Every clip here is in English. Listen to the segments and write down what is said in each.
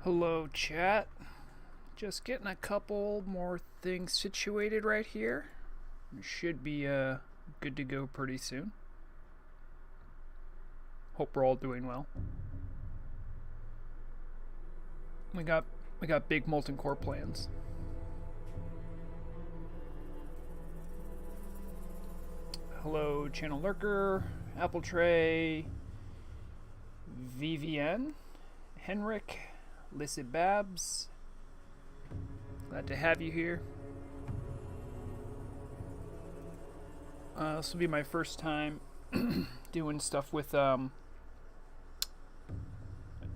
Hello, chat. Just getting a couple more things situated right here. We should be good to go pretty soon. Hope we're all doing well. We got big molten core plans. Hello, Channel Lurker, Apple Tray, VVN, Henrik, Lissy Babs. Glad to have you here. This will be my first time doing stuff with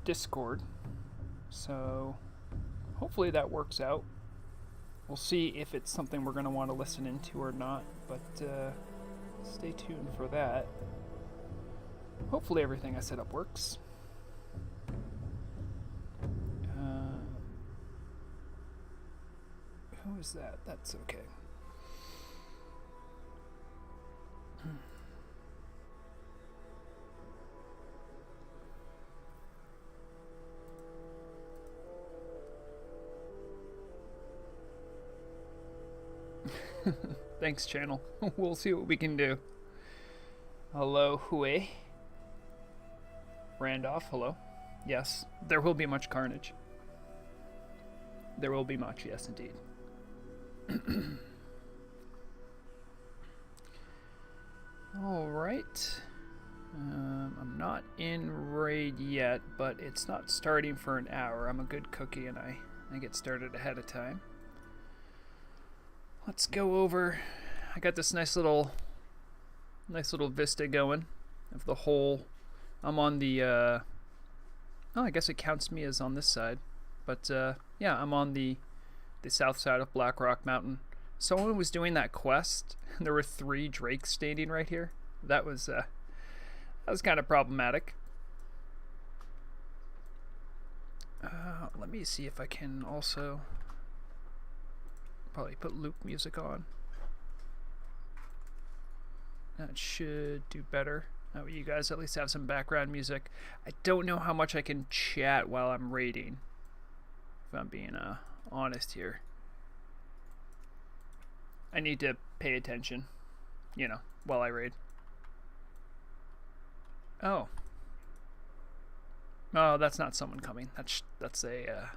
Discord, so hopefully that works out. We'll see if it's something we're going to want to listen into or not, but stay tuned for that. Hopefully everything I set up works. Who is that? That's okay. Thanks, channel. We'll see what we can do. Hello, Hue. Randolph, hello. Yes, there will be much carnage. There will be much, yes, indeed. Alright. I'm not in raid yet, but it's not starting for an hour. I'm a good cookie and I get started ahead of time. Let's go over. I got this nice little vista going of the whole. I'm on the oh, I guess it counts me as on this side, but yeah, I'm on the south side of Black Rock Mountain. Someone was doing that quest and there were 3 drakes standing right here. That was kind of problematic. Let me see if I can also probably put loop music on. That should do better. That way you guys at least have some background music. I don't know how much I can chat while I'm raiding, if I'm being honest here. I need to pay attention, you know, while I raid. Oh. Oh, that's not someone coming. That's a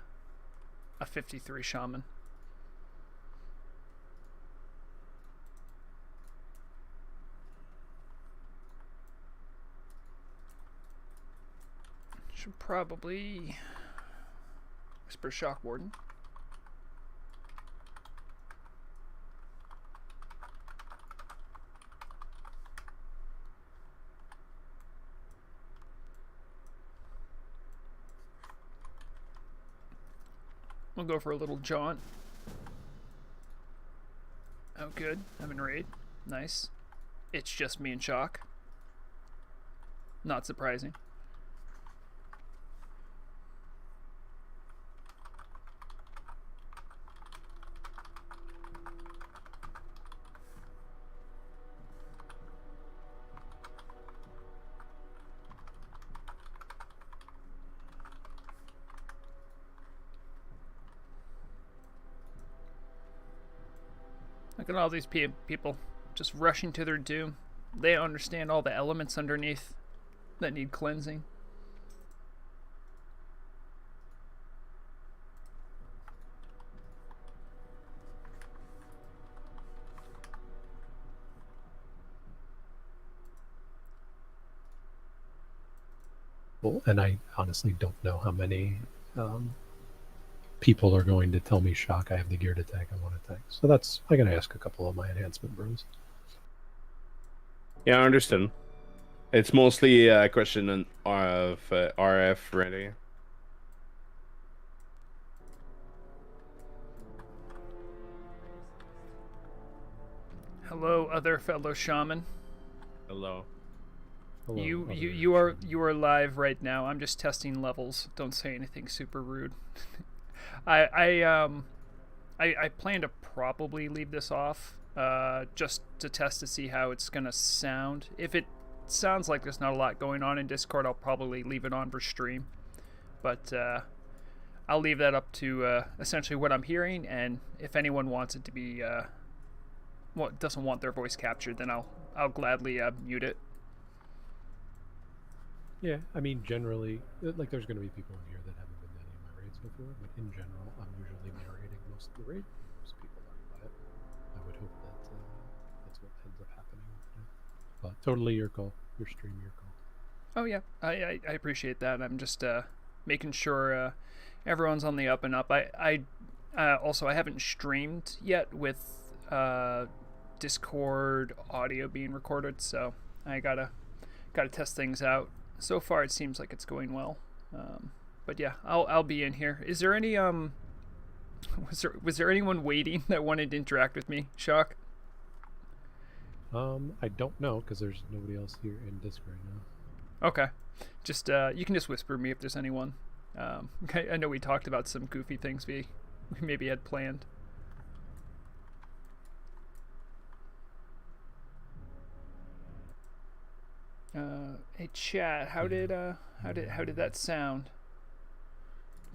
53 shaman. Should probably whisper Shockwarden. We'll go for a little jaunt. Oh, good. I'm in raid. Nice. It's just me and Shock. Not surprising. Look at all these people just rushing to their doom. They understand all the elements underneath that need cleansing. Well, and I honestly don't know how many people are going to tell me, Shock, I have the gear to tank, I want to tank. So that's, I gotta ask a couple of my enhancement bros. Yeah, I understand. It's mostly a question of RF ready. Hello, other fellow shaman. Hello. Hello, You are live right now. I'm just testing levels. Don't say anything super rude. I plan to probably leave this off just to test to see how it's gonna sound. If it sounds like there's not a lot going on in Discord, I'll probably leave it on for stream. But I'll leave that up to essentially what I'm hearing, and if anyone wants it to be doesn't want their voice captured, then I'll gladly mute it. Yeah, I mean, generally, like, there's going to be people in here that haven't been to any of my raids before, but in general, I'm usually narrating most of the raid. Most people aren't by it. I would hope that that's what ends up happening. But totally your call. Your stream, your call. Oh yeah, I appreciate that. I'm just making sure everyone's on the up and up. I also I haven't streamed yet with Discord audio being recorded, so I gotta test things out. So far, it seems like it's going well. But yeah, I'll be in here. Is there any was there anyone waiting that wanted to interact with me, Shock? I don't know, because there's nobody else here in Discord right now. Okay, just you can just whisper me if there's anyone. I know we talked about some goofy things we maybe had planned. Hey chat, how did that sound?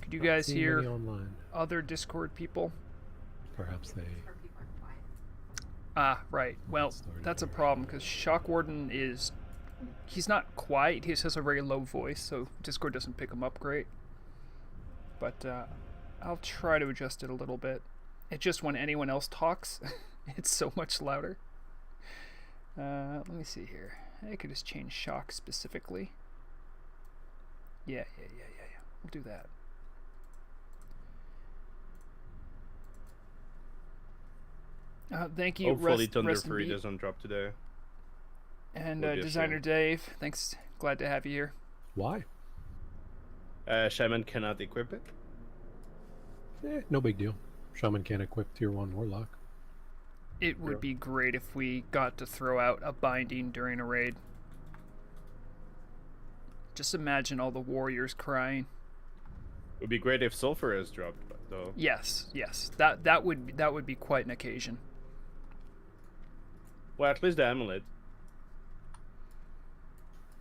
Could you guys hear other Discord people? Perhaps they. Ah, right. Well, that's a problem because Shockwarden he's not quiet. He just has a very low voice, so Discord doesn't pick him up great. But I'll try to adjust it a little bit. It's just when anyone else talks, it's so much louder. Let me see here. I could just change Shock specifically. Yeah. We'll do that. Thank you. Hopefully Thunder Fury doesn't drop today. And Designer Dave, thanks. Glad to have you here. Why? Shaman cannot equip it. No big deal. Shaman can't equip tier 1 Warlock. It would be great if we got to throw out a binding during a raid. Just imagine all the warriors crying. It would be great if Sulfuras dropped, though. Yes. That would be quite an occasion. Well, at least the amulet.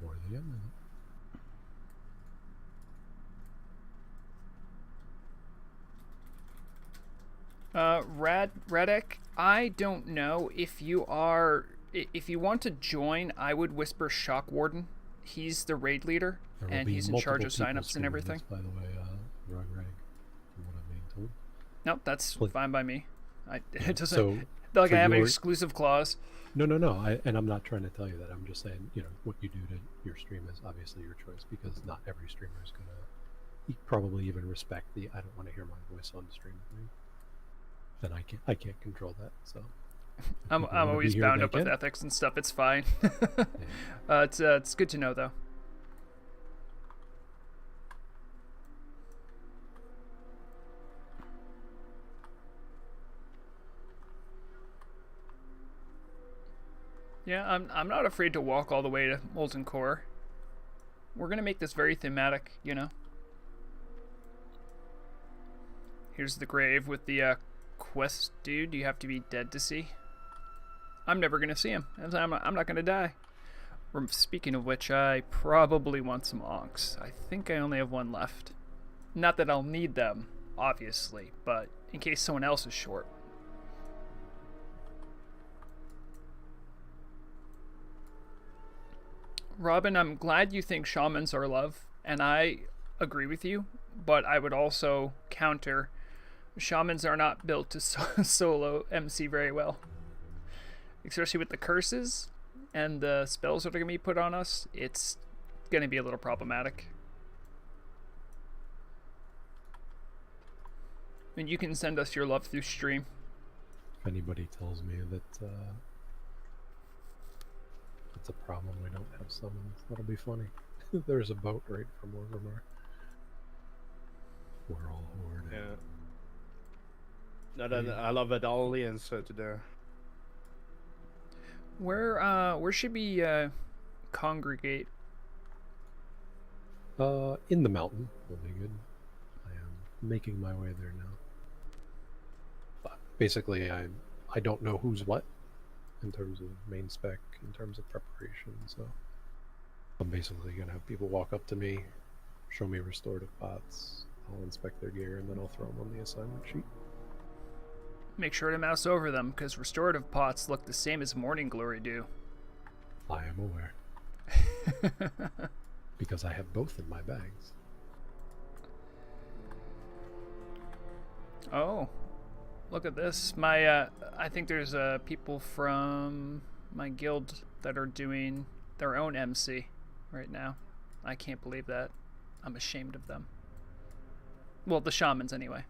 Or the amulet. Radek, I don't know if you want to join. I would whisper Shockwarden. He's the raid leader, and he's in charge of signups and everything. This, by the way, Rag, from what I'm being told. Nope, that's fine by me. It doesn't I have an exclusive clause. No. And I'm not trying to tell you that. I'm just saying, what you do to your stream is obviously your choice, because not every streamer is gonna probably even respect the "I don't want to hear my voice on the stream" thing. Then I can't control that. So I'm always bound up with ethics and stuff. It's fine. Yeah. It's good to know though. Yeah, I'm not afraid to walk all the way to Molten Core. We're gonna make this very thematic, Here's the grave with the quest dude you have to be dead to see. I'm never gonna see him. I'm not gonna die. Speaking of which, I probably want some onks. I think I only have one left. Not that I'll need them, obviously, but in case someone else is short. Robin, I'm glad you think shamans are love, and I agree with you, but I would also counter shamans are not built to solo MC very well. Especially with the curses and the spells that are going to be put on us, it's going to be a little problematic. And you can send us your love through stream. If anybody tells me that it's a problem we don't have summons, that'll be funny. There's a boat right from Orgrimmar. We're all horde. Yeah. I love it. All the answer today. Where should we congregate? In the mountain will be good. I am making my way there now. But basically, I don't know who's what in terms of main spec, in terms of preparation. So I'm basically gonna have people walk up to me, show me restorative pots, I'll inspect their gear and then I'll throw them on the assignment sheet. Make sure to mouse over them, because restorative pots look the same as Morning Glory do. I am aware. Because I have both in my bags. Oh, look at this. My, I think there's people from my guild that are doing their own MC right now. I can't believe that. I'm ashamed of them. Well, the Shamans anyway.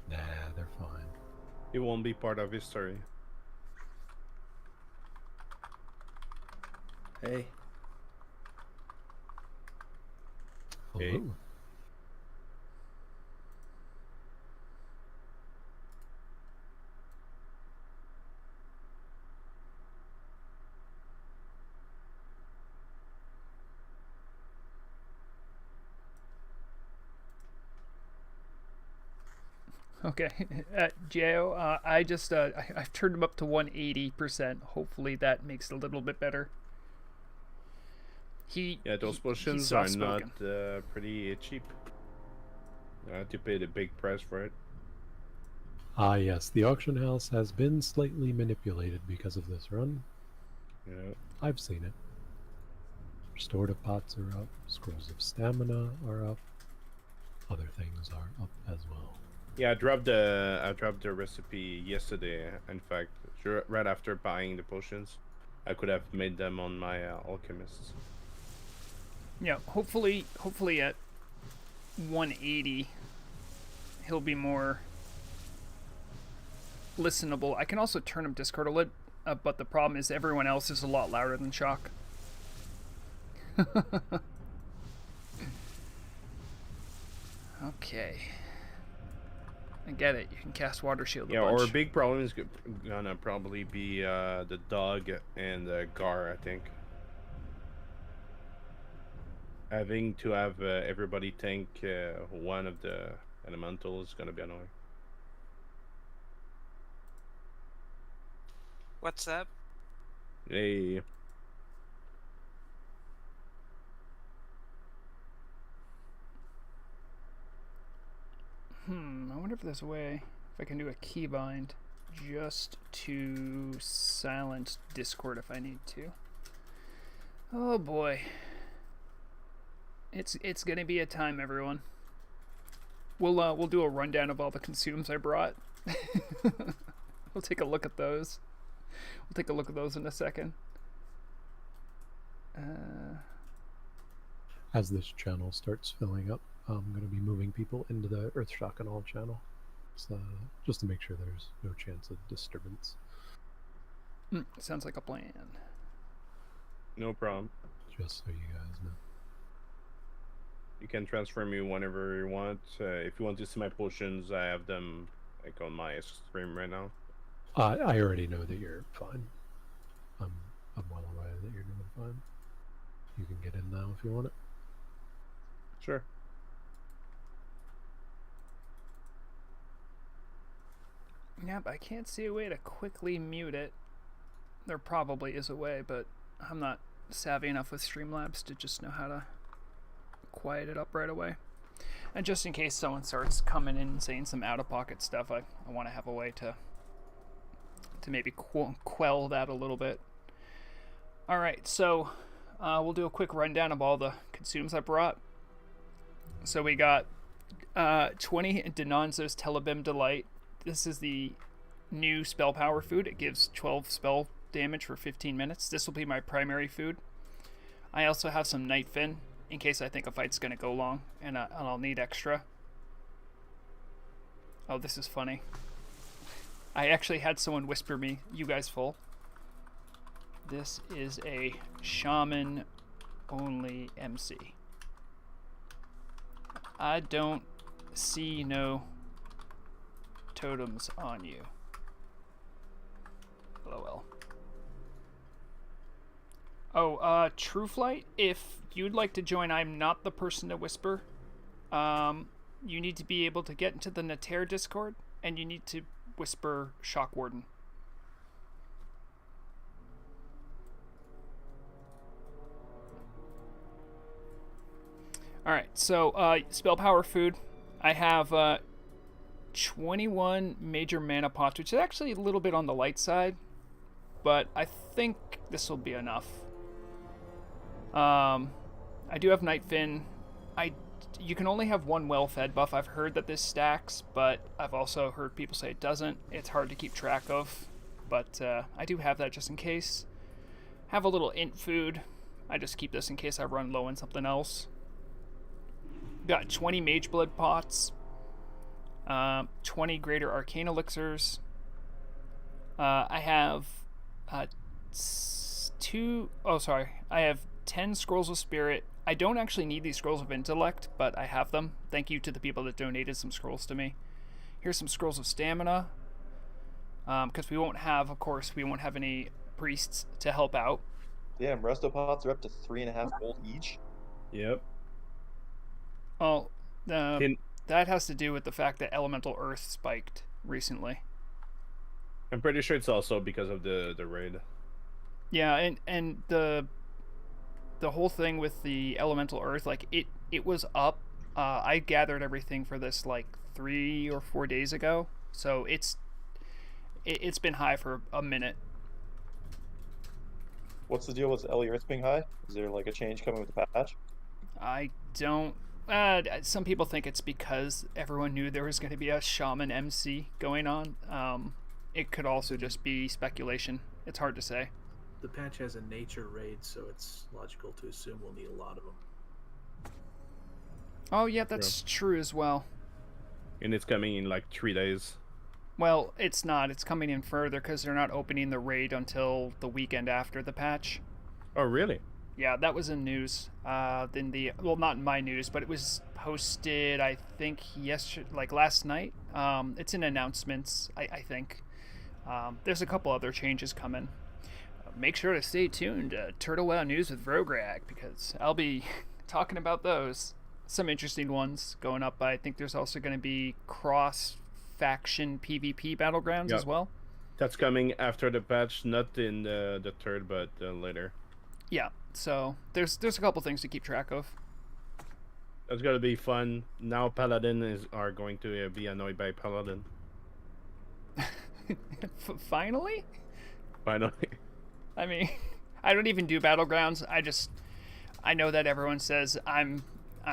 Nah, they're fine. It won't be part of history. Hey. Hey. Hello. Okay, Gio, I just I've turned him up to 180%. Hopefully that makes it a little bit better. Yeah, those potions are not pretty cheap. You have to pay the big price for it. Ah, yes, the auction house has been slightly manipulated because of this run. Yeah. I've seen it. Restorative pots are up, scrolls of stamina are up, other things are up as well. Yeah, I dropped the recipe yesterday. In fact, right after buying the potions, I could have made them on my alchemists. Yeah, hopefully at 180 he'll be more listenable. I can also turn him Discord a little, but the problem is everyone else is a lot louder than Shock. Okay. I get it. You can cast Water Shield a bunch. Our big problem is gonna probably be the dog and the Garr, I think. Having to have everybody tank one of the elementals is gonna be annoying. What's up? Hey. I wonder if there's a way, if I can do a keybind just to silence Discord if I need to. Oh boy. It's gonna be a time, everyone. We'll do a rundown of all the consumes I brought. We'll take a look at those. We'll take a look at those in a second. As this channel starts filling up, I'm going to be moving people into the Earthshock and All channel, so just to make sure there's no chance of disturbance. Sounds like a plan. No problem. Just so you guys know. You can transfer me whenever you want. If you want to see my potions, I have them like on my stream right now. I already know that you're fine. I'm well aware that you're doing fine. You can get in now if you want it. Sure. Yep, I can't see a way to quickly mute it. There probably is a way, but I'm not savvy enough with Streamlabs to just know how to quiet it up right away. And just in case someone starts coming in and saying some out-of-pocket stuff, I want to have a way to maybe quell that a little bit. Alright, so we'll do a quick rundown of all the consumes I brought. So we got 20 Denonzo's Telebim Delight. This is the new spell power food. It gives 12 spell damage for 15 minutes. This will be my primary food. I also have some Night Fin in case I think a fight's going to go long and I'll need extra. Oh, this is funny. I actually had someone whisper me, "You guys full?" This is a Shaman only MC. I don't see no totems on you. LOL. Oh, True Flight, if you'd like to join, I'm not the person to whisper. You need to be able to get into the Nater Discord, and you need to whisper Shockwarden. Alright, so spell power food. I have 21 major mana pots, which is actually a little bit on the light side, but I think this will be enough. I do have Nightfin. You can only have one well-fed buff. I've heard that this stacks, but I've also heard people say it doesn't. It's hard to keep track of, but I do have that just in case. Have a little int food. I just keep this in case I run low on something else. Got 20 Mage Blood pots, 20 Greater Arcane Elixirs. I have I have 10 Scrolls of Spirit. I don't actually need these Scrolls of Intellect, but I have them. Thank you to the people that donated some scrolls to me. Here's some Scrolls of Stamina, because we won't have any priests to help out. Yeah, resto pots are up to 3.5 gold each. Yep. Oh, that has to do with the fact that Elemental Earth spiked recently. I'm pretty sure it's also because of the raid. Yeah, and the whole thing with the Elemental Earth, like it was up. I gathered everything for this like 3 or 4 days ago, so it's been high for a minute. What's the deal with Ellie Earth being high? Is there like a change coming with the patch? I don't. Some people think it's because everyone knew there was going to be a Shaman MC going on. It could also just be speculation. It's hard to say. The patch has a nature raid, so it's logical to assume we'll need a lot of them. Oh yeah, that's true as well. And it's coming in like 3 days. Well, it's not. It's coming in further because they're not opening the raid until the weekend after the patch. Oh, really? Yeah, that was in news. Not in my news, but it was posted, I think, last night. It's in announcements, I think. There's a couple other changes coming. Make sure to stay tuned to Turtle WoW News with Rograg, because I'll be talking about those. Some interesting ones going up. I think there's also going to be cross-faction PvP battlegrounds as well. That's coming after the patch, not in the third, but later. Yeah, so there's a couple things to keep track of. That's gonna be fun. Now Paladin are going to be annoyed by Paladin. Finally? Finally. I mean, I don't even do battlegrounds. I know that everyone says I'm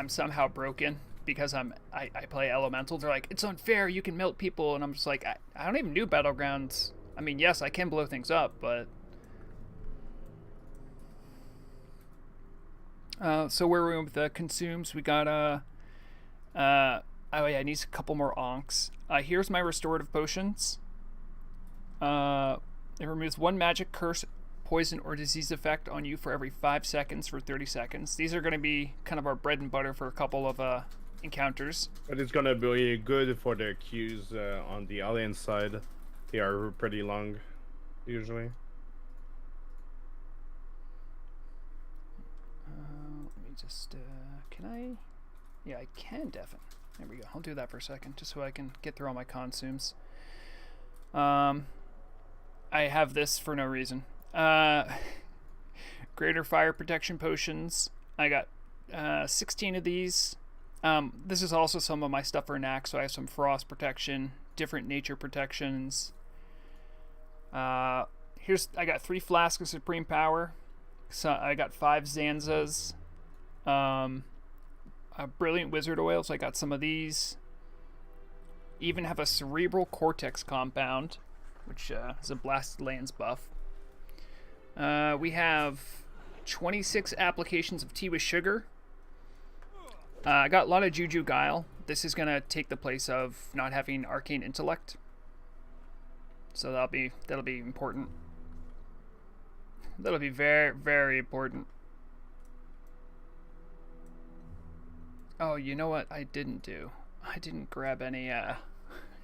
somehow broken because I play elemental. They're like, it's unfair, you can melt people, and I'm just like, I don't even do battlegrounds. I mean, yes, I can blow things up, but so where we're with the consumes, we got oh yeah, I need a couple more onks. Here's my restorative potions. It removes 1 magic, curse, poison, or disease effect on you for every 5 seconds for 30 seconds. These are going to be kind of our bread and butter for a couple of encounters. But it's gonna be good for the queues on the alliance side. They are pretty long, usually. Let me just, can I? Yeah, I can deafen. There we go. I'll do that for a second, just so I can get through all my consumes. I have this for no reason. Greater fire protection potions. I got 16 of these. This is also some of my stuff for Knack, so I have some frost protection, different nature protections. I got 3 flasks of supreme power. So I got 5 Zanzas. A brilliant wizard oil, so I got some of these. Even have a cerebral cortex compound, which is a blasted lands buff. We have 26 applications of tea with sugar. I got a lot of Juju Guile. This is going to take the place of not having arcane intellect. So that'll be important. That'll be very, very important. Oh, you know what I didn't do? I didn't grab any,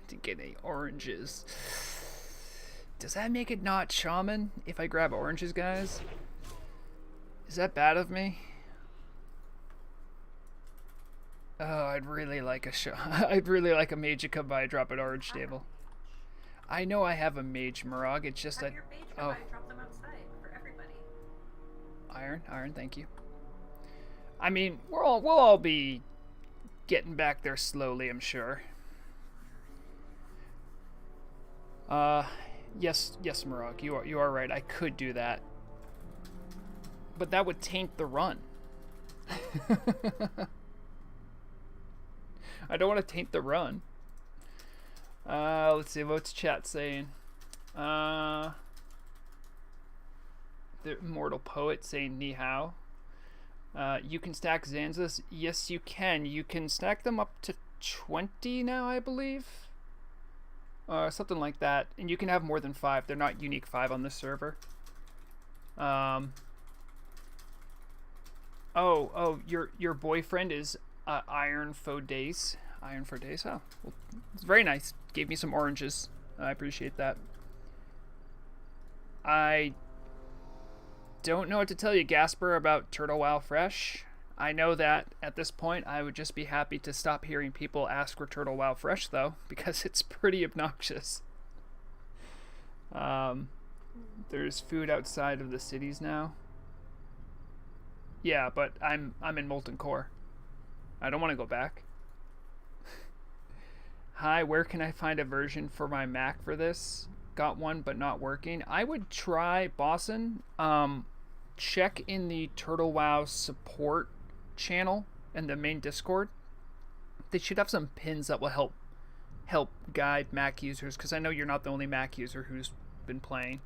didn't get any oranges. Does that make it not Shaman if I grab oranges, guys? Is that bad of me? Oh, I'd really like I'd really like a mage to come by and drop an orange table. I know I have a mage, Murag. It's just that. Oh. Drop them outside for everybody. Iron, thank you. I mean, we'll all be getting back there slowly, I'm sure. Yes, Murok, you are right. I could do that, but that would taint the run. I don't want to taint the run. Let's see, what's chat saying? The Immortal Poet saying ni hao. You can stack Zanzas. Yes, you can. You can stack them up to 20 now, I believe. Something like that. And you can have more than 5. They're not unique 5 on this server. Oh, your boyfriend is Iron for Days. Iron for Days. Oh, well, it's very nice. Gave me some oranges. I appreciate that. I don't know what to tell you, Gasper, about Turtle Wow Fresh. I know that at this point I would just be happy to stop hearing people ask for Turtle Wow Fresh, though, because it's pretty obnoxious. There's food outside of the cities now. Yeah, but I'm in Molten Core. I don't want to go back. Hi, where can I find a version for my Mac for this? Got one, but not working. I would try Boston. Check in the Turtle Wow support channel and the main Discord. They should have some pins that will help guide Mac users, because I know you're not the only Mac user who's been playing.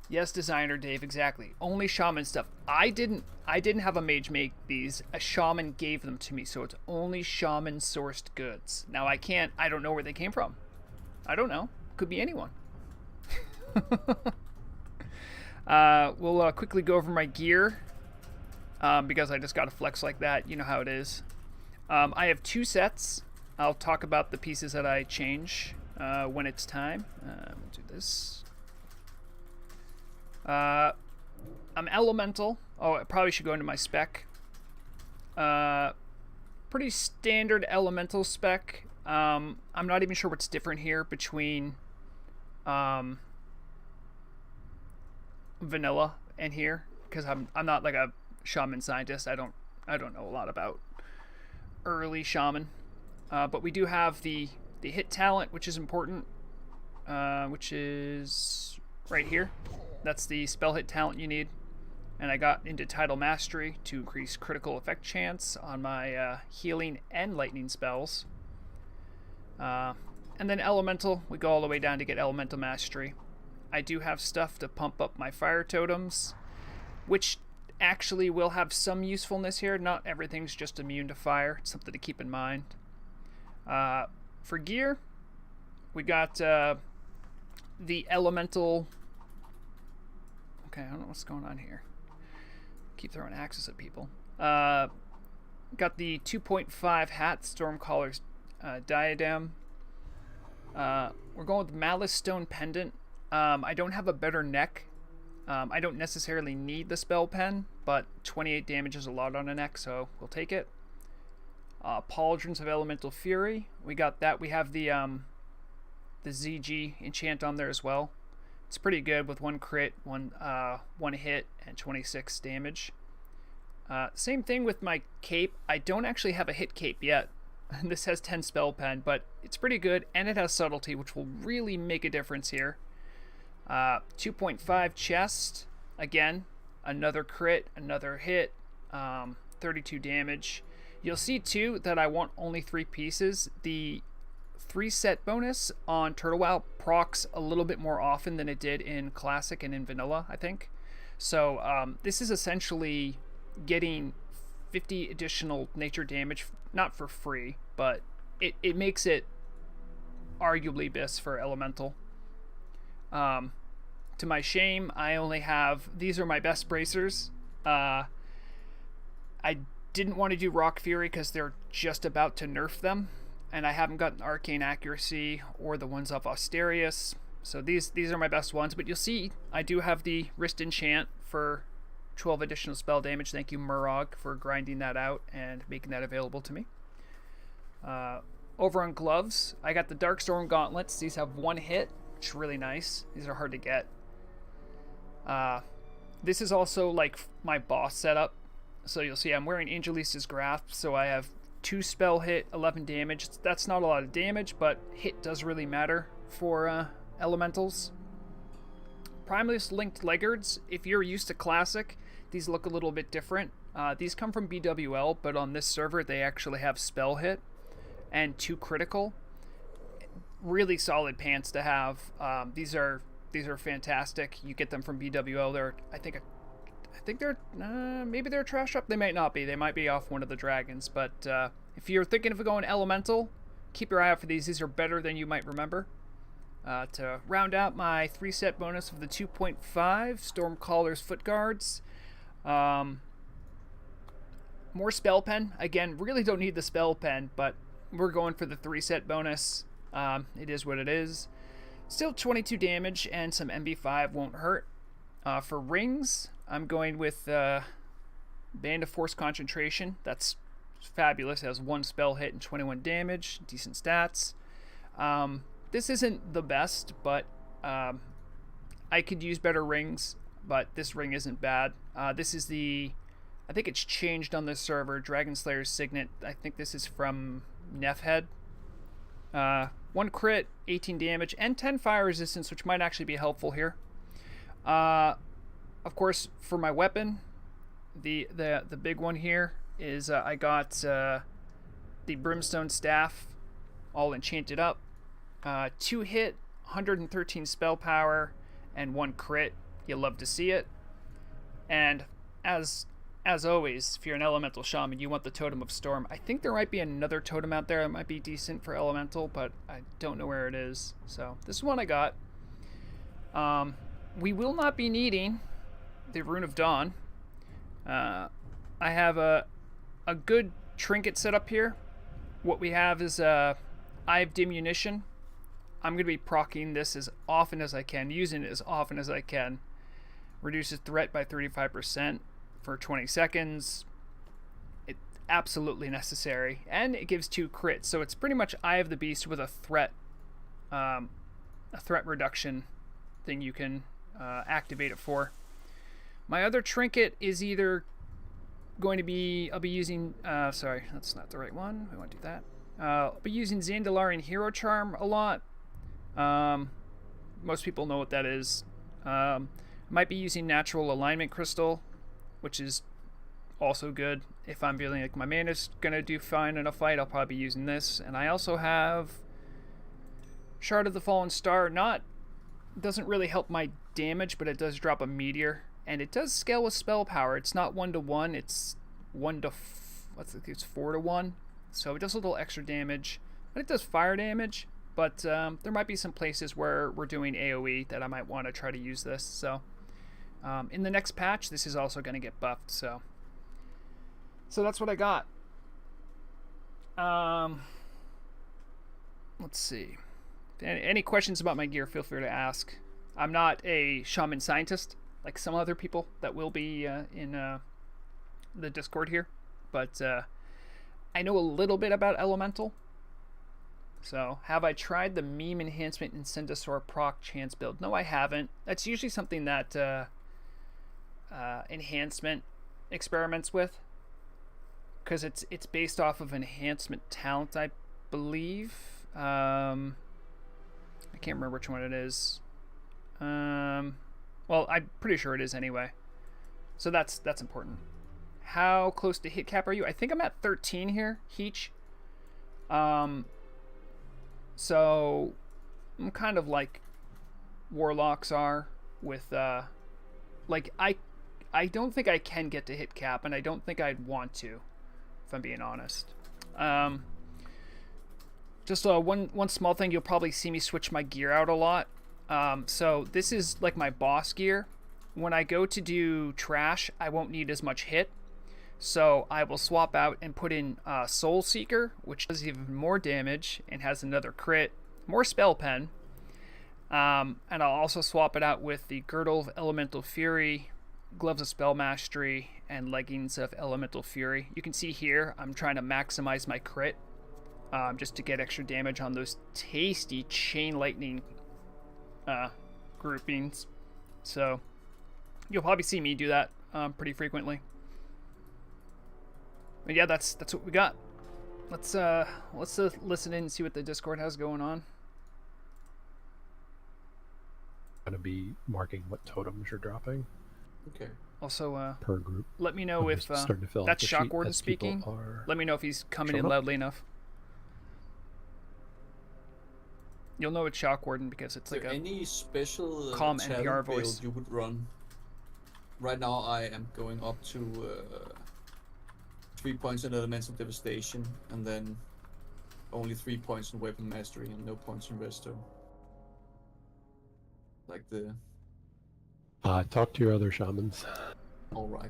Yes, designer Dave, exactly. Only Shaman stuff. I didn't have a mage make these. A Shaman gave them to me, so it's only Shaman sourced goods. Now I don't know where they came from. I don't know. Could be anyone. We'll quickly go over my gear, because I just got to flex like that. You know how it is. I have 2 sets. I'll talk about the pieces that I change when it's time. We'll do this. I'm elemental. Oh, I probably should go into my spec. Pretty standard elemental spec. I'm not even sure what's different here between vanilla and here, because I'm not like a shaman scientist. I don't know a lot about early shaman, but we do have the hit talent, which is important, which is right here. That's the spell hit talent you need. And I got into Tidal Mastery to increase critical effect chance on my healing and lightning spells. And then Elemental, we go all the way down to get Elemental Mastery. I do have stuff to pump up my fire totems, which actually will have some usefulness here. Not everything's just immune to fire. It's something to keep in mind. For gear, we got the Elemental... Okay, I don't know what's going on here. Keep throwing axes at people. Got the 2.5 hat, Stormcaller's diadem. We're going with Malice Stone Pendant. I don't have a better neck. I don't necessarily need the spell pen, but 28 damage is a lot on a neck, so we'll take it. Pauldrons of Elemental Fury. We got that. We have the ZG enchant on there as well. It's pretty good with 1 crit, one hit, and 26 damage. Same thing with my cape. I don't actually have a hit cape yet. This has 10 spell pen, but it's pretty good, and it has subtlety, which will really make a difference here. 2.5 chest. Again, another crit, another hit, 32 damage. You'll see too that I want only 3 pieces. The 3 set bonus on Turtle Wow procs a little bit more often than it did in Classic and in Vanilla, I think. So this is essentially getting 50 additional nature damage, not for free, but it makes it arguably best for Elemental. To my shame, I only have... These are my best bracers. I didn't want to do Rock Fury because they're just about to nerf them. And I haven't gotten Arcane Accuracy or the ones off Asterius. So these are my best ones. But you'll see I do have the Wrist Enchant for 12 additional spell damage. Thank you, Murog, for grinding that out and making that available to me. Over on gloves, I got the Darkstorm Gauntlets. These have 1 hit, which is really nice. These are hard to get. This is also like my boss setup. So you'll see I'm wearing Angelista's Grasp, so I have 2 spell hit, 11 damage. That's not a lot of damage, but hit does really matter for elementals. Primalist Linked Leggards, if you're used to Classic, these look a little bit different. These come from BWL, but on this server they actually have spell hit and 2 critical. Really solid pants to have. These are fantastic. You get them from BWL. They're I think they're maybe they're trash up. They might not be. They might be off one of the dragons. But if you're thinking of going elemental, keep your eye out for these. These are better than you might remember. To round out my 3-set bonus of the 2.5 Stormcaller's Foot Guards. More spell pen. Again, really don't need the spell pen, but we're going for the 3-set bonus. It is what it is. Still 22 damage and some MB5 won't hurt. For rings, I'm going with Band of Force Concentration. That's fabulous. It has 1 spell hit and 21 damage. Decent stats. This isn't the best, but I could use better rings, but this ring isn't bad. This is the... I think it's changed on this server. Dragon Slayer's Signet. I think this is from Nefhead. 1 crit, 18 damage, and 10 fire resistance, which might actually be helpful here. Of course, for my weapon, the big one here is I got the Brimstone Staff all enchanted up. 2 hit, 113 spell power, and 1 crit. You'll love to see it. And as always, if you're an elemental shaman, you want the Totem of Storm. I think there might be another totem out there that might be decent for elemental, but I don't know where it is. So this is one I got. We will not be needing the Rune of Dawn. I have a good trinket set up here. What we have is Eye of Diminution. I'm going to be proccing this as often as I can, using it as often as I can. Reduces threat by 35% for 20 seconds. It's absolutely necessary. And it gives 2 crits, so it's pretty much Eye of the Beast with a threat reduction thing you can activate it for. My other trinket is either going to be... I'll be using... sorry, that's not the right one. I won't do that. I'll be using Zandalarian Hero Charm a lot. Most people know what that is. Might be using Natural Alignment Crystal, which is also good. If I'm feeling like my mana's gonna do fine in a fight, I'll probably be using this. And I also have Shard of the Fallen Star. Doesn't really help my damage, but it does drop a meteor, and it does scale with spell power. It's not 1-to-1. It's 4-to-1. So it does a little extra damage, but it does fire damage. But there might be some places where we're doing AoE that I might want to try to use this. So in the next patch, this is also going to get buffed. So that's what I got. Let's see. Any questions about my gear, feel free to ask. I'm not a shaman scientist like some other people that will be in the Discord here. But I know a little bit about elemental. So, have I tried the meme enhancement Incendisaur proc chance build? No, I haven't. That's usually something that enhancement experiments with, because it's based off of enhancement talent, I believe. I can't remember which one it is. Well, I'm pretty sure it is anyway. So that's important. How close to hit cap are you? I think I'm at 13 here, Heech. So I'm kind of like warlocks are with like I don't think I can get to hit cap, and I don't think I'd want to, if I'm being honest. Just one small thing, you'll probably see me switch my gear out a lot. So this is like my boss gear. When I go to do trash, I won't need as much hit. So I will swap out and put in Soul Seeker, which does even more damage and has another crit, more spell pen. And I'll also swap it out with the Girdle of Elemental Fury, Gloves of Spell Mastery, and Leggings of Elemental Fury. You can see here I'm trying to maximize my crit just to get extra damage on those tasty Chain Lightning groupings. So you'll probably see me do that pretty frequently. But yeah, that's what we got. Let's listen in and see what the Discord has going on. Going to be marking what totems you're dropping. Okay. Also, per group. let me know I'm if just starting to fill out that's the sheet Shockwarden as people speaking. are Let me know if he's coming in showing up. loudly enough. You'll know it's Shockwarden because it's Is like there any special calm challenge NPR build voice. you would run? Right now I am going up to 3 points in Elemental Devastation, and then only 3 points in Weapon Mastery and no points in Resto. Like the... Talk to your other shamans. Alright.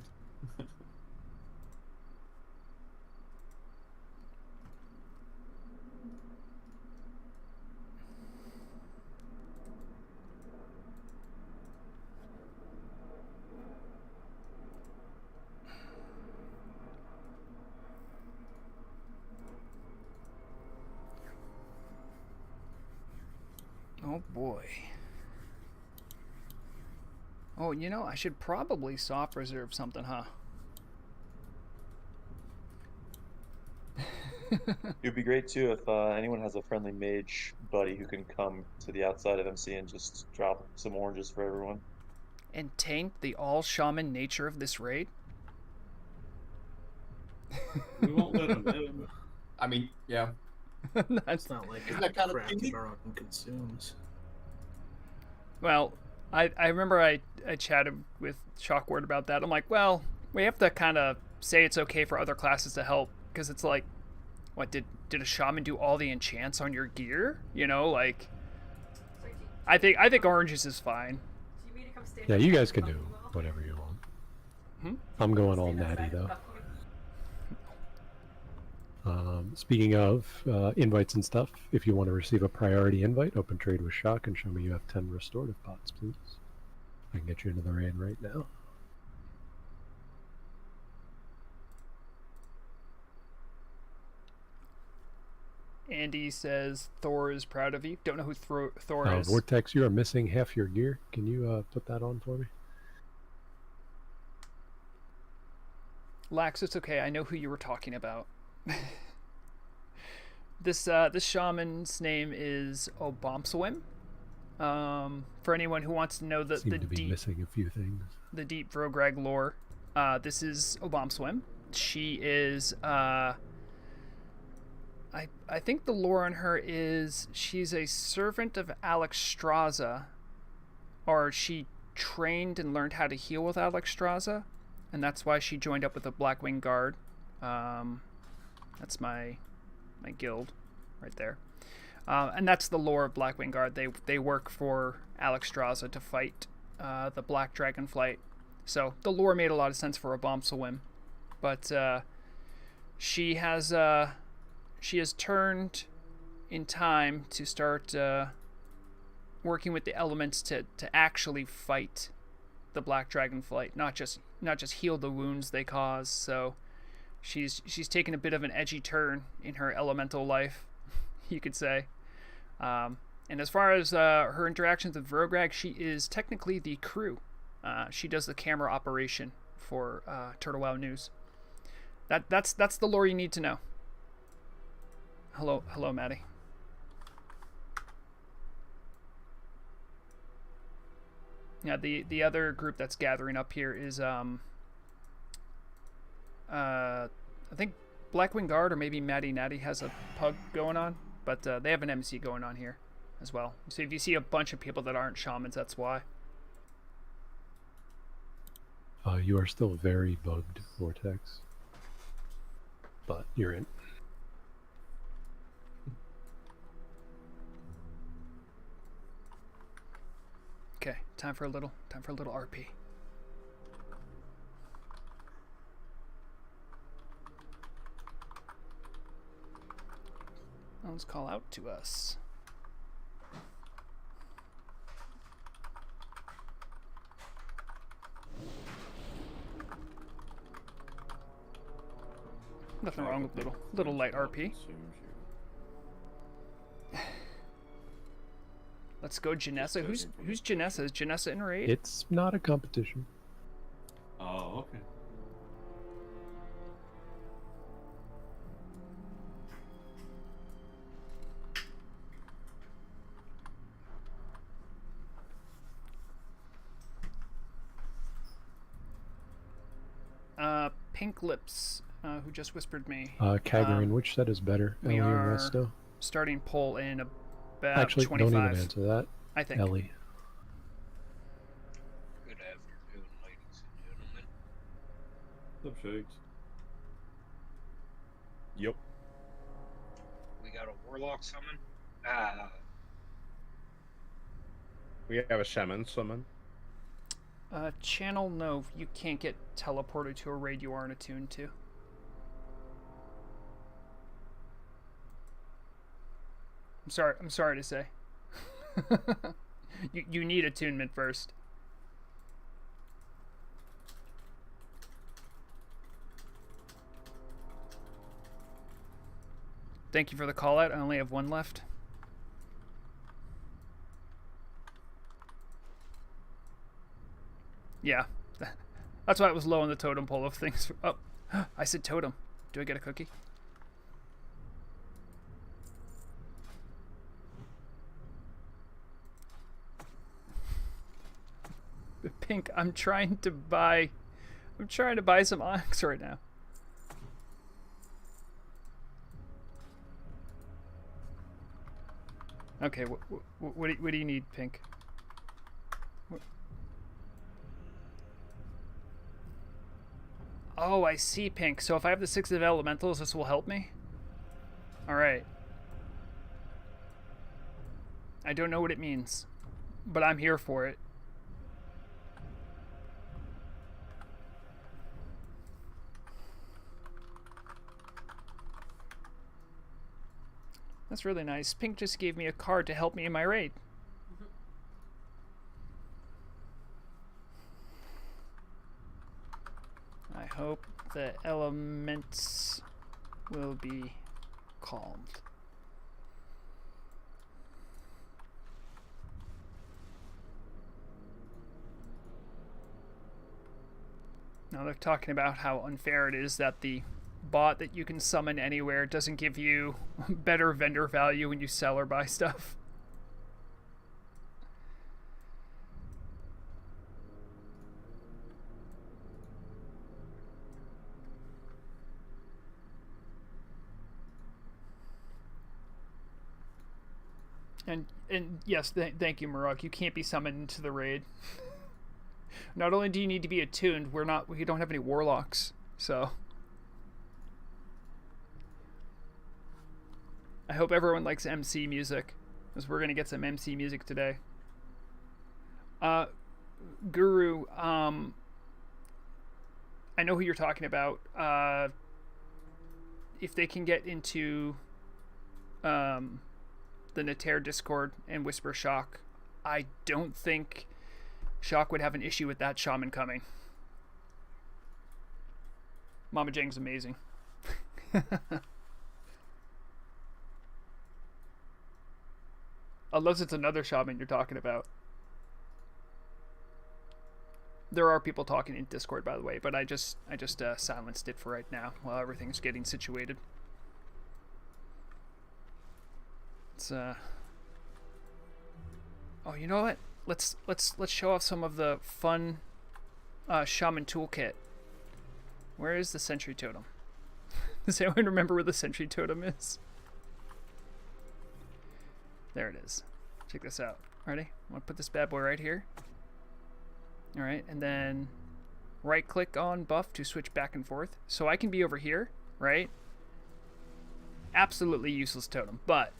Oh boy. Oh, you know, I should probably soft reserve something, huh? It'd be great too if anyone has a friendly mage buddy who can come to the outside of MC and just drop some oranges for everyone. And taint the all-shaman nature of this raid? We won't let him in. I mean, yeah. That's It's not like Isn't that kind of craft kinky? Barron consumes. Well, I remember I chatted with Shockwarden about that. I'm like, well, we have to kind of say it's okay for other classes to help, because it's like, what, did a shaman do all the enchants on your gear? You know, like, I think oranges is fine. Yeah, you guys can do whatever you want. Hmm? I'm going all natty though. Speaking of invites and stuff, if you want to receive a priority invite, open trade with Shock and show me you have 10 restorative pots, please. I can get you into the raid right now. Andy says Thor is proud of you. Don't know who Thor is. Vortex, you are missing half your gear. Can you put that on for me? Lax, it's okay. I know who you were talking about. This shaman's name is Obomsawin. For anyone who wants to know the Seem to be deep missing a few things. the deep Vrograg lore, this is Obomsawin. She is I think the lore on her is she's a servant of Alexstrasza, or she trained and learned how to heal with Alexstrasza, and that's why she joined up with the Blackwing Guard. That's my guild right there. And that's the lore of Blackwing Guard. They work for Alexstrasza to fight the Black Dragonflight. So the lore made a lot of sense for Obomsawin. But she has turned in time to start working with the elements to actually fight the Black Dragonflight, not just heal the wounds they cause. So she's taken a bit of an edgy turn in her elemental life, you could say. And as far as her interactions with Vrograg, she is technically the crew. She does the camera operation for Turtle Wow News. That's the lore you need to know. Hello, Maddie. Yeah, the other group that's gathering up here is I think Blackwing Guard or maybe Maddie Natty has a pug going on, but they have an MC going on here as well. So if you see a bunch of people that aren't shamans, that's why. You are still very bugged, Vortex. But you're in. Okay, time for a little RP. Let's call out to us. Nothing wrong with little light RP. Let's go, Gehennas. Who's Gehennas? Is Gehennas in raid? It's not a competition. Oh, okay. Pink Lips, who just whispered me. Kagarin, which set is better, we Ellie are or Resto? Starting poll in about Actually, 25. don't even answer that. I think. Ellie. Good afternoon, ladies and gentlemen. What's up, Shakes? Yep. We got a warlock summon. We have a shaman summon. Channel, no, you can't get teleported to a raid you aren't attuned to. I'm sorry to say. you need attunement first. Thank you for the call out. I only have one left. Yeah. That's why it was low on the totem pole of things. Oh, I said totem. Do I get a cookie? Pink, I'm trying to buy some onyx right now. Okay, what do you need, Pink? Oh, I see, Pink. So if I have the 6 of elementals, this will help me? Alright. I don't know what it means, but I'm here for it. That's really nice. Pink just gave me a card to help me in my raid. I hope the elements will be calmed. Now they're talking about how unfair it is that the bot that you can summon anywhere doesn't give you better vendor value when you sell or buy stuff. And yes, thank you, Murok. You can't be summoned into the raid. Not only do you need to be attuned, we don't have any warlocks, so I hope everyone likes MC music, because we're gonna get some MC music today. Guru, I know who you're talking about. If they can get into the Nater Discord and whisper Shock, I don't think Shock would have an issue with that shaman coming. Mama Jang's amazing. Unless it's another shaman you're talking about. There are people talking in Discord, by the way, but I just silenced it for right now while everything's getting situated. It's oh, you know what? Let's show off some of the fun shaman toolkit. Where is the Sentry Totem? Does anyone remember where the Sentry Totem is? There it is. Check this out. Ready? I'm gonna put this bad boy right here. Alright, and then right click on buff to switch back and forth. So I can be over here, right? Absolutely useless totem, but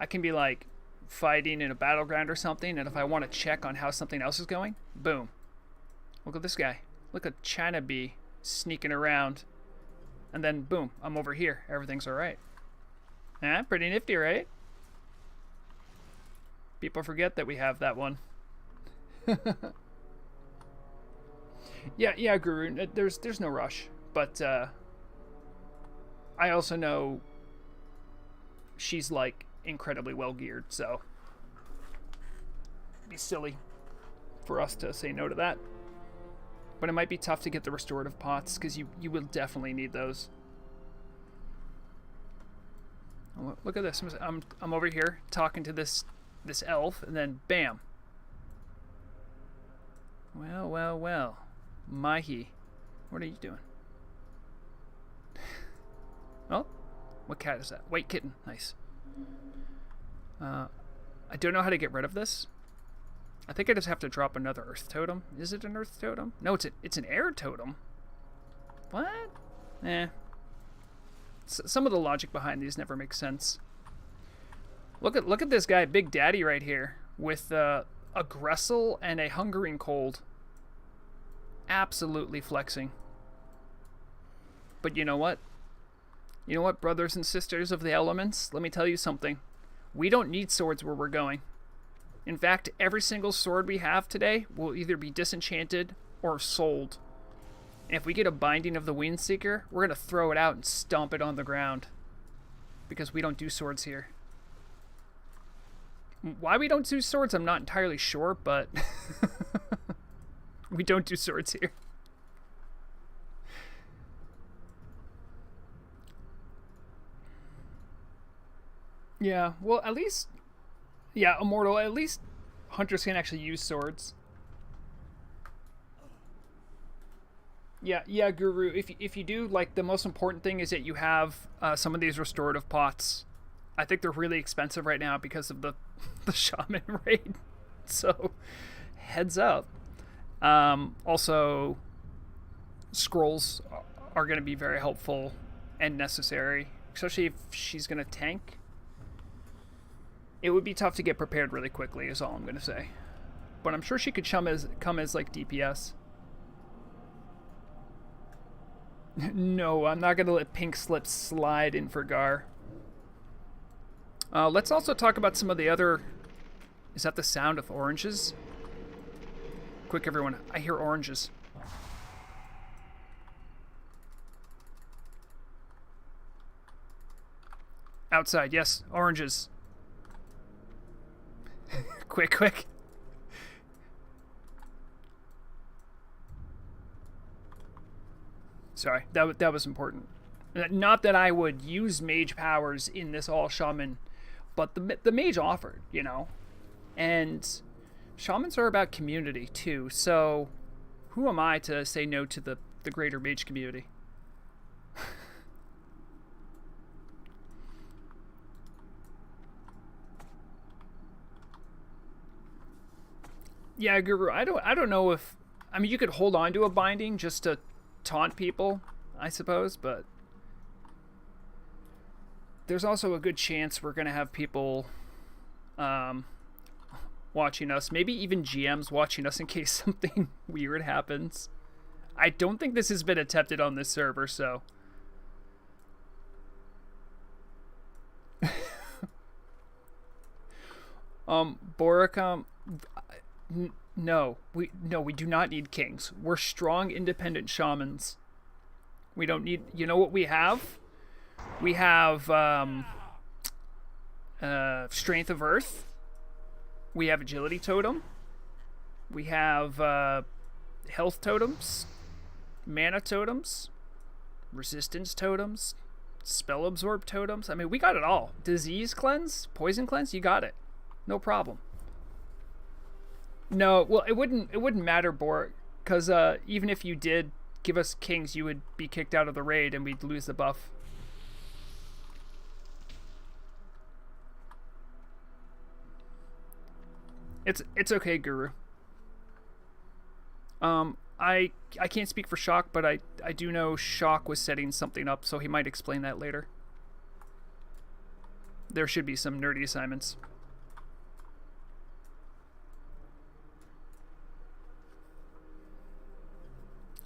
I can be like fighting in a battleground or something, and if I want to check on how something else is going, boom. Look at this guy. Look at China Bee sneaking around. And then boom, I'm over here. Everything's alright. Pretty nifty, right? People forget that we have that one. Yeah, Guru. There's no rush, but I also know she's like incredibly well geared, so it'd be silly for us to say no to that. But it might be tough to get the restorative pots because you will definitely need those. Oh, look at this. I'm over here talking to this elf, and then bam. Well. Mahi, what are you doing? Oh, what cat is that? White kitten. Nice. I don't know how to get rid of this. I think I just have to drop another earth totem. Is it an earth totem? No, it's an air totem. What? Eh. Some of the logic behind these never makes sense. Look at this guy, Big Daddy, right here, with a Gressel and a Hungering Cold. Absolutely flexing. But you know what? You know what, brothers and sisters of the elements? Let me tell you something. We don't need swords where we're going. In fact, every single sword we have today will either be disenchanted or sold. And if we get a Binding of the Windseeker, we're going to throw it out and stomp it on the ground. Because we don't do swords here. Why we don't do swords, I'm not entirely sure, but we don't do swords here. Yeah, well, at least... Yeah, Immortal, at least hunters can actually use swords. Yeah, Guru, if you do, like, the most important thing is that you have some of these restorative pots. I think they're really expensive right now because of the Shaman raid. So, heads up. Also, scrolls are going to be very helpful and necessary, especially if she's going to tank. It would be tough to get prepared really quickly, is all I'm going to say. But I'm sure she could come as like DPS. No, I'm not going to let Pink Slip slide in for Garr. Let's also talk about some of the other... Is that the sound of oranges? Quick, everyone. I hear oranges. Outside, yes. Oranges. Quick. Sorry, that was important. Not that I would use mage powers in this all shaman, but the mage offered, you know. And shamans are about community too, so who am I to say no to the greater mage community? Yeah, Guru, I don't know if... I mean, you could hold on to a binding just to taunt people, I suppose, but... There's also a good chance we're going to have people watching us. Maybe even GMs watching us in case something weird happens. I don't think this has been attempted on this server, so... Boricum... No, we do not need kings. We're strong, independent shamans. We don't need... You know what we have? We have Strength of Earth. We have Agility Totem. We have Health Totems. Mana Totems. Resistance Totems. Spell Absorb Totems. I mean, we got it all. Disease Cleanse? Poison Cleanse? You got it. No problem. No, well, it wouldn't matter, Bor, because even if you did give us kings, you would be kicked out of the raid and we'd lose the buff. It's okay, Guru. I can't speak for Shock, but I do know Shock was setting something up, so he might explain that later. There should be some nerdy assignments.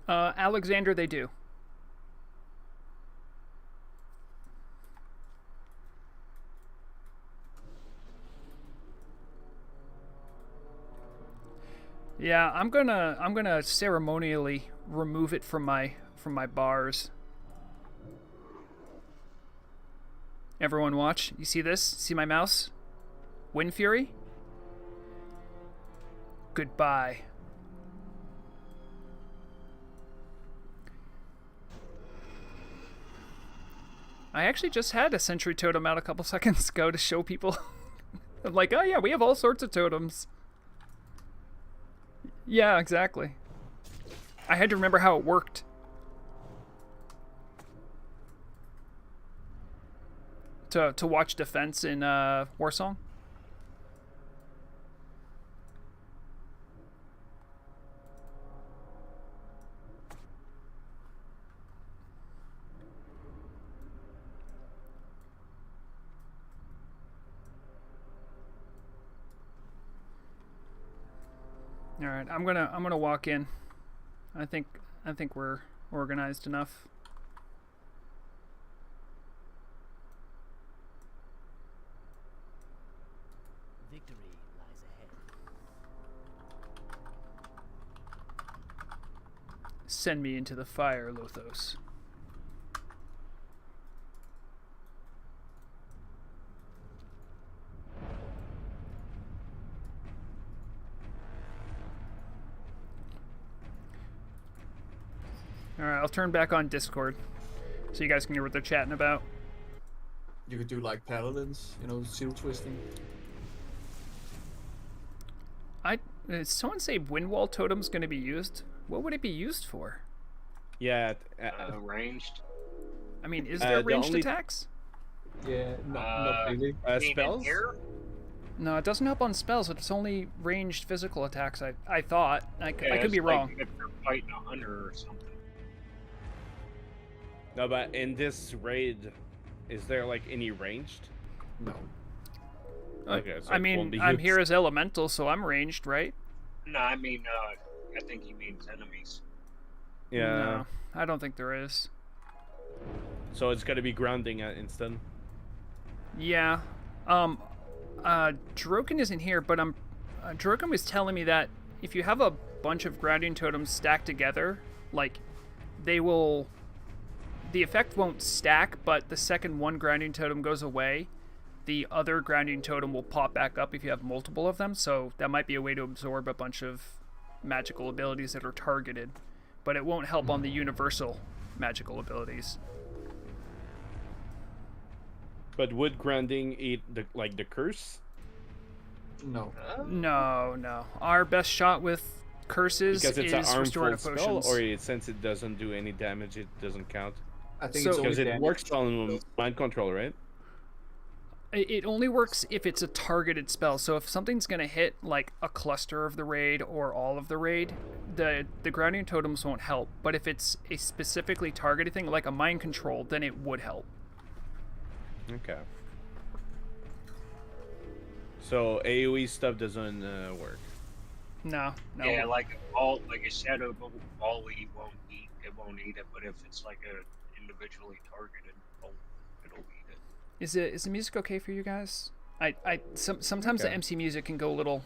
Alexander, they do. Yeah, I'm gonna ceremonially remove it from my bars. Everyone watch. You see this? See my mouse? Wind Fury? Goodbye. I actually just had a Sentry Totem out a couple seconds ago to show people. I'm like, oh yeah, we have all sorts of totems. Yeah, exactly. I had to remember how it worked. to watch defense in Warsong? All right, I'm gonna walk in. I think we're organized enough. Victory lies ahead. Send me into the fire, Lothos. Alright, I'll turn back on Discord so you guys can hear what they're chatting about. You could do like paladins, you know, seal twisting. Did someone say Windwall Totem's going to be used? What would it be used for? Yeah. Ranged. I mean, is there ranged only- attacks? Yeah, not really. Spells? No, it doesn't help on spells. It's only ranged physical attacks. I thought. I could be wrong. If you're fighting a hunter or something. No, but in this raid, is there like any ranged? No. Okay, so I it won't mean, be I'm used. here as elemental, so I'm ranged, right? No, I mean, I think he means enemies. Yeah. No, I don't think there is. So it's gonna be grounding instead. Yeah. Droken isn't here, but Droken was telling me that if you have a bunch of grounding totems stacked together, like, they will... The effect won't stack, but the second one grounding totem goes away, the other grounding totem will pop back up if you have multiple of them, so that might be a way to absorb a bunch of magical abilities that are targeted, but it won't help on the universal magical abilities. But would grounding eat the curse? No. No. Our best shot with curses Because it's an is armful restorative spell, potions. or since it doesn't do any damage, it doesn't count. I think So- it's only Because it damage. works on mind control, right? It only works if it's a targeted spell. So if something's going to hit like a cluster of the raid or all of the raid, the grounding totems won't help. But if it's a specifically targeted thing, like a mind control, then it would help. Okay. So AoE stuff doesn't work. No. Yeah, like a shadow volley won't eat it, but if it's like a individually targeted, it'll eat it. Is the music okay for you guys? Sometimes the Okay. MC music can go a little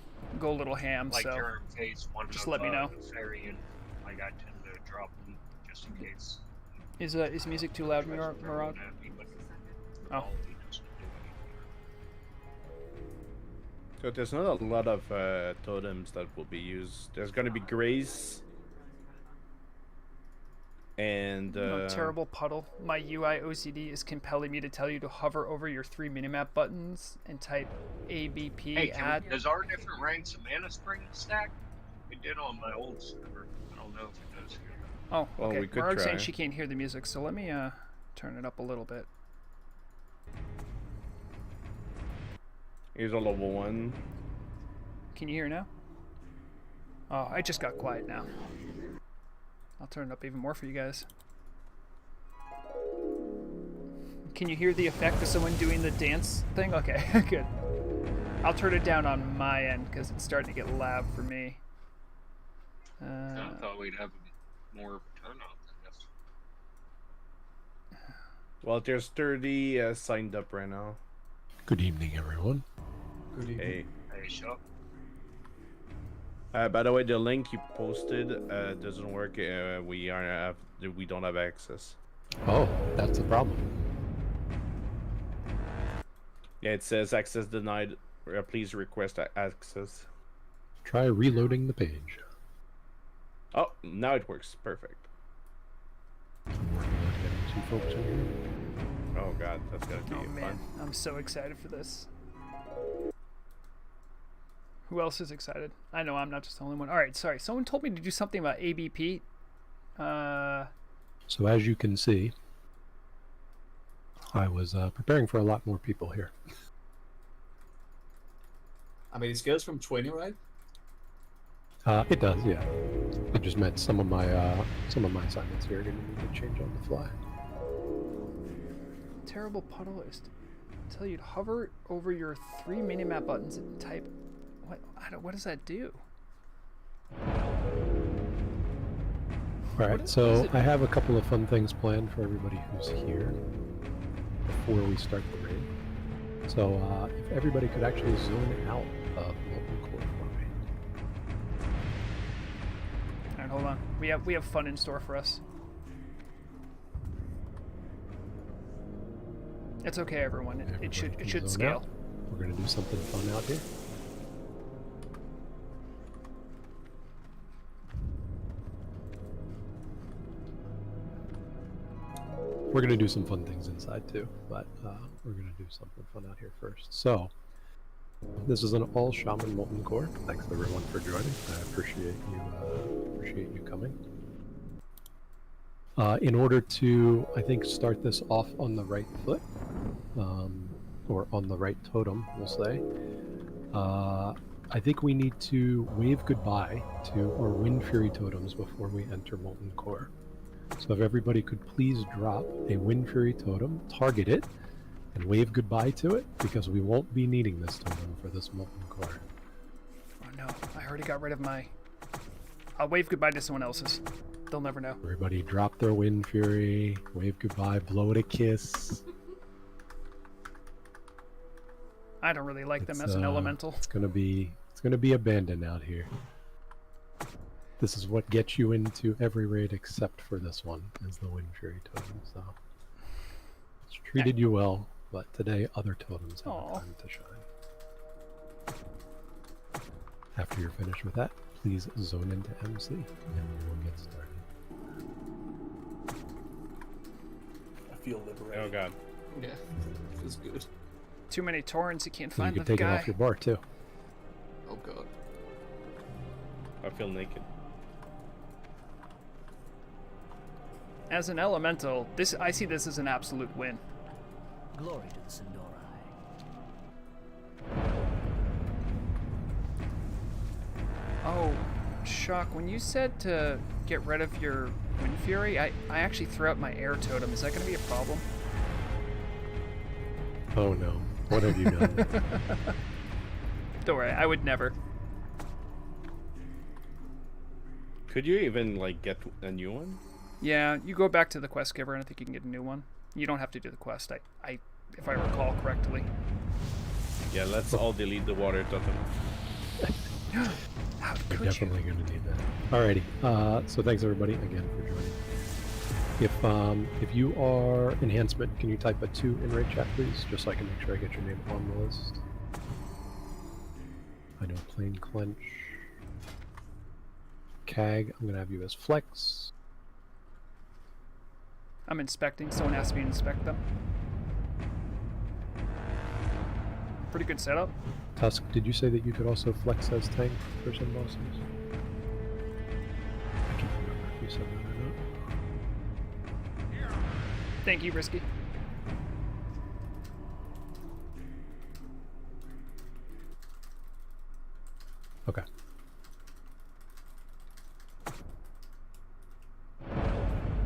ham. Like so during phase one just of let me know. the fairy, and like I tend to drop them just in case. is music too loud, Mirage? Oh. So there's not a lot of totems that will be used. There's gonna be Grace. And No, terrible puddle. My UI OCD is compelling me to tell you to hover over your 3 minimap buttons and type ABP Hey, add. does our different ranks of mana spring stack? It did on my old server. I don't know if it does here. Oh, Well, okay. we could Marg's saying try. she can't hear the music, so let me turn it up a little bit. here's a level 1. Can you hear now? Oh, I just got quiet now. I'll turn it up even more for you guys. Can you hear the effect of someone doing the dance thing? Okay, good. I'll turn it down on my end because it's starting to get loud for me. I thought we'd have more of a turnout than this. Well, there's 30 signed up right now. Good evening, everyone. Good evening. Hey. Hey, Shock. By the way, the link you posted doesn't work. We don't have access. Oh, that's the problem. Yeah, it says access denied. Please request access. Try reloading the page. Oh, now it works. Perfect. I'm working on getting 2 folks in here. Oh god, that's gonna be Oh fun. man, I'm so excited for this. Who else is excited? I know I'm not just the only one. Alright, sorry. Someone told me to do something about ABP. So as you can see, I was preparing for a lot more people here. I mean, it scales from 20, right? It does, yeah. I just meant some of my assignments here are going to need to change on the fly. Terrible puddle is to tell you to hover over your 3 minimap buttons and type. What does that do? Alright, so I have a couple of fun things planned for everybody who's here before we start the raid. So if everybody could actually zone out of Molten Core for me. Alright, hold on. We have fun in store for us. It's okay, everyone. It should scale. Out. We're gonna do something fun out here. We're going to do some fun things inside too, but we're going to do something fun out here first. So, this is an all Shaman Molten Core. Thanks everyone for joining. I appreciate you coming. In order to, I think, start this off on the right foot, or on the right totem, we'll say, I think we need to wave goodbye to our Wind Fury totems before we enter Molten Core. So if everybody could please drop a Wind Fury totem, target it, and wave goodbye to it, because we won't be needing this totem for this Molten Core. Oh no, I already got rid of my... I'll wave goodbye to someone else's. They'll never know. Everybody drop their Wind Fury, wave goodbye, blow it a kiss. I don't really like them as an elemental. It's gonna be abandoned out here. This is what gets you into every raid except for this one, is the Wind Fury totem. So it's treated you well, but today other totems have time to shine. After you're finished with that, please zone into MC, and we will get started. I feel liberated. Oh god. Yeah, feels good. Too many torrents, you can't So you find can the take guy. it off your bar too. Oh god. I feel naked. As an elemental, I see this as an absolute win. Glory to the Sindori. Oh, Shock, when you said to get rid of your Wind Fury, I actually threw out my air totem. Is that going to be a problem? Oh no. What have you done? Don't worry, I would never. Could you even like get a new one? Yeah, you go back to the quest giver and I think you can get a new one. You don't have to do the quest, if I recall correctly. Yeah, let's all delete the water totem. How We're could definitely going to need that. Alrighty, so thanks everybody again for joining. If you are enhancement, can you type a 2 in raid chat please, just so I can make sure I get your name on the list. I know Plain Clench. Cag, I'm going to have you as Flex. I'm inspecting. Someone asked me to inspect them. Pretty good setup. Tusk, did you say that you could also flex as tank for some bosses? I can't remember if you said that or not. Thank you, Risky. Okay.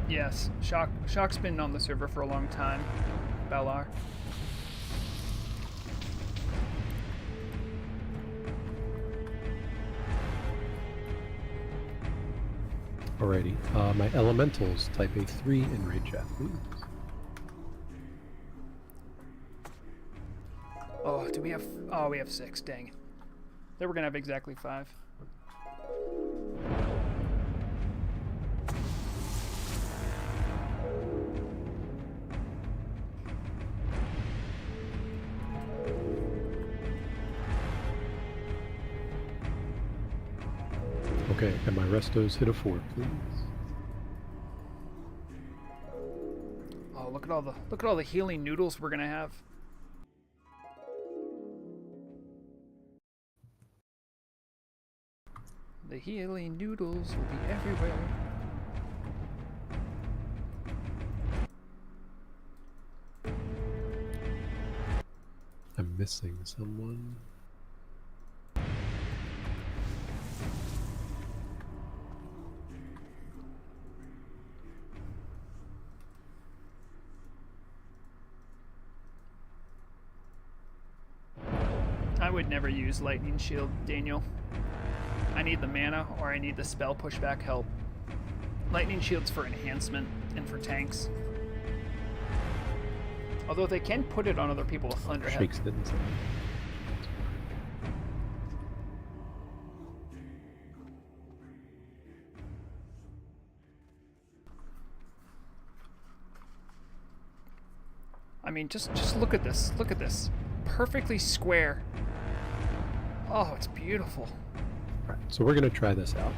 Yes, Shock's been on the server for a long time. Balar. Alrighty, my elementals type a 3 in raid chat, please. Oh, do we have... Oh, we have 6, dang it. They were gonna have exactly 5. Okay, and my restos hit a 4, please. Oh, look at all the healing noodles we're gonna have. The healing noodles will be everywhere. missing someone? I would never use Lightning Shield, Daniel. I need the mana or I need the spell pushback help. Lightning Shield's for enhancement and for tanks. Although they can put it on other people with Thunderhead. Shakes didn't say. I mean, just look at this. Look at this. Perfectly square. Oh, it's beautiful. Right, so we're going to try this out.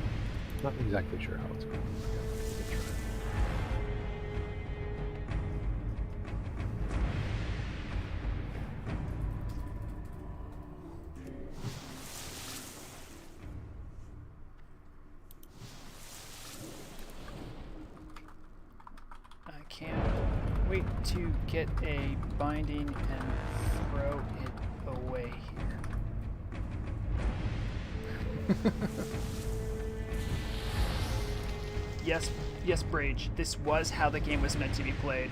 Not exactly sure how it's going to work out. We'll try. I can't wait to get a binding and throw it away here. Yes, Brage. This was how the game was meant to be played.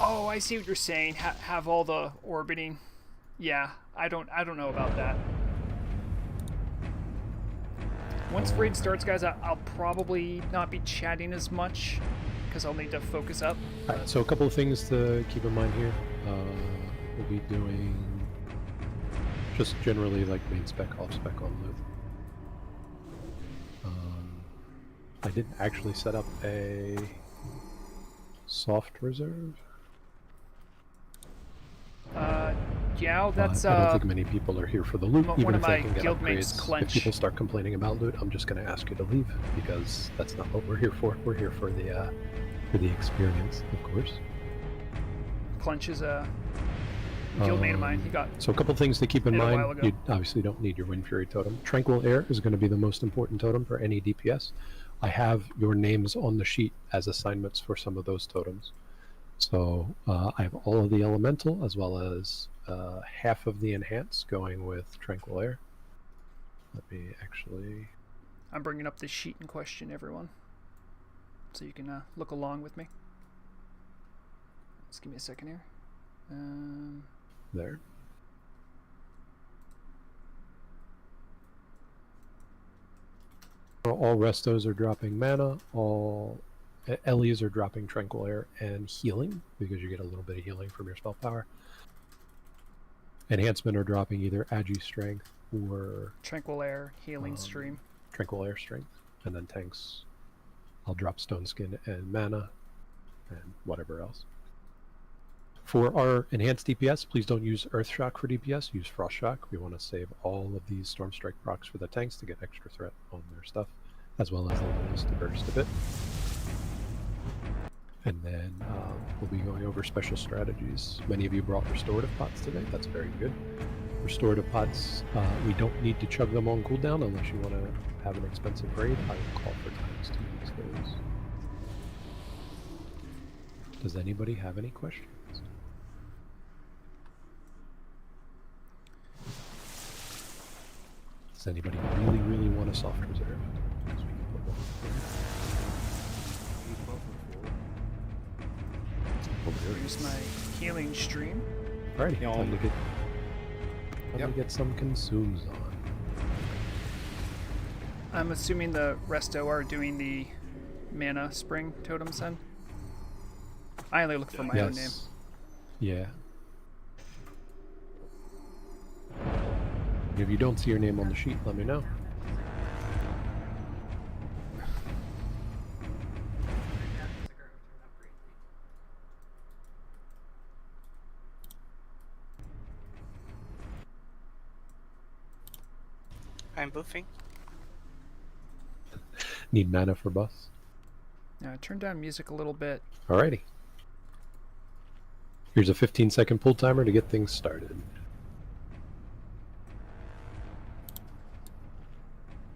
Oh, I see what you're saying. Have all the orbiting. Yeah, I don't know about that. Once raid starts, guys, I'll probably not be chatting as much because I'll need to focus up. Alright, so a couple of things to keep in mind here. We'll be doing just generally like main spec, off spec on loot. I didn't actually set up a soft reserve. Yeah, that's I don't think many people are here for the loot. one Even of if my they can get guildmates upgrades, clench. if people start complaining about loot, I'm just going to ask you to leave because that's not what we're here for. We're here for the experience, of course. Clench is a guildmate of mine. He got So a couple things to keep in a while mind. ago. You obviously don't need your Wind Fury totem. Tranquil Air is going to be the most important totem for any DPS. I have your names on the sheet as assignments for some of those totems. So I have all of the elemental as well as half of the enhance going with Tranquil Air. Let me actually... I'm bringing up the sheet in question, everyone, so you can look along with me. Just give me a second here. There. All restos are dropping mana, all Ellies are dropping Tranquil Air and healing, because you get a little bit of healing from your spell power. Enhancement are dropping either Agi Strength or Tranquil Air, Healing Stream. Tranquil Air Strength, and then tanks, I'll drop Stone Skin and mana, and whatever else. For our enhanced DPS, please don't use Earth Shock for DPS, use Frost Shock. We want to save all of these Storm Strike procs for the tanks to get extra threat on their stuff, as well as the levels to burst a bit. And then we'll be going over special strategies. Many of you brought restorative pots today, that's very good. Restorative pots, we don't need to chug them on cooldown unless you want to have an expensive raid. I will call for times to use those. Does anybody have any questions? Does anybody really, really want a soft reserve? Because we can put one there. Here's my Healing Stream. Alrighty, time to get some consumes on. I'm assuming the resto are doing the mana spring totems then? I only look for my own name. Yeah. If you don't see your name on the sheet, let me know. I'm boofing. Need mana for bus? Now turn down music a little bit. Alrighty. Here's a 15-second pull timer to get things started.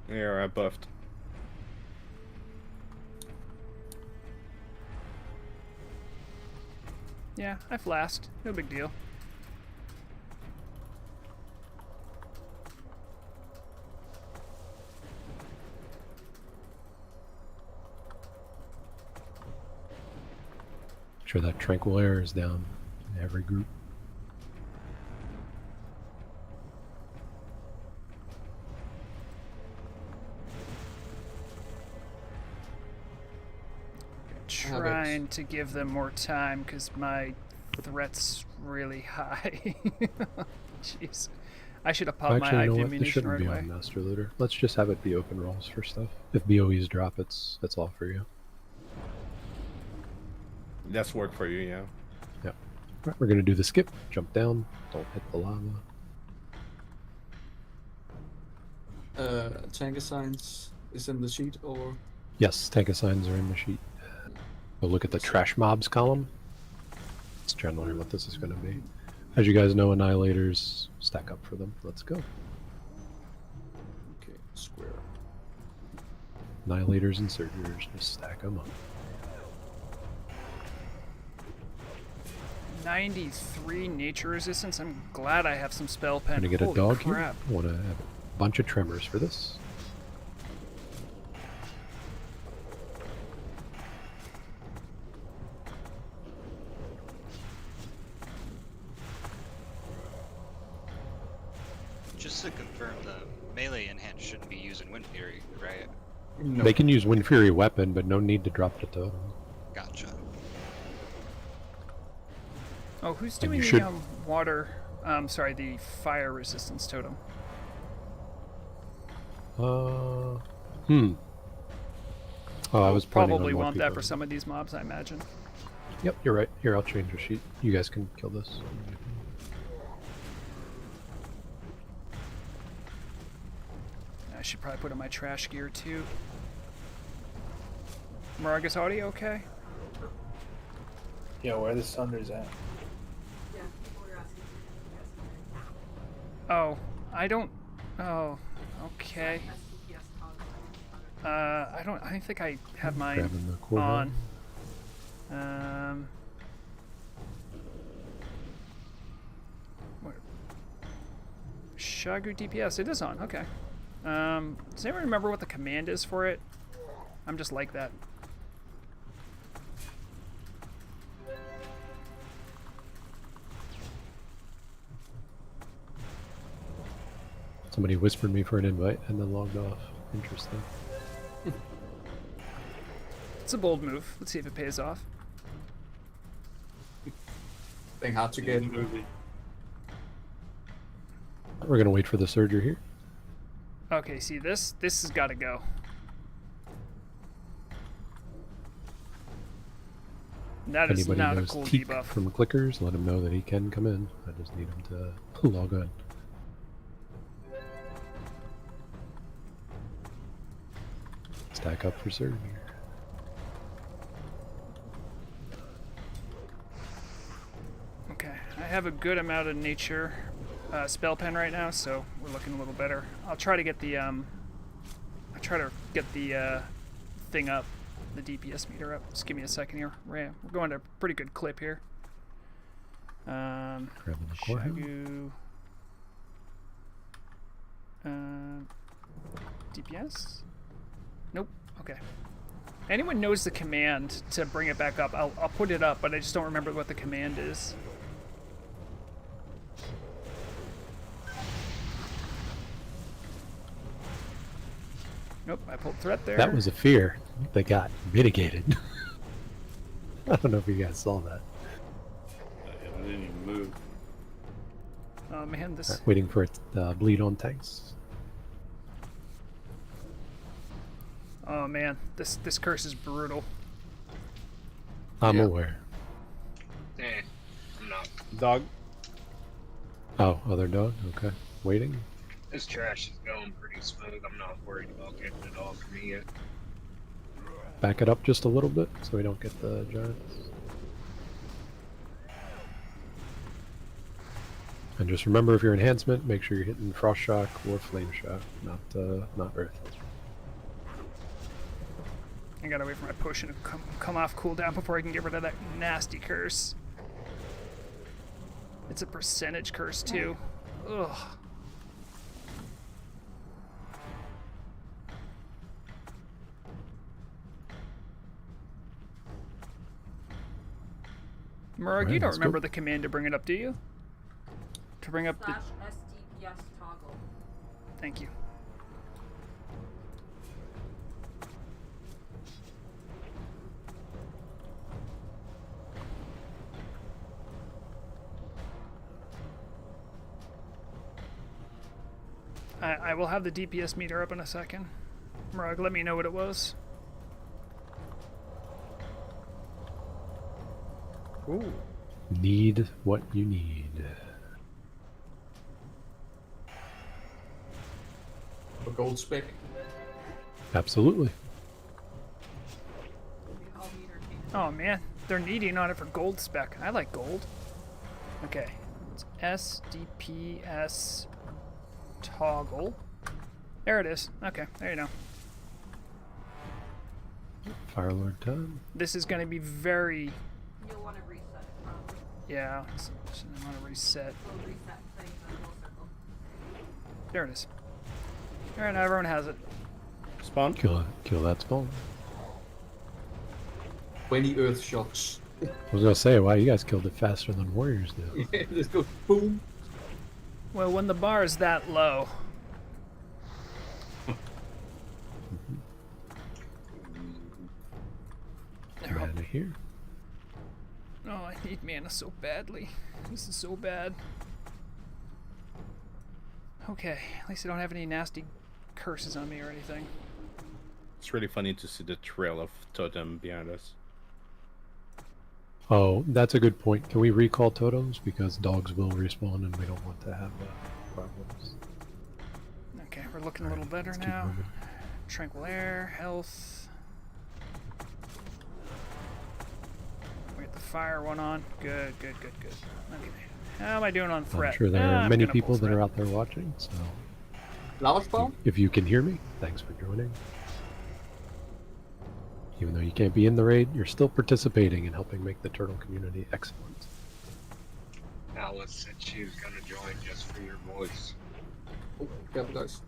Yeah, I buffed. Yeah, I flasked. No big deal. Sure that tranquil air is down in every group. Trying to give them more time because my threat's really high. Jeez. I should have popped my Actually, you IV know what? This ammunition shouldn't right be away. on Master Looter. Let's just have it be open rolls for stuff. If BOEs drop, it's all for you. That's work for you, yeah. Yeah. Right, we're gonna do the skip. Jump down. Don't hit the lava. Tank assigns is in the sheet, or Yes, tank assigns are in the sheet. We'll look at the trash mobs column. That's generally what this is going to be. As you guys know, annihilators stack up for them. Let's go. okay, square. Annihilators and surgers, just stack them up. 93 nature resistance. I'm glad I have some spell pen. Gonna get a Holy dog crap. here. Want to have a bunch of tremors for this. Just to confirm, the melee enhance shouldn't be using Wind Fury, right? No. They can use Wind Fury weapon, but no need to drop the totem. Gotcha. Oh, who's And doing you the should- water? Sorry, the fire resistance totem. Oh, I was planning Probably on more want that people. for some of these mobs, I imagine. Yep, you're right. Here, I'll change your sheet. You guys can kill this. I should probably put in my trash gear too. Maragas audio okay? Yeah, where the Sunders at? Oh, I don't. Oh, okay. I don't think I have mine Grabbing the core on. gun. Where? Shagu DPS. It is on. Okay. Does anyone remember what the command is for it? I'm just like that. Somebody whispered me for an invite and then logged off. Interesting. It's a bold move. Let's see if it pays off. Thing hard to get. We're gonna wait for the surger here. Okay, see this has got to go. That is Anybody not a knows cool Teak debuff. from clickers, let him know that he can come in. I just need him to log on. Stack up for surgery. Okay, I have a good amount of nature spell pen right now, so we're looking a little better. I'll try to get the thing up, the DPS meter up. Just give me a second here. We're going at a pretty good clip here. Grabbing the core hound. Shagu. DPS? Nope. Okay. Anyone knows the command to bring it back up? I'll put it up, but I just don't remember what the command is. Nope, I pulled threat there. That was a fear that got mitigated. I don't know if you guys saw that. I didn't even move. Oh man, this. Waiting for it to bleed on tanks. Oh man, this curse is brutal. I'm aware. I'm not. Dog. Oh, other dog? Okay. Waiting. This trash is going pretty smooth. I'm not worried about getting it off me yet. Back it up just a little bit so we don't get the giants. And just remember, if you're enhancement, make sure you're hitting frost shock or flame shock, not earth. I gotta wait for my potion to come off cooldown before I can get rid of that nasty curse. It's a percentage curse too. Ugh. Murag, you don't remember the command to bring it up, do you? To bring up the... /SDPS toggle. Thank you. I will have the DPS meter up in a second. Murag, let me know what it was. Ooh. Need what you need. A gold spec. Absolutely. Oh man, they're needing on it for gold spec. I like gold. Okay, it's SDPS toggle. There it is. Okay, there you know. Firelord time. This is going to be very... You'll want to reset it probably. Yeah, so I want to reset. We'll reset things in a little circle. There it is. Alright, now everyone has it. Spawn? Kill that spawn. 20 earth shocks. I was gonna say, wow, you guys killed it faster than warriors do. Yeah, let's go boom. Well, when the bar is that low... Mana here. Oh, I need mana so badly. This is so bad. Okay, at least I don't have any nasty curses on me or anything. It's really funny to see the trail of totem behind us. Oh, that's a good point. Can we recall totems? Because dogs will respawn and we don't want to have problems. Okay, we're looking a little better now. Tranquil air, health. We get the fire one on. Good. Okay. How am I doing on threat? I'm sure there are many people that are out there watching, so... Lava spawn? If you can hear me, thanks for joining. Even though you can't be in the raid, you're still participating in helping make the turtle community excellent. Alice said she was gonna join just for your voice. Oh, careful guys.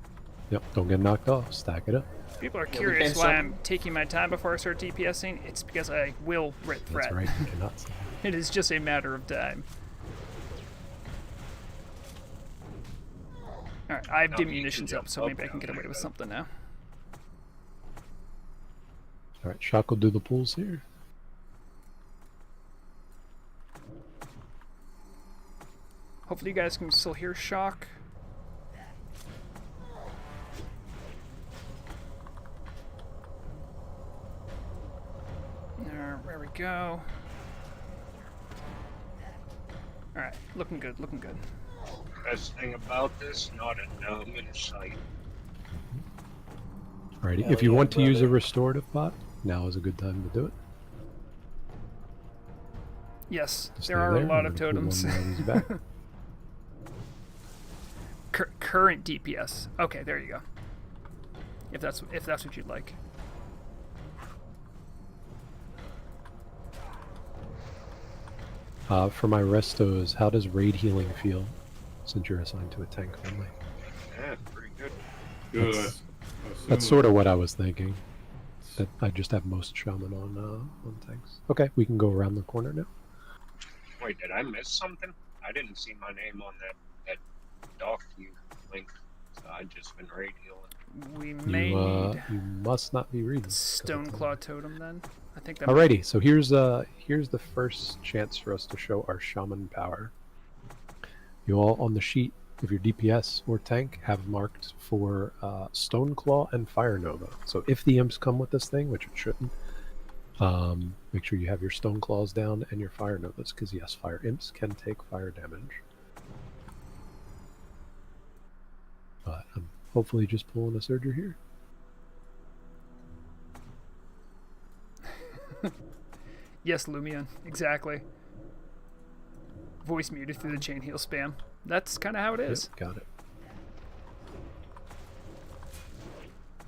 Yep, don't get knocked off. Stack it up. People are curious why I'm taking my time before I start DPSing. It's because I will crit threat. That's right, you cannot say. It is just a matter of time. Alright, I have diminutions up, so maybe I can get away with something now. Alright, Shock will do the pulls here. Hopefully you guys can still hear Shock. There we go. Alright, looking good. Best thing about this, not a gnome in sight. Alrighty, if you want to use a restorative pot, now is a good time to do it. Yes, Just there are a lot of pull one totems. more of these back. Current DPS. Okay, there you go. If that's what you'd like. For my restos, how does raid healing feel since you're assigned to a tank only? Yeah, pretty good. Good. That's sort of what I was thinking. That I just have most shaman on tanks. Okay, we can go around the corner now. Wait, did I miss something? I didn't see my name on that dock view link. So I've just been raid healing. We may need You must not be reading. Stoneclaw Totem then. I think that. Alrighty, so here's the first chance for us to show our shaman power. You all on the sheet, if you're DPS or tank, have marked for Stoneclaw and Fire Nova. So if the imps come with this thing, which it shouldn't, make sure you have your Stoneclaws down and your Fire Novas, because yes, fire imps can take fire damage. But I'm hopefully just pulling a Surger here. Yes, Lumion, exactly. Voice muted through the chain heal spam. That's kind of how it is. Yep, got it.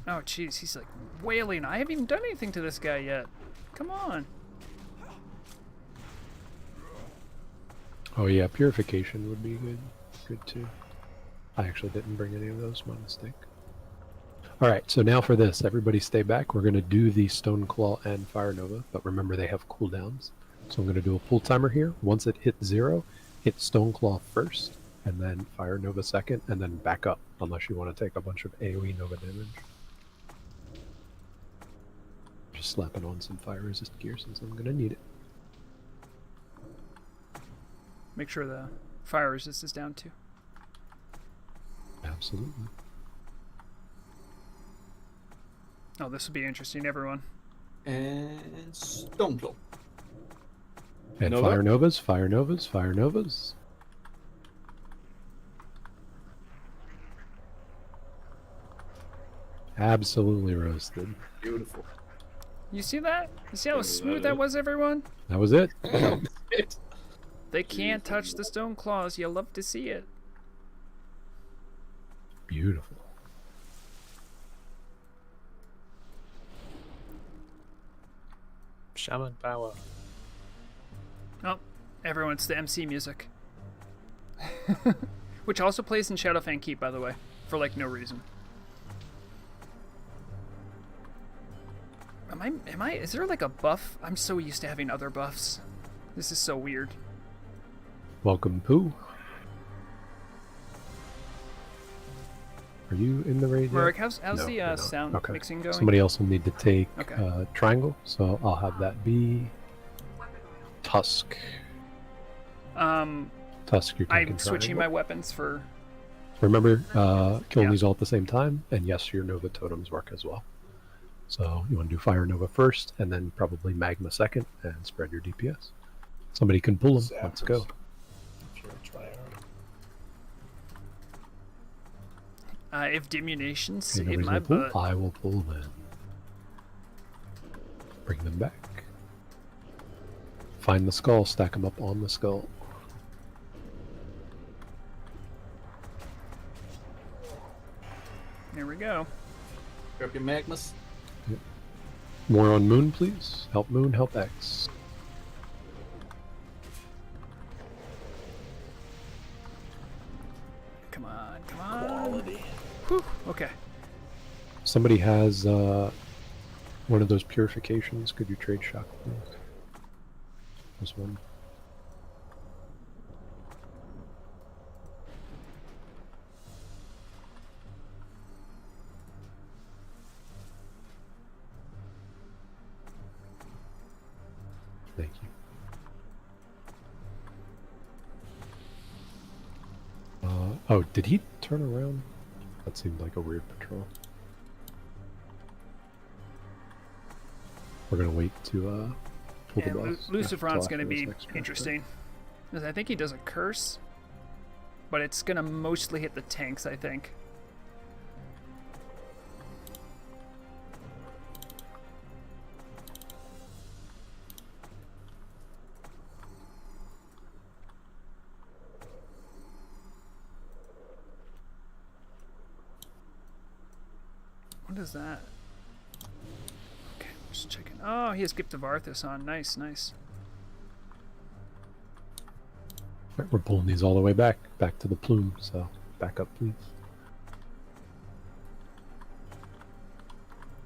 Oh, jeez, he's like wailing. I haven't even done anything to this guy yet. Come on. Oh yeah, purification would be good too. I actually didn't bring any of those, my mistake. Alright, so now for this, everybody stay back. We're going to do the Stone Claw and Fire Nova, but remember they have cooldowns. So I'm going to do a pull timer here. Once it hits 0, hit Stone Claw first, and then Fire Nova second, and then back up, unless you want to take a bunch of AoE Nova damage. Just slapping on some fire resist gear since I'm going to need it. Make sure the fire resist is down too. Absolutely. Oh, this will be interesting, everyone. And Stoneclaw. And Nova? Fire Novas, Fire Novas, Fire Novas. Absolutely roasted. Beautiful. You see that? You see how Is smooth that that it? was, everyone? That was it. They can't touch the stone claws. You love to see it. Beautiful. Shaman power. Oh, everyone's the MC music. Which also plays in Shadowfang Keep, by the way, for like no reason. Is there like a buff? I'm so used to having other buffs. This is so weird. Welcome, Pooh. Are you in the raid Marek, yet? how's No, the you're not. sound Okay. mixing going? Somebody else will need to take Okay. Triangle, so I'll have that be Tusk. Tusk, you're taking I'm switching my Triangle. weapons for... Remember, killing Yeah. these all at the same time, and yes, your Nova totems work as well. So you want to do Fire Nova first, and then probably Magma second, and spread your DPS. Somebody can pull them. Let's go. If you're a trier. If Diminution Okay, saved nobody's my gonna butt. pull. I will pull then. Bring them back. Find the skull, stack them up on the skull. There we go. Grab your magmas. More on Moon, please. Help Moon, help X. Come on, come on. Quality. Whew, okay. Somebody has one of those purifications. Could you trade shock, please? This one. Thank you. Oh, did he turn around? That seemed like a weird patrol. We're gonna wait to pull Yeah, the boss. Lucifron's till going to after this be next chapter. interesting. Because I think he does a curse. But it's going to mostly hit the tanks, I think. What is that? Okay, just checking. Oh, he has Gift of Arthas on. Nice, nice. Right, we're pulling these all the way back to the plume. So back up, please.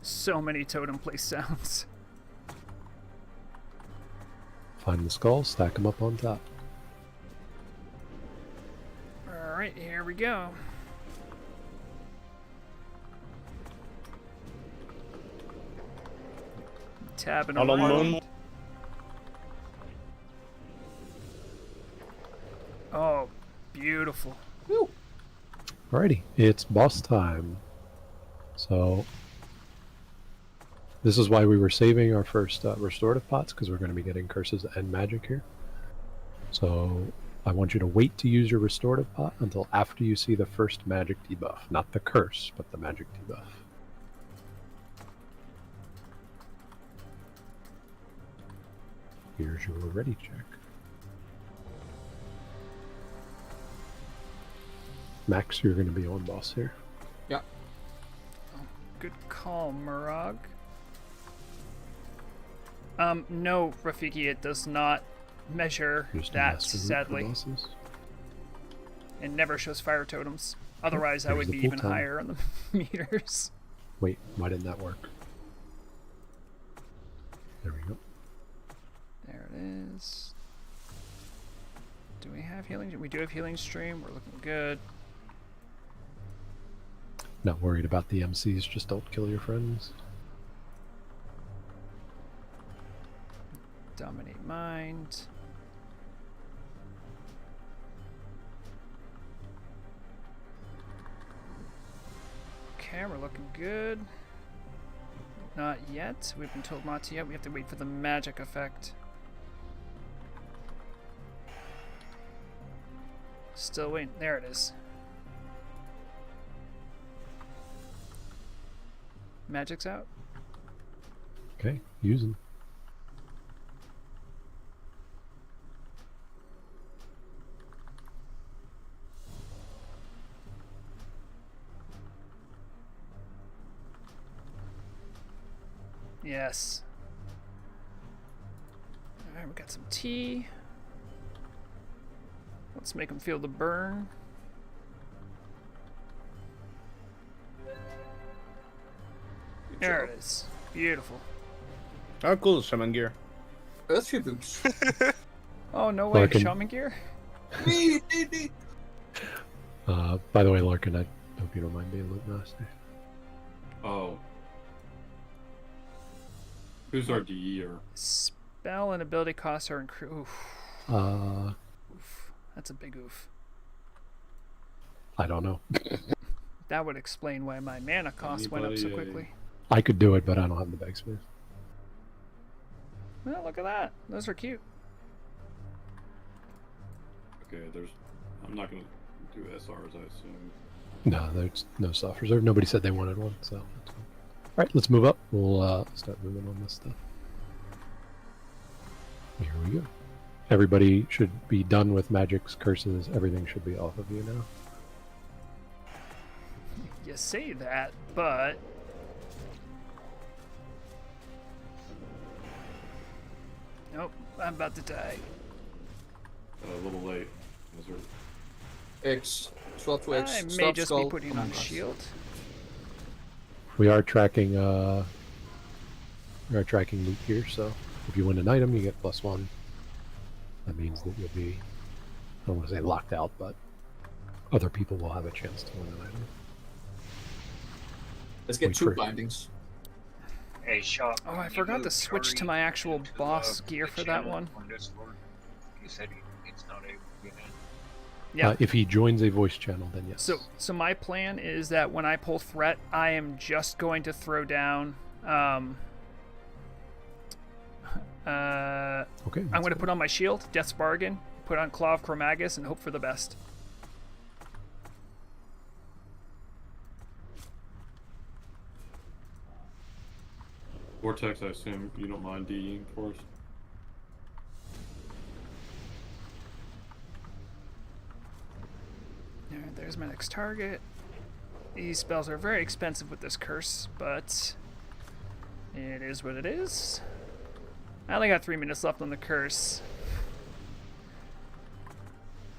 So many totem place sounds. Find the skull, stack them up on top. Alright, here we go. Tabbing All on around. Moon. Oh, beautiful. Alrighty, it's boss time. So this is why we were saving our first restorative pots, because we're going to be getting curses and magic here. So I want you to wait to use your restorative pot until after you see the first magic debuff. Not the curse, but the magic debuff. Here's your ready check. Max, you're going to be on boss here. Yeah. Good call, Murag. No, Rafiki, it does not measure Used to that, master root for sadly. bosses. It never shows fire totems. Otherwise, I there's would the be full even time. higher on the meters. Wait, why didn't that work? There we go. There it is. Do we have healing? We do have healing stream. We're looking good. Not worried about the MCs, just don't kill your friends. Dominate mind. Okay, we're looking good. Not yet. We've been told not to yet. We have to wait for the magic effect. Still waiting. There it is. Magic's out. Okay, use them. Yes. Alright, we got some tea. Let's make them feel the burn. There it is. Beautiful. Oh, cool, Shaman gear. Earth tributes. Oh, no way. Larkin. Shaman gear? Me. By the way, Larkin, I hope you don't mind being loot master. Oh. Who's our DE-er? Spell and ability costs are increased. Oof. Oof. That's a big oof. I don't know. That would explain why my mana cost went up so Anybody, quickly. I could do it, but I don't have the bag space. Well, look at that. Those are cute. Okay, I'm not gonna do SRs, I assume. No, there's no soft reserve. Nobody said they wanted one, so that's fine. Alright, let's move up. We'll start moving on this stuff. Here we go. Everybody should be done with magics, curses, everything should be off of you now. You say that, but... Nope, I'm about to die. A little late. Is there... X. Swap to X. I may Stop just skull. be putting on a shield. We are tracking loot here, so if you win an item you get +1. That means that you'll be, I don't want to say locked out, but other people will have a chance to win an item. Let's get Wait 2 for it. bindings. Hey, Shock. Oh, I can you forgot move to switch to Curry my actual into, boss gear the for that channel one. on Discord? He said he's not able to get in. Yeah. If he joins a voice channel, then yes. So my plan is that when I pull threat, I am just going to throw down. Okay. I'm going to put on my shield, Death's Bargain, put on Claw of Chromagus, and hope for the best. Vortex, I assume you don't mind DEing for us? Alright, there's my next target. These spells are very expensive with this curse, but it is what it is. I only got 3 minutes left on the curse.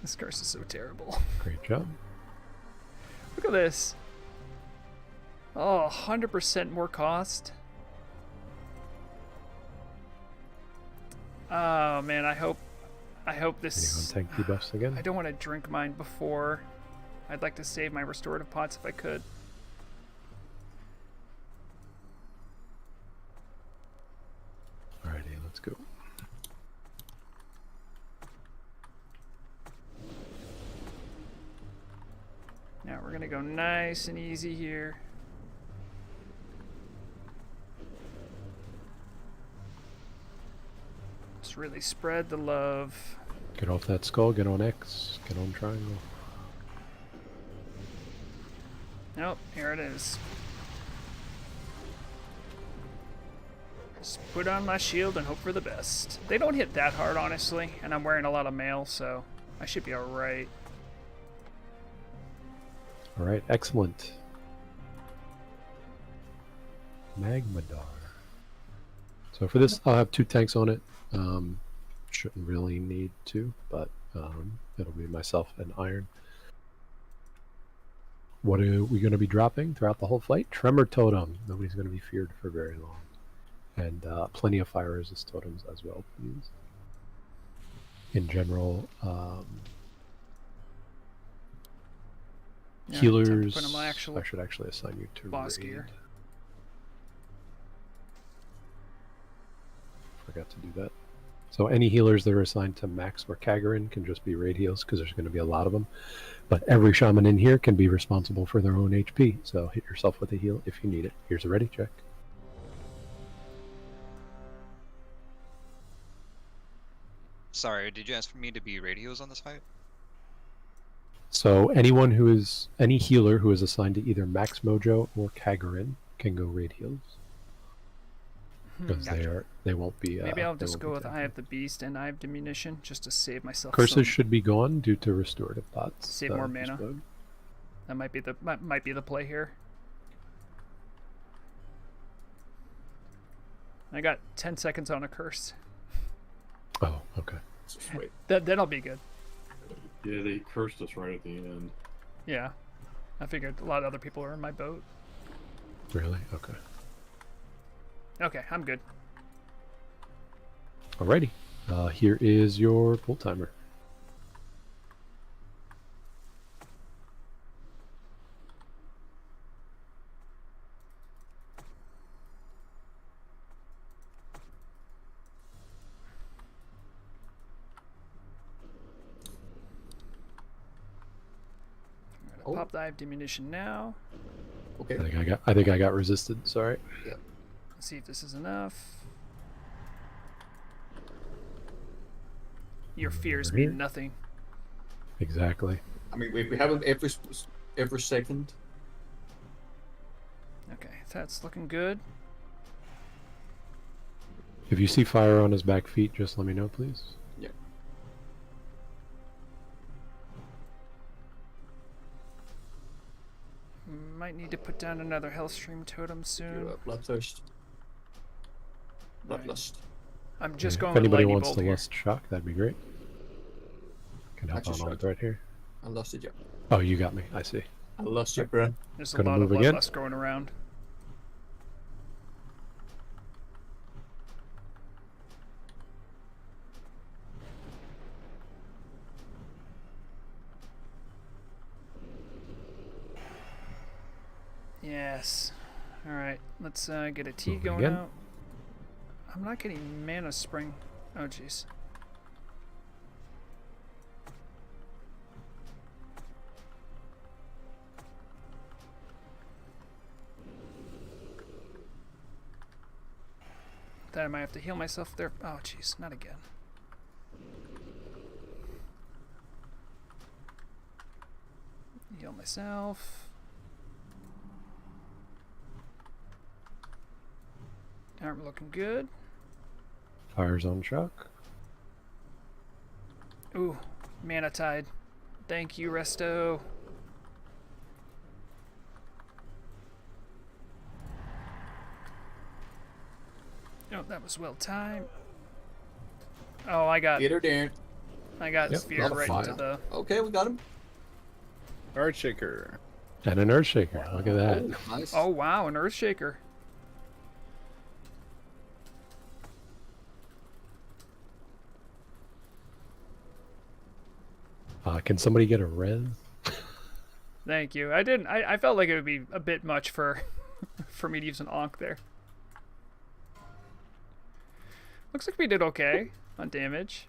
This curse is so terrible. Great job. Look at this. Oh, 100% more cost. Oh man, I hope this. Tank debuffs again. I don't want to drink mine before. I'd like to save my restorative pots if I could. Alrighty, let's go. Now we're gonna go nice and easy here. Just really spread the love. Get off that skull, get on X, get on triangle. Nope, here it is. Just put on my shield and hope for the best. They don't hit that hard, honestly, and I'm wearing a lot of mail, so I should be alright. Alright, excellent. Magmadar. So for this, I'll have 2 tanks on it. Shouldn't really need to, but it'll be myself and Iron. What are we going to be dropping throughout the whole fight? Tremor Totem. Nobody's going to be feared for very long. And plenty of fire resist totems as well, please. In general, Yeah, healers. put in my actual I should actually assign you to boss raid. gear. Forgot to do that. So any healers that are assigned to Max or Kagarin can just be raid heals because there's going to be a lot of them. But every shaman in here can be responsible for their own HP. So hit yourself with a heal if you need it. Here's a ready check. Sorry, did you ask for me to be radios on this fight? So any healer who is assigned to either Max Mojo or Kagarin can go raid heals. Because they won't be. Maybe I'll just go with Eye of the Beast and Eye of Diminution just to save myself. Curses should be gone due to restorative pots. Save more mana. That might be the play here. I got 10 seconds on a curse. Oh, okay. Sweet. Then I'll be good. Yeah, they cursed us right at the end. Yeah, I figured a lot of other people are in my boat. Really? Okay. Okay, I'm good. Alrighty. Here is your pull timer. Pop the Eye of Diminution now. Okay. I think I got resisted. Sorry. Yeah. Let's see if this is enough. Your fears mean nothing. Exactly. I mean, we have them every second. Okay, that's looking good. If you see fire on his back feet, just let me know, please. Yeah. Might need to put down another Hellstream Totem soon. Bloodthirst. Bloodlust. I'm just If going with anybody Lightning wants Bolt to here. lust shock, that'd be great. Can help Actually, out on right here. I lost it, yeah. Oh, you got me. I see. I lost it, bro. There's a Gonna lot of move again? Bloodlust going around. Yes. Alright, let's get a T Moving going again. out. I'm not getting Mana Spring. Oh, jeez. That I might have to heal myself there. Oh, jeez, not again. Heal myself. Aren't looking good. Fire's on shock. Ooh, Mana Tide. Thank you, Resto. Oh, that was well timed. Oh, I got. Get her there. I got Yep, speared lot of right fire. into the. Okay, we got him. Earthshaker. And an Earthshaker. Look at that. Oh, nice. Oh wow, an Earthshaker. Can somebody get a res? Thank you. I didn't. I felt like it would be a bit much for for me to use an Ankh there. Looks like we did okay on damage.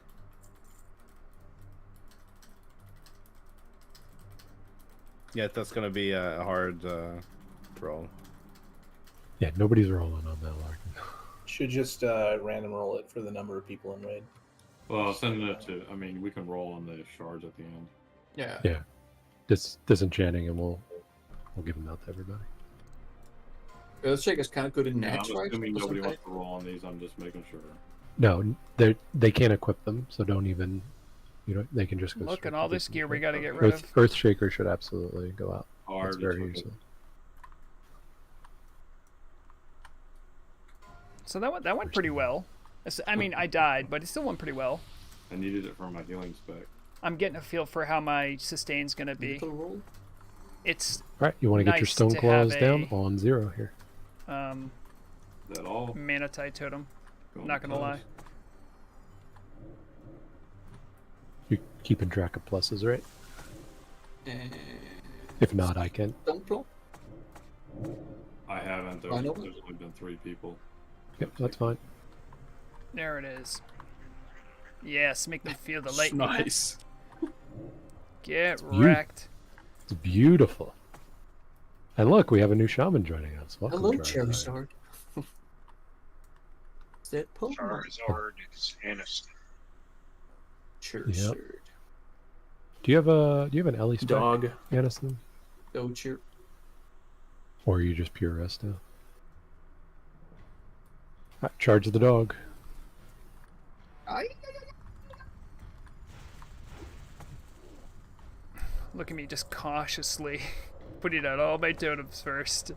Yeah, that's gonna be a hard roll. Yeah, nobody's rolling on that Larkin. Should just random roll it for the number of people in raid. Well, sending it to. I mean, we can roll on the shards at the end. Yeah. Yeah. Disenchanting, and we'll give them out to everybody. Earthshaker's kind of good in Yeah, Nats, I'm right? assuming Or nobody something? wants to roll on these. I'm just making sure. No, they can't equip them, so don't even. They can just go. Look straight at to all this gear we got to disenchanting. get rid of. Earthshaker should absolutely go out. Hard, That's very it's okay. easy. So that went pretty well. I mean, I died, but it still went pretty well. I needed it for my healing spec. I'm getting a feel for how my sustain's gonna be. Roll. It's All right, you want to get your nice stone to claws have down a, on 0 here. Um, Is that all? Manatite totem. Going Not gonna close. lie. You're keeping track of pluses, right? If not, I can. Don't roll. I haven't. I know. There's only been 3 people. Yep, that's fine. There it is. Yes, make them feel the lightning. Nice. Get You- wrecked. It's beautiful. And look, we have a new shaman joining us. Welcome, Hello, Charizard. Charizard. Is that Pokemon? Charizard is innocent. Charizard. Do you have an Ellie spec, Dog. Anderson? Go cheer. Or are you just pure resto? Right, charge the dog. Look at me just cautiously putting out all my totems first.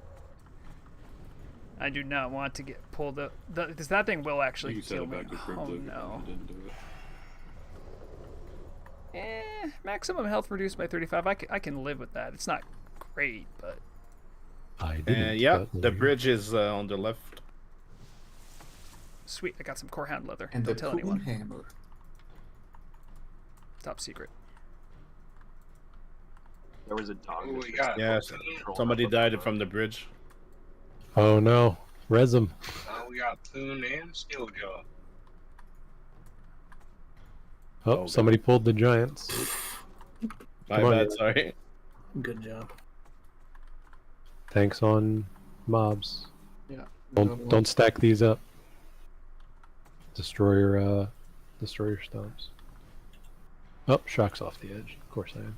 I do not want to get pulled up. Because that thing will actually You set kill it me. back to Oh crypto. no. Didn't do it. Maximum health reduced by 35. I can live with that. It's not great, but... I didn't. Yeah, but the there you go. bridge is on the left. Sweet, I got some core hound leather. And Don't the tell Poon anyone. Hammer. Top secret. There was a dog. Oh, that we just got Yes, controlled somebody up died above. from the bridge. Oh no, res him. We got Poon and Steeljaw. Oh, Oh, somebody pulled the giants. My Come on, bad, you- sorry. Good job. Tanks on mobs. Yeah. Don't stack these up. Destroyer stomps. Oh, shock's off the edge. Of course I am.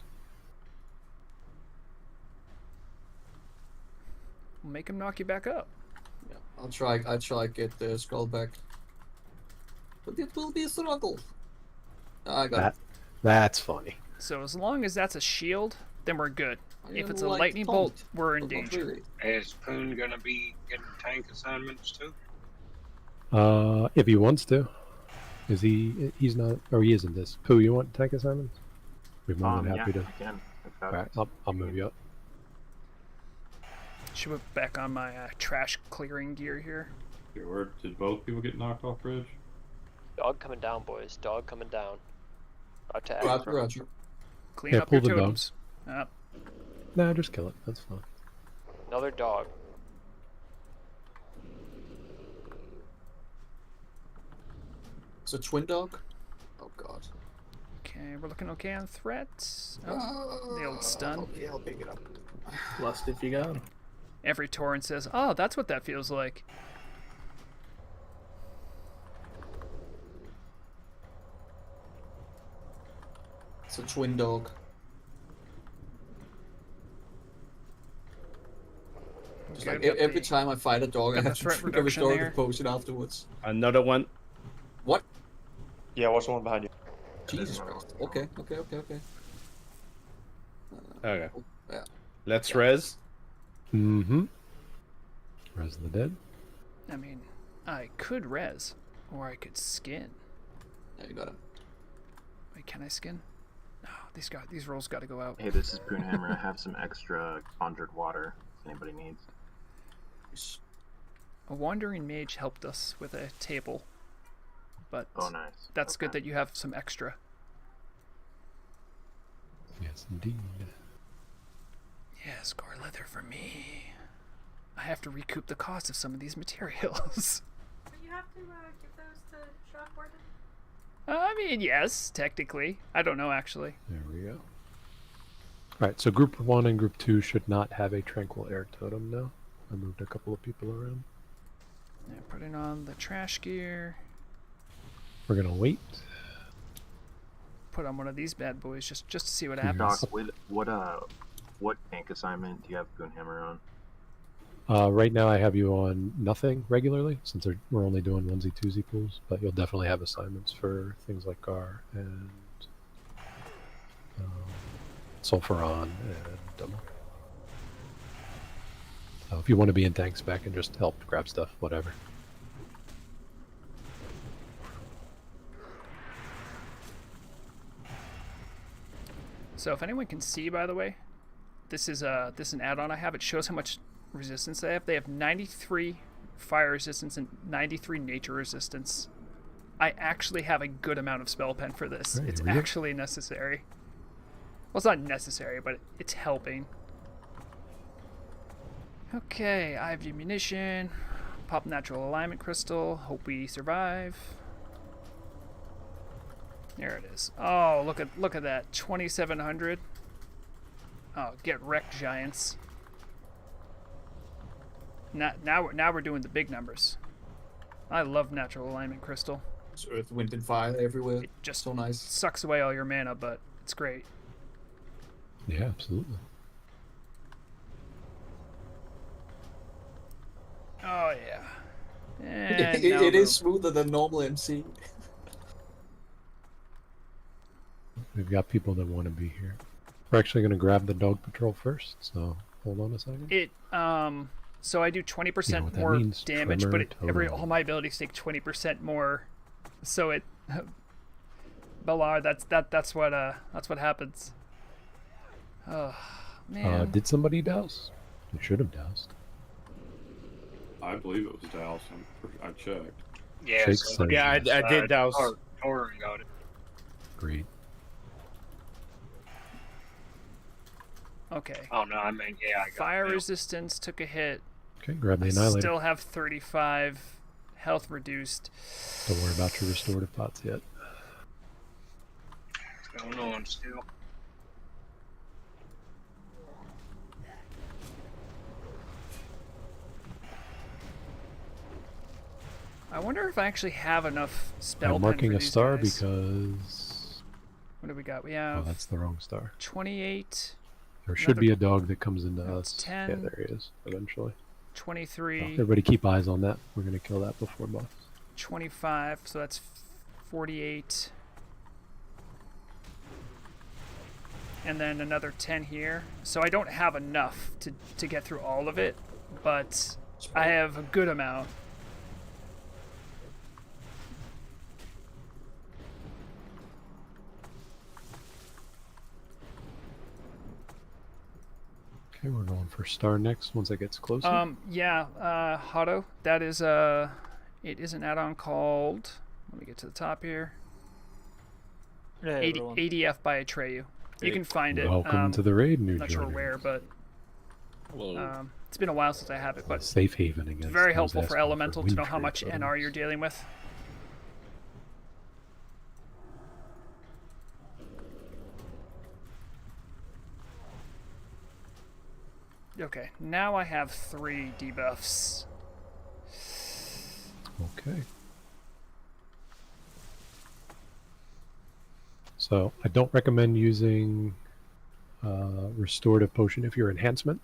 We'll make him knock you back up. Yeah. I'll try get the skull back. But it will be a struggle. I got That, that's funny. So as long as that's a shield, then we're good. it. If I it's a like lightning taunt, bolt, we're in but not danger. really. Is Poon gonna be getting tank assignments too? If he wants to. Is he? He's not. Or he is in this. Pooh, you want tank assignments? We're more than happy yeah, to. I can. If that- Alright, I'll move you up. Should put back on my trash clearing gear here. Okay, where did both people get knocked off bridge? Dog coming down, boys. Dog coming down. Attack. Roger. Clean Yeah, up your pull the dog. totems. Nah, just kill it. That's fine. Another dog. It's a twin dog. Oh god. Okay, we're looking okay on threats. Oh, the old stun. Okay, I'll pick it up. Lust if you got him. Every torrent says, "Oh, that's what that feels like." It's a twin dog. Just Okay, like got every the- time I fight a dog, I got the have to threat drink a reduction restorative there. potion afterwards. Another one. What? Yeah, watch the one behind you. Jesus Christ. Okay. Okay. Yeah. Let's res. Mm-hmm. Res the dead. I mean, I could res, or I could skin. Yeah, you got him. Wait, can I skin? No, these rolls got to go out. Hey, this is Poonhammer. I have some extra conjured water if anybody needs. A wandering mage helped us with a table, but Oh, nice. that's good that you have some extra. Yes, indeed. Yes, core leather for me. I have to recoup the cost of some of these materials. But you have to give those to Shockwarden. I mean, yes, technically. I don't know, actually. There we go. Alright, so group 1 and group 2 should not have a tranquil air totem now. I moved a couple of people around. Yeah, putting on the trash gear. We're gonna wait. Put on one of these bad boys just to see what Mhm. happens. Doc, what tank assignment do you have Poonhammer on? Right now I have you on nothing regularly, since we're only doing onesie twosie pools, but you'll definitely have assignments for things like Garr and Sulfuron and Domo. So if you want to be in tank spec and just help grab stuff, whatever. So if anyone can see, by the way, this is an add-on I have. It shows how much resistance they have. They have 93 fire resistance and 93 nature resistance. I actually have a good amount of spell pen for this. Right, it's actually necessary. Well, it's not necessary, but it's helping. Okay, I have ammunition. Pop natural alignment crystal. Hope we survive. There it is. Oh, look at that. 2,700. Oh, get wrecked, giants. Now we're doing the big numbers. I love natural alignment crystal. It's earth, wind, and fire everywhere. It just so nice. Sucks away all your mana, but it's great. Yeah, absolutely. Oh yeah. And it is smoother than normal MC. We've got people that want to be here. We're actually going to grab the dog patrol first, so hold on a second. So I do 20% more damage, but all my abilities take 20% more. So it, Balar, that's what happens. Oh man. Did somebody douse? They should have doused. I believe it was douse. I checked. Yeah, I did douse. Torin got it. Great. Okay. Oh no, I mean I got fire resistance took a hit. Okay, grab the annihilator. Still have 35 health reduced. Don't worry about your restorative pots yet. What's going on still? I wonder if I actually have enough spell I'm pen marking for a these star guys. Because... What do we got? We have... Oh, that's the wrong star. 28. There should be a dog that comes into us. 10. Yeah, there he is, eventually. 23. Oh, everybody keep eyes on that. We're going to kill that before boss. 25, so that's 48. And then another 10 here. So I don't have enough to get through all of it, but I have a good amount. Okay, we're going for star next once it gets closer. Yeah, Hotto, that is it is an add-on called, let me get to the top here. Hey, ADF by Atreyu. You can find it. Welcome to the raid, new Not sure where, but it's been a while since I have it, but safe haven again. It's very helpful for Elemental to know how much NR you're dealing with. Okay, now I have 3 debuffs. Okay. So I don't recommend using restorative potion if you're enhancement.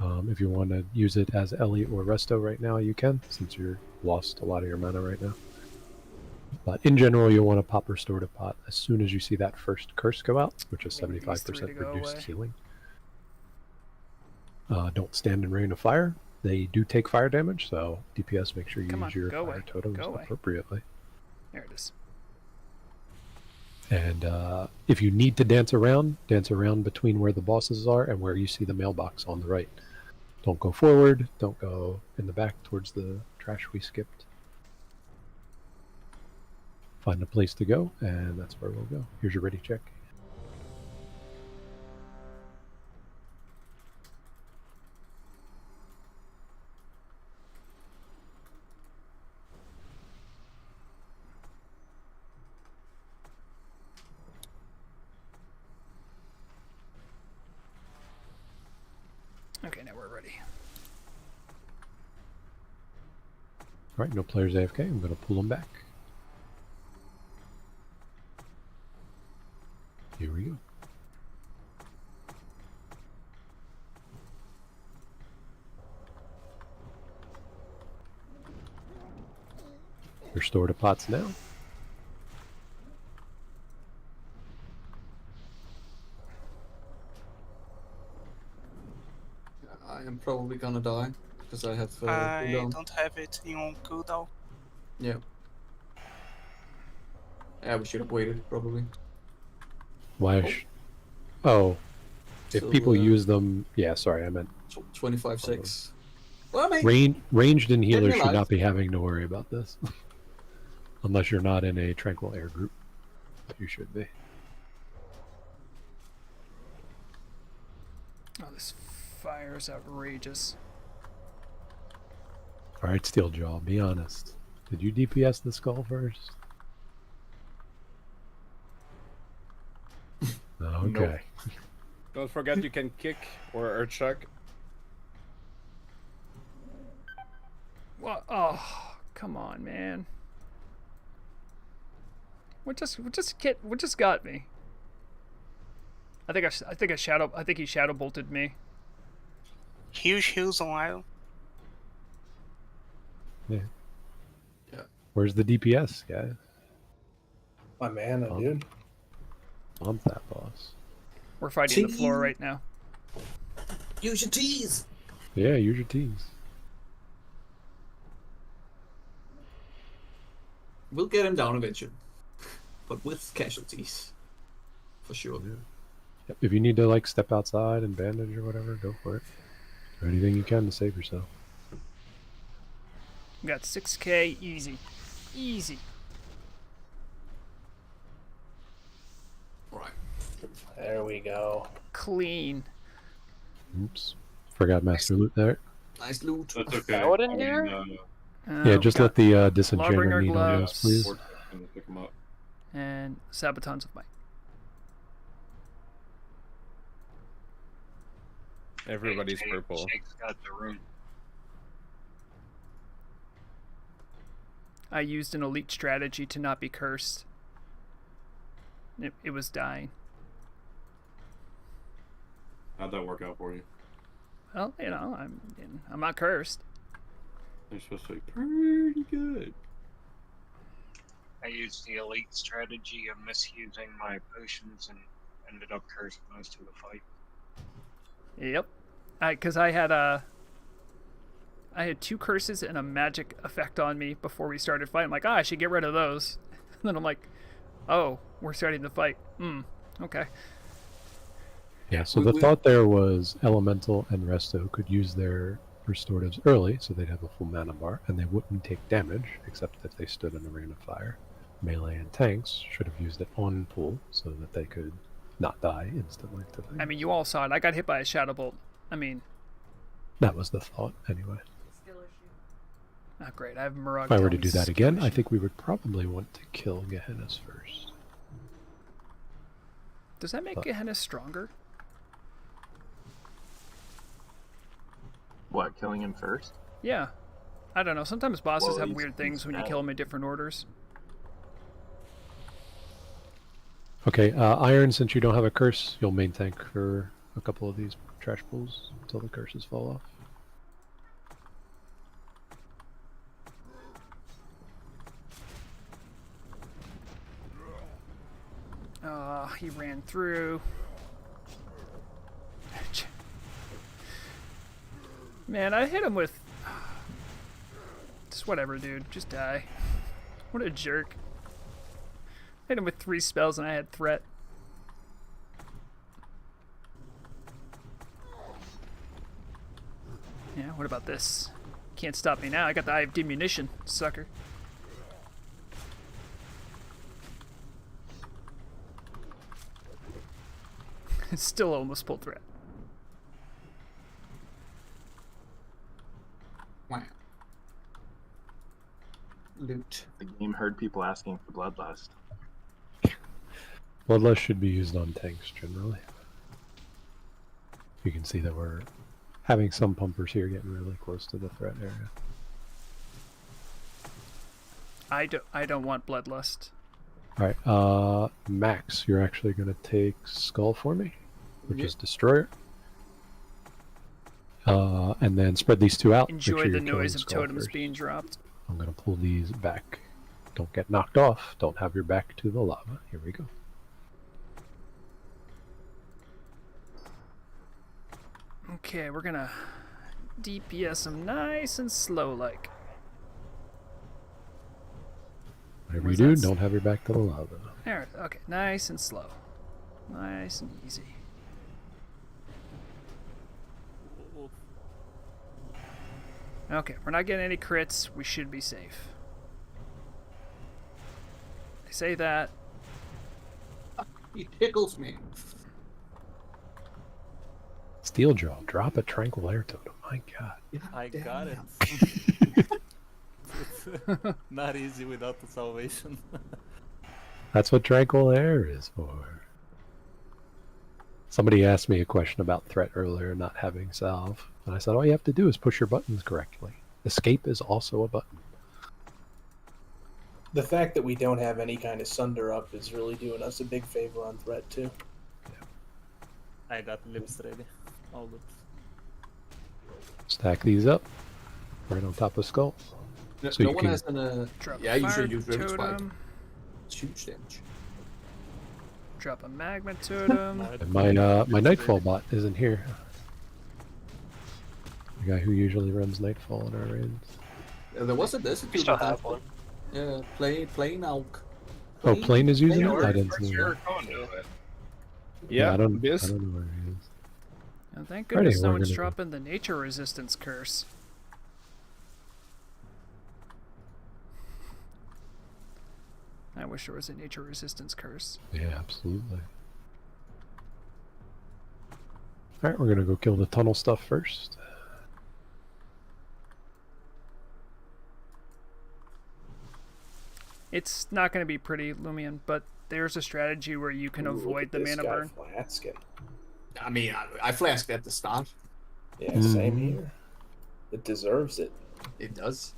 If you want to use it as Ellie or Resto right now, you can, since you're lost a lot of your mana right now. But in general, you'll want to pop restorative pot as soon as you see that first curse go out, which is 75% reduced healing. Don't stand in rain of fire. They do take fire damage, so DPS, make sure you use your fire totems appropriately. There it is. And if you need to dance around between where the bosses are and where you see the mailbox on the right. Don't go forward, don't go in the back towards the trash we skipped. Find a place to go, and that's where we'll go. Here's your ready check. Okay, now we're ready. Alright, no players AFK. I'm going to pull them back. Here we go. Restore to pots now. I am probably gonna die because I have. I cooldown. don't have it in cooldown. Yeah. Yeah, we should have waited probably. Why? Oh, if So, people use them, yeah. Sorry, I meant 25-6. Well, I mean, ranged and healers me should alive. not be having to worry about this, unless you're not in a tranquil air group. But you should be. Oh, this fire is outrageous. All right, Steeljaw, be honest. Did you DPS the skull first? Okay. Nope. Don't forget you can kick or earth shock. What? Oh, come on, man. What just got me? I think he shadow bolted me. Huge heals alive. Yeah. Where's the DPS, guys? My mana, dude. On that boss. We're fighting the floor right now. Use your T's. Yeah, use your T's. We'll get him down eventually, but with casualties, for sure. Yeah. Yep. If you need to like step outside and bandage or whatever, go for it. Do anything you can to save yourself. We got 6k, easy. Easy. Right. There we go. Clean. Oops. Forgot master loot there. Nice loot. That's okay. Throw it in here? Yeah, just let the Lawbringer disenchanter need on gloves. those, please. Gonna pick 'em up. And Sabatons of Might. Everybody's purple. Shake's got the room. I used an elite strategy to not be cursed. It was dying. How'd that work out for you? Well, you know, I'm not cursed. They're supposed to be pretty good. I used the elite strategy of misusing my potions and ended up cursed most of the fight. Yep. Because I had 2 curses and a magic effect on me before we started fighting. I'm like, I should get rid of those. And then I'm like, oh, we're starting to fight. Okay. Yeah, so the thought there was Elemental and Resto could use their restoratives early, so they'd have a full mana bar, and they wouldn't take damage, except if they stood in a ring of fire. Melee and tanks should have used it on pull, so that they could not die instantly to things. I mean, you all saw it. I got hit by a shadow bolt. I mean, That was the thought, anyway. not great. I have Murag. If I were to do that again, I think we would probably want to kill Gehennas first. Does that make Gehennas stronger? What, killing him first? Yeah. I don't know. Sometimes bosses Well, have he's- weird things when you he's kill them in different orders. Okay, Iron, since you don't have a curse, you'll main tank for a couple of these trash pools until the curses fall off. He ran through. Man, I hit him with... Just whatever, dude. Just die. What a jerk. Hit him with 3 spells and I had threat. Yeah, what about this? Can't stop me now. I got the Eye of Diminution, sucker. Still almost pulled threat. Wow. Loot. The game heard people asking for Bloodlust. Bloodlust should be used on tanks generally. You can see that we're having some pumpers here getting really close to the threat area. I don't want Bloodlust. Alright, Max, you're actually going to take Skull for me, which is Destroyer. And then spread these 2 out. Make Enjoy sure the you're killing noise of Skull totems first. being dropped. I'm going to pull these back. Don't get knocked off. Don't have your back to the lava. Here we go. Okay, we're gonna DPS them nice and slow like. Whatever you do, don't have your back to the lava. There, okay, nice and slow. Nice and easy. Okay, we're not getting any crits. We should be safe. I say that. He tickles me. Steeljaw, drop a tranquil air totem. My God. I got it. It's not easy without the salvation. That's what tranquil air is for. Somebody asked me a question about threat earlier, not having salve. And I said, all you have to do is push your buttons correctly. Escape is also a button. The fact that we don't have any kind of sunder up is really doing us a big favor on threat too. I got lips ready. All good. Stack these up. Right on top of skulls. No, So no you one can... has an. Yeah, you should use Rivet Spike. It's huge damage. Drop a magma totem. And my Nightfall bot isn't here. The guy who usually runs Nightfall in our raids. There was a desert. We still have one. Yeah, play now. Oh, Plane is using it? Or I didn't see Sure, that. Condo it. Yeah, I don't know this. where he is. And thank goodness no we're one's gonna- dropping the nature resistance curse. I wish there was a nature resistance curse. Yeah, absolutely. Alright, we're gonna go kill the tunnel stuff first. It's not going to be pretty, Lumion, but there's a strategy where you can avoid the mana burn. Flasking. I mean, I flasked at the start. Yeah, same here. It deserves it. It does.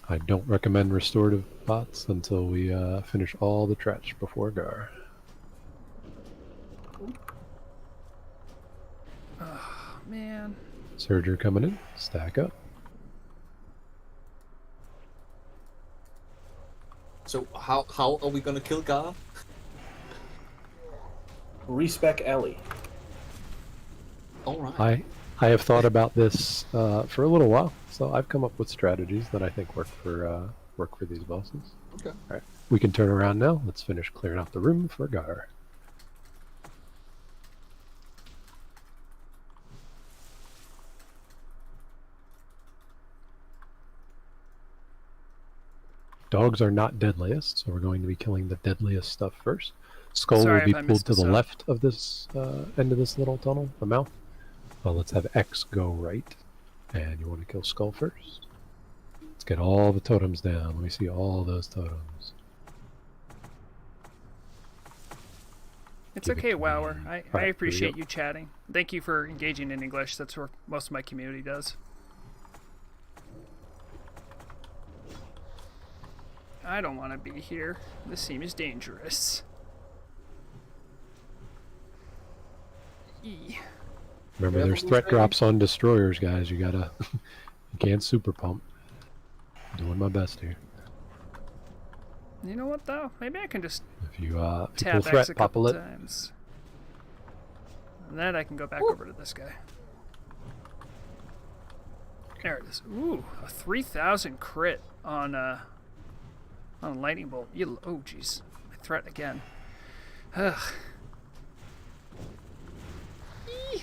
I don't recommend restorative bots until we finish all the trash before Garr. Oh, man. Surger coming in. Stack up. So how are we gonna kill Garr? Respec Ellie. All right. I have thought about this for a little while, so I've come up with strategies that I think work for these bosses. Okay. All right, we can turn around now. Let's finish clearing out the room for Garr. Dogs are not deadliest, so we're going to be killing the deadliest stuff first. Skull Sorry will be if I pulled messed to the this up. left of this end of this little tunnel, the mouth. Well, let's have X go right. And you want to kill Skull first. Let's get all the totems down. Let me see all those totems. It's Give it okay, to Wower. me. I Alright, here we appreciate go. you chatting. Thank you for engaging in English. That's where most of my community does. I don't want to be here. This seems dangerous. Eee. Remember, there's threat drops on destroyers, guys. You gotta... you can't super pump. Doing my best here. You know what, though? Maybe I can just If you pull tap X threat, a pop a couple lit. times. And then I can go back over to this guy. There it is. Ooh, a 3,000 crit on a lightning bolt. Oh, jeez. My threat again. Ugh. Eee.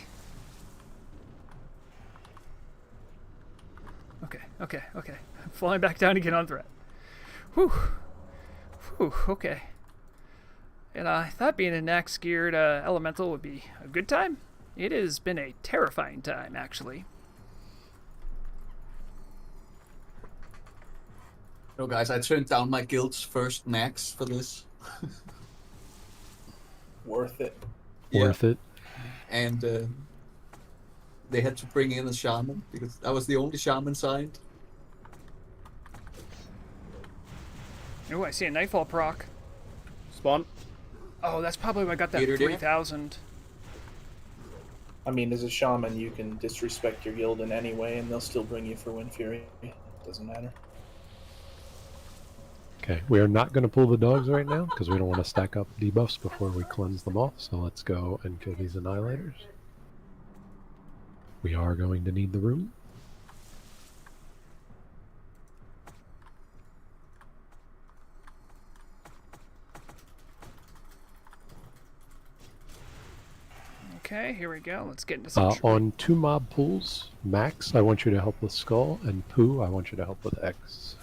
Okay. I'm flying back down again on threat. Whew. Okay. And I thought being a Nax geared elemental would be a good time. It has been a terrifying time, actually. No, guys, I turned down my guild's first max for this. Worth it. Worth it. And they had to bring in a shaman because I was the only shaman signed. Oh, I see a Nightfall proc. Spawn. Oh, that's probably why I got that Gator deer? 3,000. I mean, as a shaman, you can disrespect your guild in any way, and they'll still bring you for Wind Fury. Doesn't matter. Okay, we are not going to pull the dogs right now because we don't want to stack up debuffs before we cleanse them off. So let's go and kill these annihilators. We are going to need the room. Okay, here we go. Let's get into some On 2 mob pools, Max, I want you to help with Skull, and Pooh, I want you to help with X.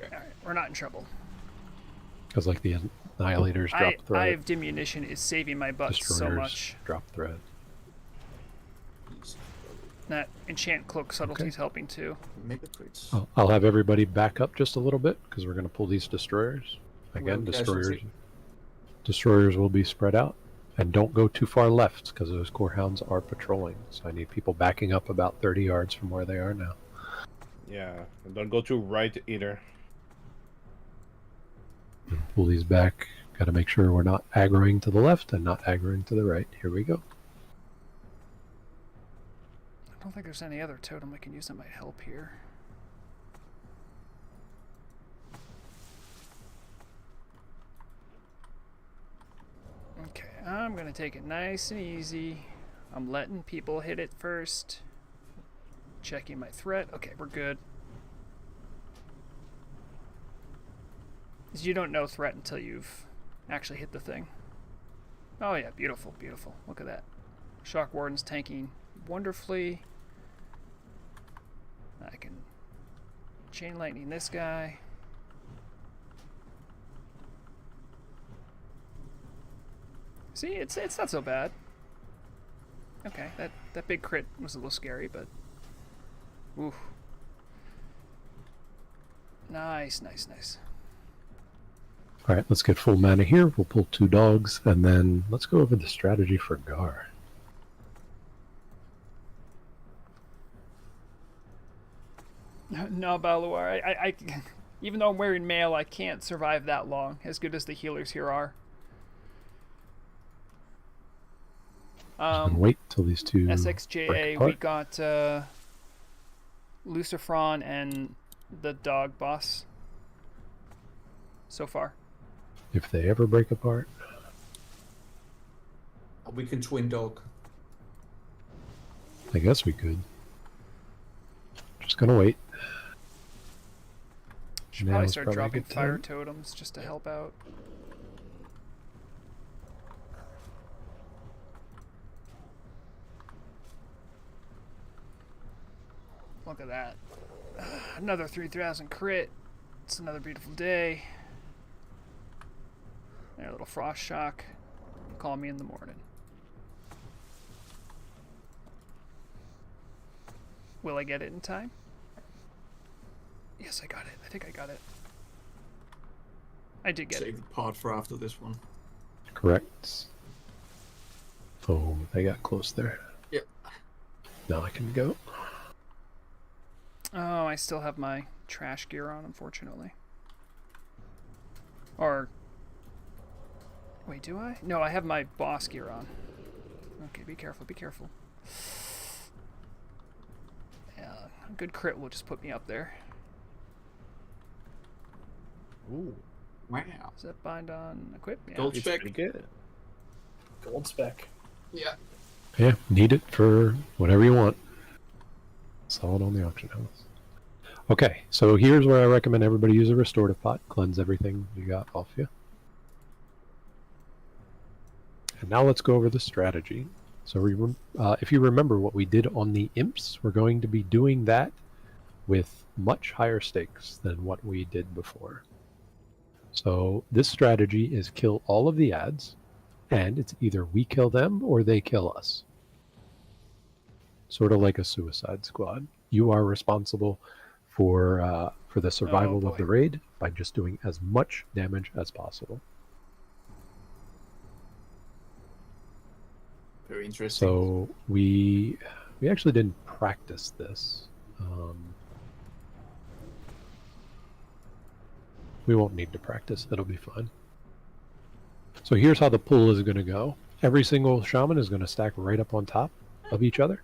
Alright, we're not in trouble. Because like the Annihilators drop thread. Eye of Diminution is saving my butt so much. Drop thread. That Enchant Cloak Subtlety is helping too. I'll have everybody back up just a little bit, because we're going to pull these Destroyers. Again, Destroyers will be spread out. And don't go too far left, because those Core Hounds are patrolling. So I need people backing up about 30 yards from where they are now. Yeah, and don't go too right either. Pull these back. Got to make sure we're not aggroing to the left and not aggroing to the right. Here we go. I don't think there's any other totem I can use that might help here. Okay, I'm gonna take it nice and easy. I'm letting people hit it first. Checking my threat. Okay, we're good. You don't know threat until you've actually hit the thing. Oh yeah, beautiful, beautiful. Look at that. Shockwarden's tanking wonderfully. I can chain lightning this guy. See, it's not so bad. Okay, that big crit was a little scary, but oof. Nice, nice, nice. All right, let's get full mana here. We'll pull 2 dogs, and then let's go over the strategy for Garr. No, Baluar, I even though I'm wearing mail, I can't survive that long, as good as the healers here are. Wait till these 2 SXJA, we got Lucifron and the dog boss so far. If they ever break apart. We can twin dog. I guess we could. Just gonna wait. Should probably start dropping fire totems just to help out. Look at that. Another 3,000 crit. It's another beautiful day. There, a little frost shock. Call me in the morning. Will I get it in time? Yes, I got it. I think I got it. I did get it. Save the pod for after this one. Correct. Oh, they got close there. Yep. Now I can go. Oh, I still have my trash gear on, unfortunately. Or... wait, do I? No, I have my boss gear on. Okay, be careful, be careful. Yeah, a good crit will just put me up there. Ooh. Wow. Does that bind on equip? Yeah. Gold spec. Pretty good. Gold spec. Yeah. Yeah, need it for whatever you want. Saw it on the auction house. Okay, so here's where I recommend everybody use a restorative pot. Cleanse everything you got off you. And now let's go over the strategy. So if you remember what we did on the imps, we're going to be doing that with much higher stakes than what we did before. So this strategy is kill all of the ads, and it's either we kill them or they kill us. Sort of like a suicide squad. You are responsible for the survival of the raid by just doing as much damage as possible. Very interesting. So we actually didn't practice this. We won't need to practice. It'll be fine. So here's how the pool is going to go. Every single shaman is going to stack right up on top of each other.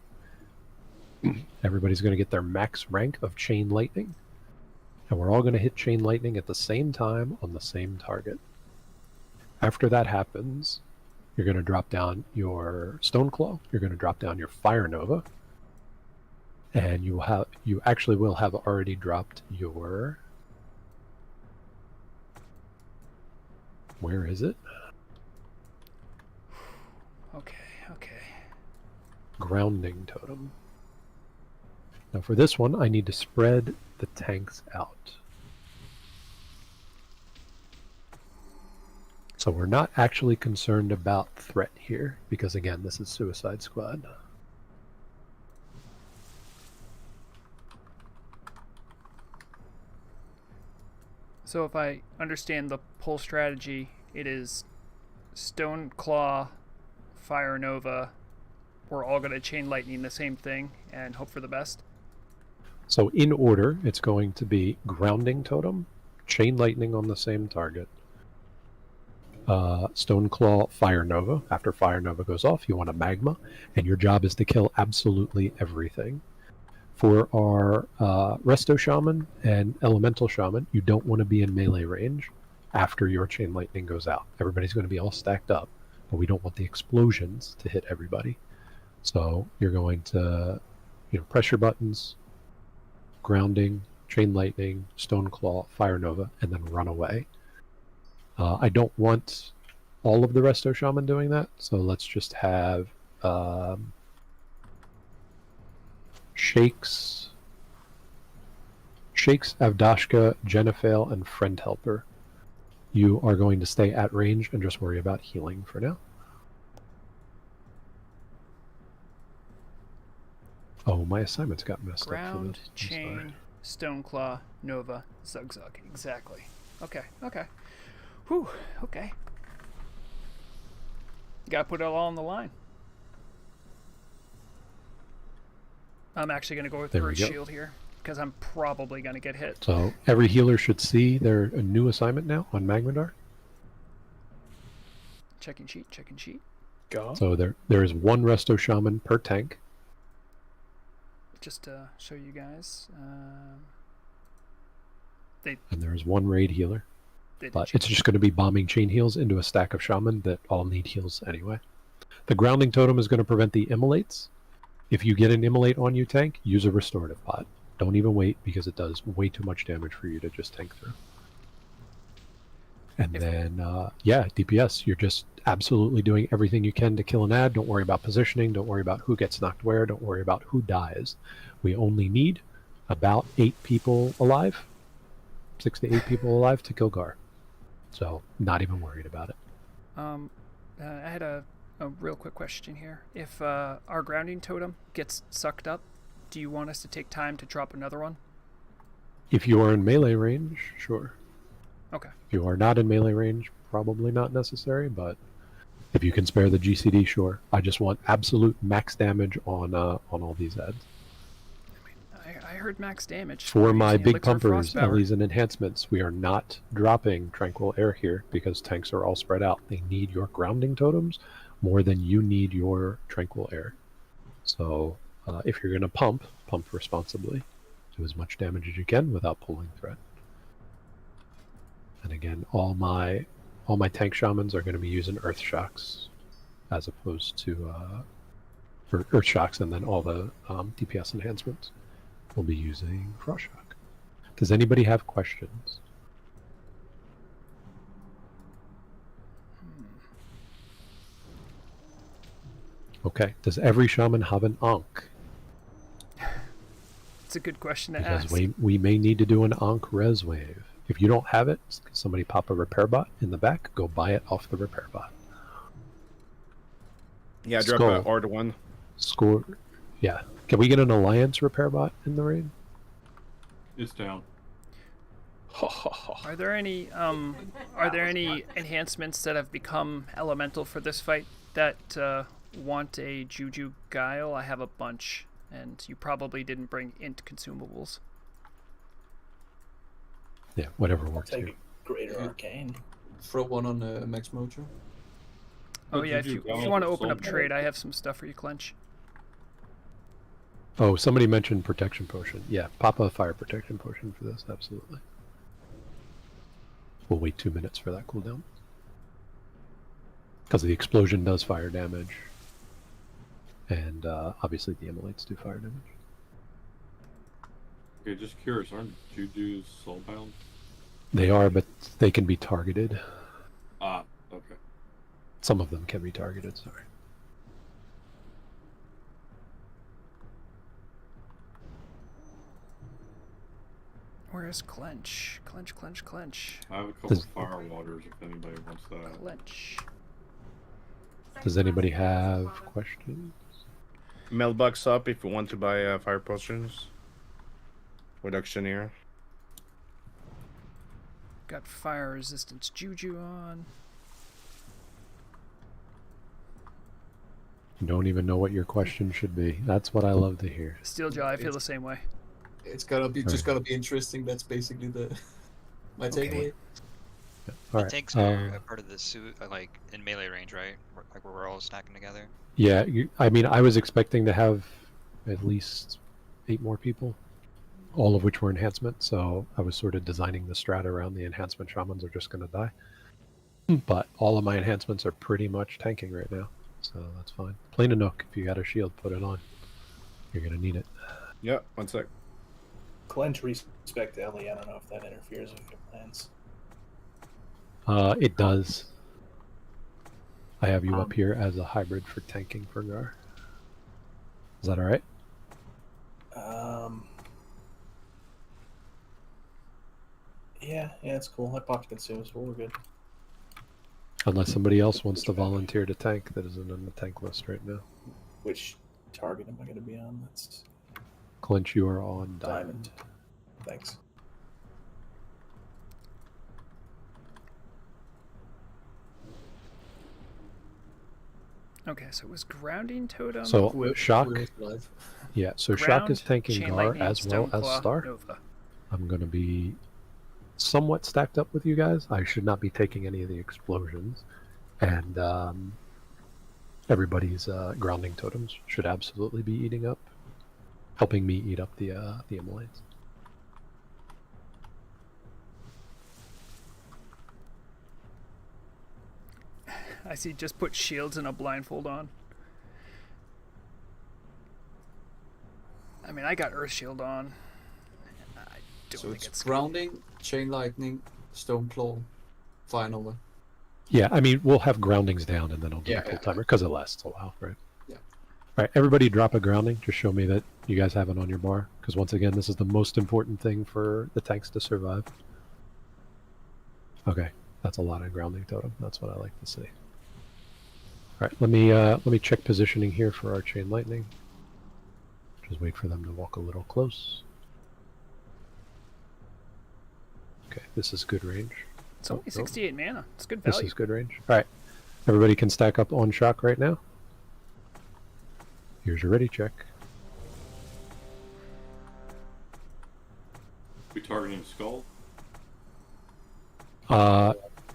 Everybody's going to get their max rank of chain lightning. And we're all going to hit chain lightning at the same time on the same target. After that happens, you're going to drop down your Stone Claw. You're going to drop down your Fire Nova. And you actually will have already dropped your... Where is it? Okay. Grounding Totem. Now for this one, I need to spread the tanks out. So we're not actually concerned about threat here, because again, this is Suicide Squad. So if I understand the pull strategy, it is Stone Claw, Fire Nova. We're all going to Chain Lightning the same thing and hope for the best. So in order, it's going to be Grounding Totem, Chain Lightning on the same target, Stone Claw, Fire Nova. After Fire Nova goes off, you want a Magma, and your job is to kill absolutely everything. For our Resto Shaman and Elemental Shaman, you don't want to be in melee range after your Chain Lightning goes out. Everybody's going to be all stacked up, but we don't want the explosions to hit everybody. So you're going to, press your buttons, Grounding, Chain Lightning, Stone Claw, Fire Nova, and then run away. I don't want all of the Resto Shaman doing that, so let's just have Shakes, Avdashka, Jennifer, and Friend Helper. You are going to stay at range and just worry about healing for now. Oh, my assignments got messed up. Ground, Chain, Stoneclaw, Nova, Zugzug. Exactly. Okay, okay. Whew, okay. Gotta put it all on the line. I'm actually going to go with Earth Shield here, because I'm probably going to get hit. So every healer should see their a new assignment now on Magmadar. Checking sheet, checking sheet. Go. So there is one Resto Shaman per tank. Just to show you guys. And there is one raid healer. But it's just going to be bombing chain heals into a stack of Shaman that all need heals anyway. The Grounding Totem is going to prevent the immolates. If you get an immolate on you tank, use a restorative pot. Don't even wait, because it does way too much damage for you to just tank through. And then, DPS, you're just absolutely doing everything you can to kill an ad. Don't worry about positioning. Don't worry about who gets knocked where. Don't worry about who dies. We only need about 8 people alive, 6 to 8 people alive to kill Garr. So, not even worried about it. I had a real quick question here. If our Grounding Totem gets sucked up, do you want us to take time to drop another one? If you are in melee range, sure. Okay. If you are not in melee range, probably not necessary, but if you can spare the GCD, sure. I just want absolute max damage on all these ads. I heard max damage. For my big pumpers, Ellie's, and enhancements, we are not dropping Tranquil Air here because tanks are all spread out. They need your Grounding Totems more than you need your Tranquil Air. So if you're going to pump responsibly. Do as much damage as you can without pulling threat. And again, all my tank Shamans are going to be using Earth Shocks as opposed to for Earth Shocks, and then all the DPS enhancements will be using Frost Shock. Does anybody have questions? Okay. Does every Shaman have an Ankh? It's a good question to Because ask. we may need to do an Ankh res wave. If you don't have it, somebody pop a repair bot in the back. Go buy it off the repair bot. Yeah, drop an Ard 1. Score. Yeah. Can we get an Alliance repair bot in the raid? It's down. Are there any enhancements that have become elemental for this fight that want a Juju Guile? I have a bunch, and you probably didn't bring int consumables. Yeah, whatever works. Take a Greater Arcane. Throw one on Max Mojo. Oh yeah, if you want to open up trade, I have some stuff for you, Clench. Oh, somebody mentioned Protection Potion. Yeah, pop a Fire Protection Potion for this, absolutely. We'll wait 2 minutes for that cooldown. Because the explosion does fire damage. And obviously the Immolates do fire damage. Okay, just curious, aren't Juju's soulbound? They are, but they can be targeted. Ah, okay. Some of them can be targeted, sorry. Where's Clench? Clench, Clench, Clench. I have a couple fire waters if anybody wants that. Clench. Does anybody have questions? Mailbox up if you want to buy fire potions. With auctioneer. Got fire resistance juju on. You don't even know what your question should be. That's what I love to hear. Steeljaw, I feel the same way. It's gotta be just gotta be interesting. That's basically the my takeaway. All The right. tanks are a part of the suit, like in melee range, right? Like where we're all stacking together. Yeah, I mean, I was expecting to have at least 8 more people, all of which were enhancement. So I was sort of designing the strat around the enhancement shamans are just going to die. But all of my enhancements are pretty much tanking right now, so that's fine. Plain a Nook, if you got a shield, put it on. You're going to need it. Yeah, 1 sec. Clench respect Ellie. I don't know if that interferes with your plans. It does. I have you up here as a hybrid for tanking for Garr. Is that alright? Yeah, it's cool. I popped consumes, but we're good. Unless somebody else wants to volunteer to tank that isn't on the tank list right now. Which target am I going to be on? That's Clench, you are on Diamond. Thanks. Okay, so it was grounding totem. So Shock, yeah. So Shock is Ground, tanking Chain Garr Lightning, as well as Stoneclaw, Star. Nova. I'm going to be somewhat stacked up with you guys. I should not be taking any of the explosions, and everybody's grounding totems should absolutely be eating up, helping me eat up the immolates. I see. Just put shields and a blindfold on. I mean, I got Earth Shield on. I don't So think it's grounding, chain lightning, stone claw, fire nova. Yeah, I mean, we'll have groundings down, and then I'll do a full timer because it lasts a while, right? Yeah. All right, everybody, drop a grounding. Just show me that you guys have it on your bar, because once again, this is the most important thing for the tanks to survive. Okay, that's a lot of grounding totem. That's what I like to see. All right, let me check positioning here for our chain lightning. Just wait for them to walk a little close. Okay, this is good range. It's only 68 mana. It's good value. This is good range. All right, everybody can stack up on Shock right now. Here's your ready check. We targeting skull?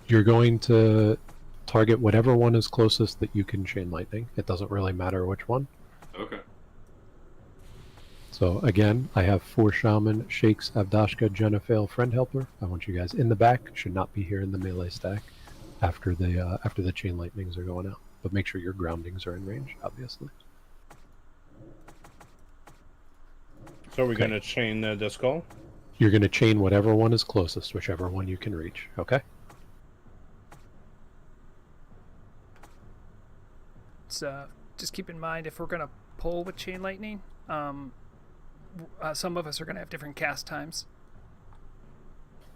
You're going to target whatever one is closest that you can chain lightning. It doesn't really matter which one. Okay. So again, I have 4 Shaman, Shakes, Avdashka, Jennifer, Friend Helper. I want you guys in the back. Should not be here in the melee stack after the chain lightnings are going out. But make sure your groundings are in range, obviously. So we're gonna chain the skull? You're going to chain whatever one is closest, whichever one you can reach, okay? So just keep in mind, if we're going to pull with Chain Lightning, some of us are going to have different cast times.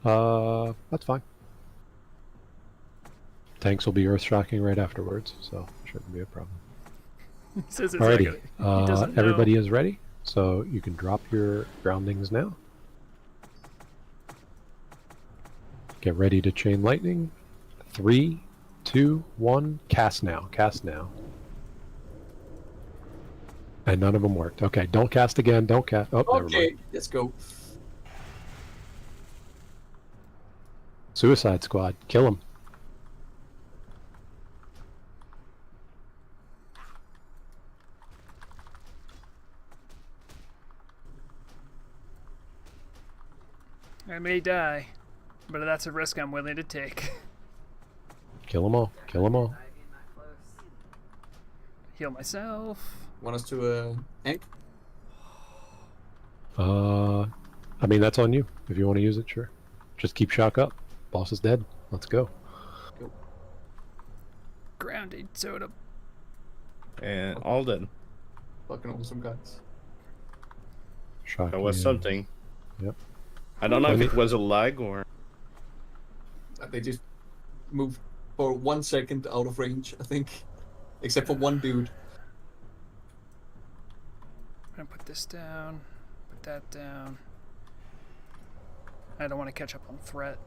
That's fine. Tanks will be earth shocking right afterwards, so shouldn't be a problem. He says it's Alrighty, like he doesn't know. everybody is ready, so you can drop your groundings now. Get ready to chain lightning. 3, 2, 1, cast now, cast now. And none of them worked. Okay, don't cast again, don't cast. Oh, never Okay, mind. let's go. Suicide Squad, kill him. I may die, but that's a risk I'm willing to take. Kill them all, kill them all. Heal myself. Want us to ink? I mean, that's on you. If you want to use it, sure. Just keep Shock up. Boss is dead. Let's go. Grounded soda. And all done. Fucking awesome, guys. Shock That was is- something. Yep. I don't know if it was a lag or... They just moved for 1 second out of range, I think. Except for one dude. I'm gonna put this down, put that down. I don't want to catch up on threat.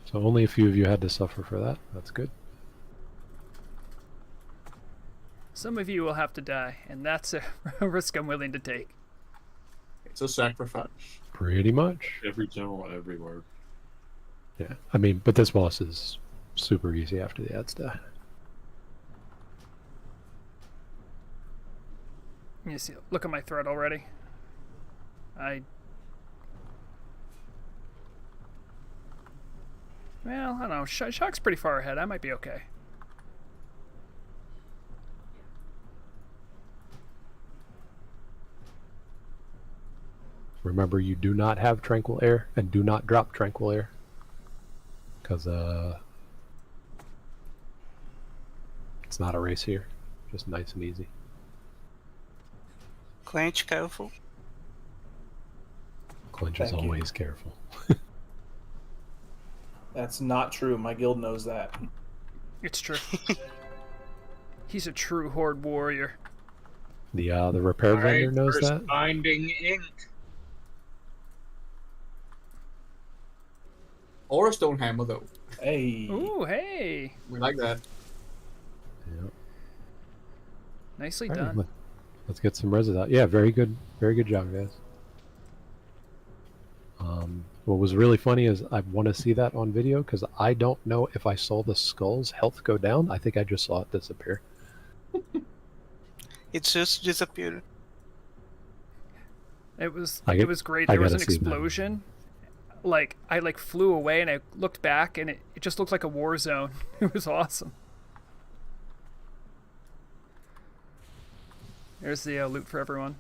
So only a few of you had to suffer for that. That's good. Some of you will have to die, and that's a risk I'm willing to take. It's a sacrifice. Pretty much. Every general everywhere. Yeah, I mean, but this boss is super easy after the ads die. You see, look at my threat already. Well, I don't know. Shock's pretty far ahead. I might be okay. Remember, you do not have Tranquil Air, and do not drop Tranquil Air. Because, it's not a race here. Just nice and easy. Clench, careful. Clinch is Thank you. always careful. That's not true. My guild knows that. It's true. He's a true Horde warrior. The repair vendor knows first that. Binding ink. Or a stone hammer, though. Hey. Ooh, hey. We like that. Yep. Nicely Alright, done. let's get some reses out. Yeah, very good job, guys. What was really funny is I want to see that on video because I don't know if I saw the skull's health go down. I think I just saw it disappear. It just disappeared. It was I great. There was an gotta see that. explosion. Like I flew away and I looked back and it just looked like a war zone. It was awesome. There's the loot for everyone.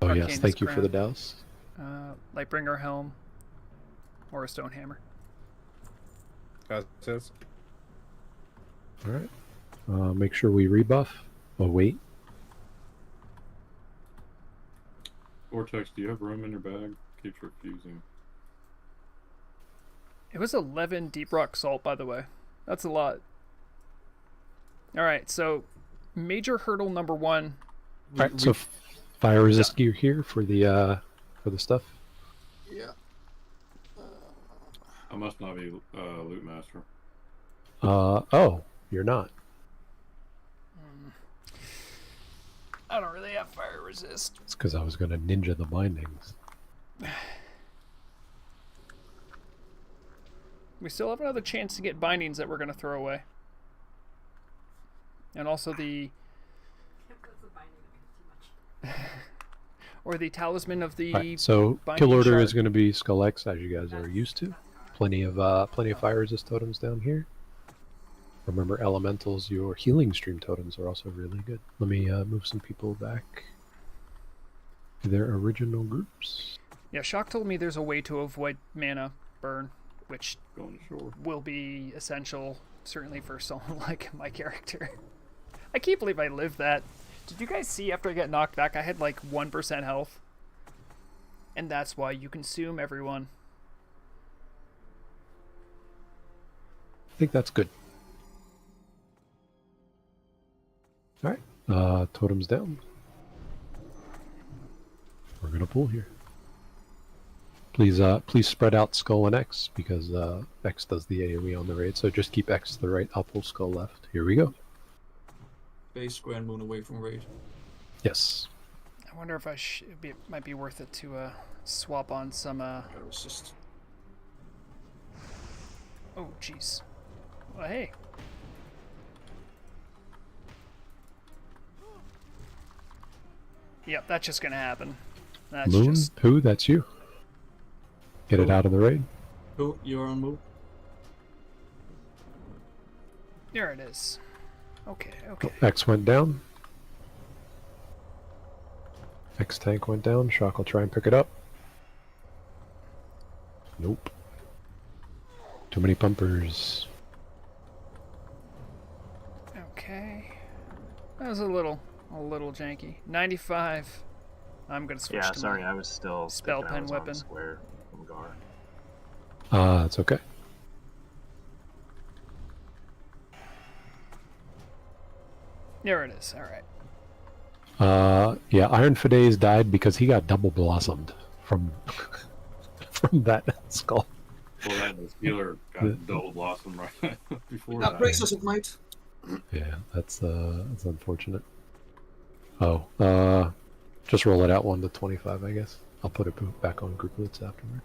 Oh yes, Arcanist thank you for the crown, douse. Lightbringer helm, or a stone hammer. Says. All right. Make sure we rebuff. Oh wait. Vortex, do you have room in your bag? Keeps refusing. It was 11 deep rock salt, by the way. That's a lot. All right, so major hurdle number 1. All right, so fire resist gear here for the stuff. Yeah. I must not be loot master. Oh, you're not. I don't really have fire resist. It's because I was going to ninja the bindings. We still have another chance to get bindings that we're going to throw away. And also the... or the talisman of the... Right, so binding kill order shard. is going to be Skull X, as you guys are used to. Plenty of fire resist totems down here. Remember, elementals, your healing stream totems are also really good. Let me move some people back to their original groups. Yeah, Shock told me there's a way to avoid mana burn, which Going ashore. will be essential, certainly for someone like my character. I can't believe I lived that. Did you guys see after I got knocked back, I had like 1% health? And that's why you consume everyone. I think that's good. Alright, totems down. We're gonna pull here. Please spread out Skull and X, because X does the AoE on the raid, so just keep X to the right, I'll pull Skull left. Here we go. Base Grand Moon away from raid. Yes. I wonder if it might be worth it to swap on some... Resist. Oh, jeez. Well, hey. Yep, that's just gonna happen. That's Moon? just... Who? That's you. Get it out of the raid. Who? You're on move. There it is. Okay, okay. X went down. X tank went down. Shock will try and pick it up. Nope. Too many pumpers. Okay. That was a little janky. 95. I'm gonna switch Yeah, to sorry, my I was still spell thinking I pen was on weapon. Square. Garr. It's okay. There it is. All right. Yeah, Iron Fides died because he got double blossomed from from that skull. Well, that was healer got double blossom right before That that. breaks us at night. Yeah, that's unfortunate. Oh, just roll it out 1 to 25, I guess. I'll put it back on grouplets afterward.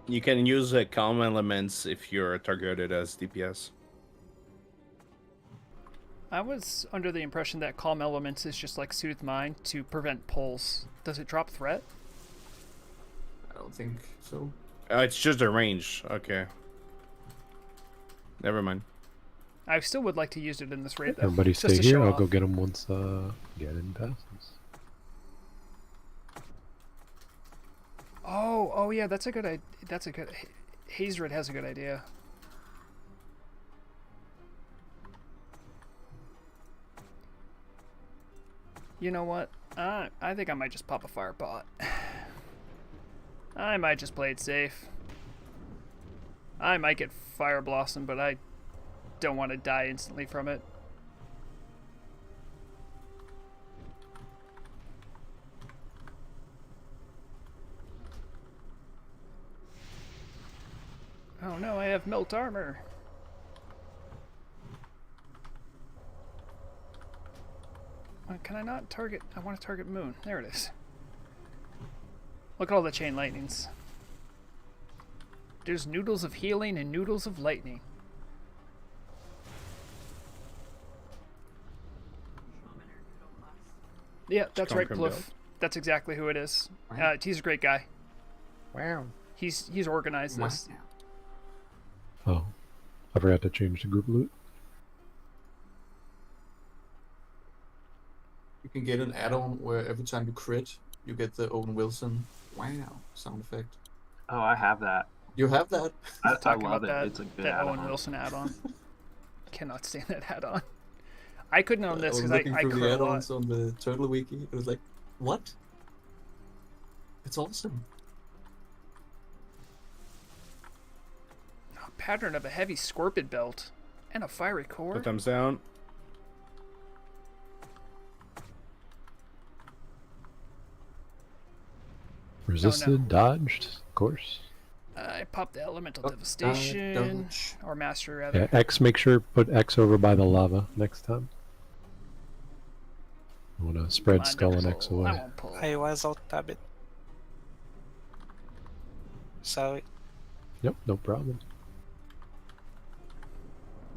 You can use calm elements if you're targeted as DPS. I was under the impression that Calm Elements is just like Soothe Mind to prevent pulls. Does it drop threat? I don't think so. It's just a range. Okay. Never mind. I still would like to use it in this raid, though. Everybody just stay to here. show I'll off. go get him once Geddon passes. Oh yeah, that's a good. Hazred has a good idea. You know what? I think I might just pop a fire pot. I might just play it safe. I might get Fire Blossom, but I don't want to die instantly from it. Oh no, I have Melt Armor. Can I not target? I want to target Moon. There it is. Look at all the chain lightnings. There's noodles of healing and noodles of lightning. Yeah, that's right, Pluff. That's exactly who it is. He's a great guy. Wow. He's organized this. Oh, I forgot to change the group loot. You can get an add-on where every time you crit, you get the Owen Wilson wow sound effect. Oh, I have that. You have that? I Talking love about it. It's a good that add-on. Owen Wilson add-on. Cannot stand that add-on. I couldn't own this I was because looking I through crit the a lot. add-ons on the Turtle Wiki. It was like, what? It's awesome. A pattern of a heavy scorpion belt and a fiery core. Thumbs down. Resisted, dodged, of course. I popped the elemental devastation dodge. or master Yeah, rather. X. Make sure put X over by the lava next time. I want to spread Skull and X away. I won't pull. I was out tabbed. Sorry. Yep, no problem.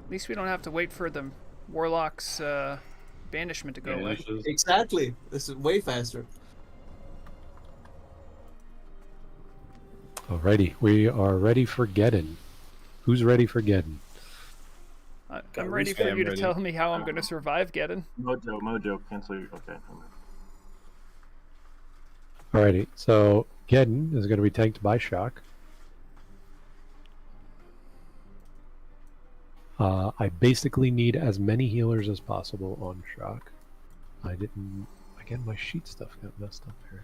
At least we don't have to wait for the warlock's banishment to go away. Exactly. This is way faster. Alrighty, we are ready for Geddon. Who's ready for Geddon? I'm ready for you to tell me how I'm going to survive Geddon. Mojo, cancel your... Okay. Alrighty, so Geddon is going to be tanked by Shock. I basically need as many healers as possible on Shock. I didn't... Again, my sheet stuff got messed up here.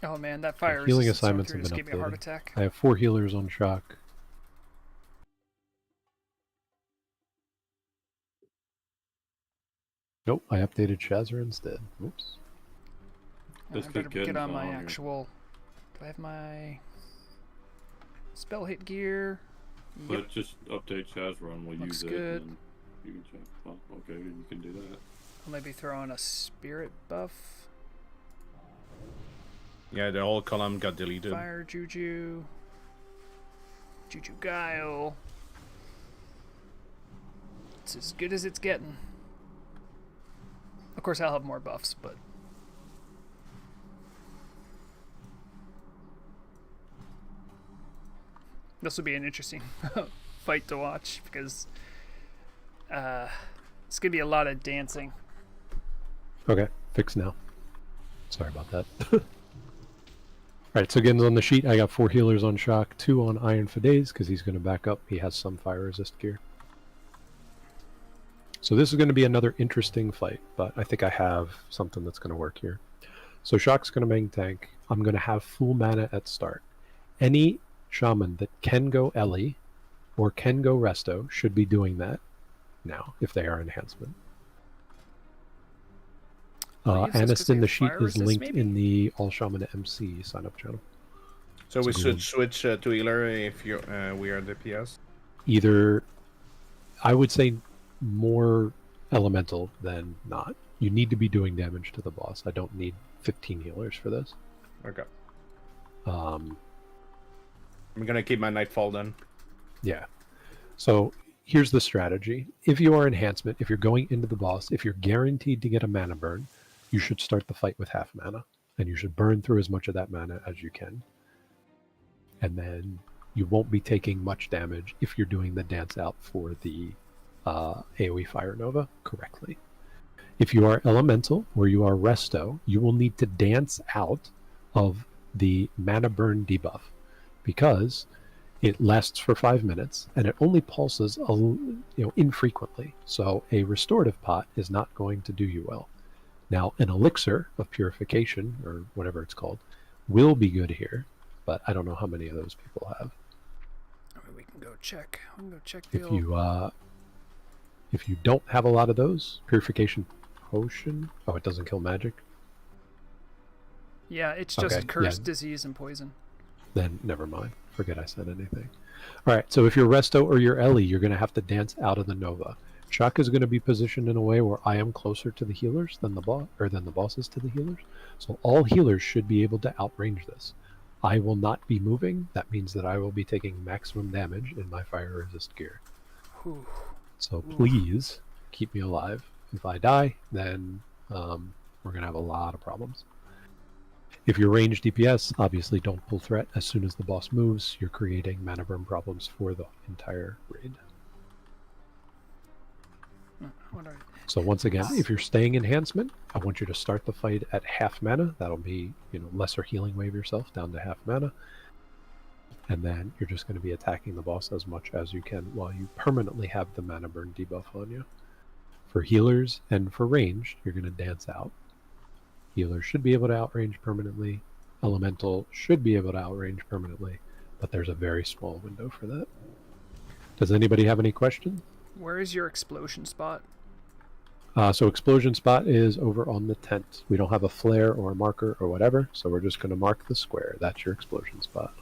Oh man, that fire Healing resistance assignments through have just been gave me a heart updated. attack. I have 4 healers on Shock. Nope, I updated Shazzrah instead. Oops. I better get on my actual... Do I have my spell hit gear? Yep. But just update Shazzrah and we'll Looks use good. it. And you can check. Well, okay, you can do that. I'll maybe throw on a spirit buff. Yeah, the whole column got deleted. Fire Juju. Juju Guile. It's as good as it's getting. Of course, I'll have more buffs, but... This will be an interesting fight to watch, because... it's going to be a lot of dancing. Okay, fix now. Sorry about that. Alright, so again on the sheet, I got 4 healers on Shock, 2 on Iron for Days, because he's going to back up. He has some fire resist gear. So this is going to be another interesting fight, but I think I have something that's going to work here. So Shock's going to main tank. I'm going to have full mana at start. Any Shaman that can go Ellie or can go Resto should be doing that now, if they are enhancement. Aniston, the sheet is linked in the All Shaman MC sign-up channel. So we should switch to healer if you we are DPS? Either, I would say more elemental than not. You need to be doing damage to the boss. I don't need 15 healers for this. Okay. I'm gonna keep my Nightfall then. Yeah. So here's the strategy. If you are enhancement, if you're going into the boss, if you're guaranteed to get a mana burn, you should start the fight with half mana. And you should burn through as much of that mana as you can. And then you won't be taking much damage if you're doing the dance out for the AoE Fire Nova correctly. If you are elemental or you are resto, you will need to dance out of the mana burn debuff because it lasts for 5 minutes and it only pulses infrequently. So a restorative pot is not going to do you well. Now, an elixir of purification, or whatever it's called, will be good here, but I don't know how many of those people have. We can go check. We can go check If you don't have a lot of those, purification potion. Oh, it doesn't kill magic. Yeah, it's just cursed, disease, and poison. Then never mind. Forget I said anything. All right. So if you're resto or you're Ellie, you're going to have to dance out of the Nova. Shock is going to be positioned in a way where I am closer to the healers than the boss, or than the bosses to the healers. So all healers should be able to outrange this. I will not be moving. That means that I will be taking maximum damage in my fire resist gear. Whew. So please keep me alive. If I die, then we're going to have a lot of problems. If you're ranged DPS, obviously don't pull threat. As soon as the boss moves, you're creating mana burn problems for the entire raid. So once again, if you're staying enhancement, I want you to start the fight at half mana. That'll be, lesser healing wave yourself down to half mana. And then you're just going to be attacking the boss as much as you can while you permanently have the mana burn debuff on you. For healers and for ranged, you're going to dance out. Healer should be able to outrange permanently. Elemental should be able to outrange permanently, but there's a very small window for that. Does anybody have any questions? Where is your explosion spot? So explosion spot is over on the tent. We don't have a flare or a marker or whatever, so we're just going to mark the square. That's your explosion spot.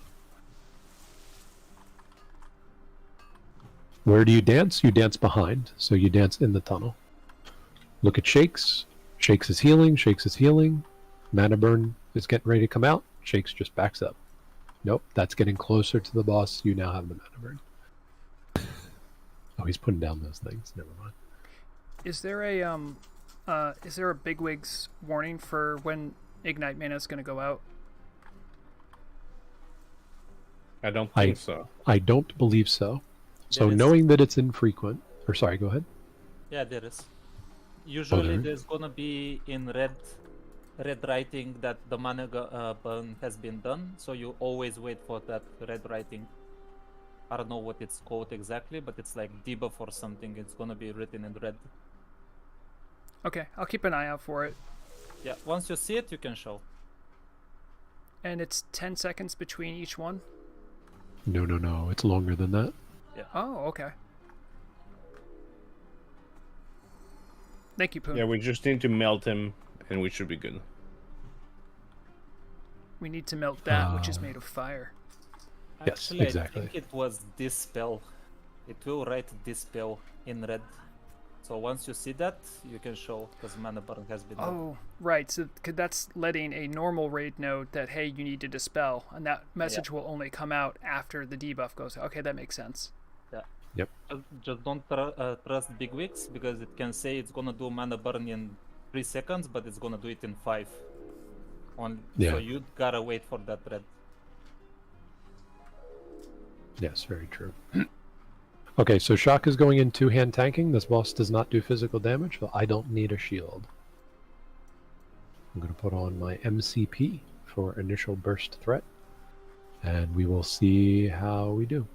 Where do you dance? You dance behind, so you dance in the tunnel. Look at Shakes. Shakes is healing. Shakes is healing. Mana burn is getting ready to come out. Shakes just backs up. Nope, that's getting closer to the boss. You now have the mana burn. Oh, he's putting down those things. Never mind. Is there a bigwigs warning for when Ignite mana is going to go out? I don't think so. I don't believe so. So There is. knowing that it's infrequent, or sorry, go ahead. Yeah, there is. Usually there's gonna be in red writing that the mana burn has been done, so you always wait for that red writing. I don't know what it's called exactly, but it's like debuff or something. It's gonna be written in red. Okay, I'll keep an eye out for it. Yeah, once you see it, you can show. And it's 10 seconds between each one? No. It's longer than that. Yeah. Oh, okay. Thank you, Poon. Yeah, we just need to melt him, and we should be good. We need to melt that, which is made of fire. Actually, yes, exactly. I think it was Dispel. It will write Dispel in red. So once you see that, you can show, because mana burn has been done. Oh, right. So that's letting a normal raid know that, hey, you need to dispel, and that message will only come out after the debuff goes out. Okay, that makes sense. Yeah. Yep. Just don't trust bigwigs, because it can say it's gonna do mana burn in 3 seconds, but it's gonna do it in 5. So you gotta wait for that red. Yes, very true. Okay, so Shock is going in two-hand tanking. This boss does not do physical damage, so I don't need a shield. I'm going to put on my MCP. for initial burst threat, and we will see how we do.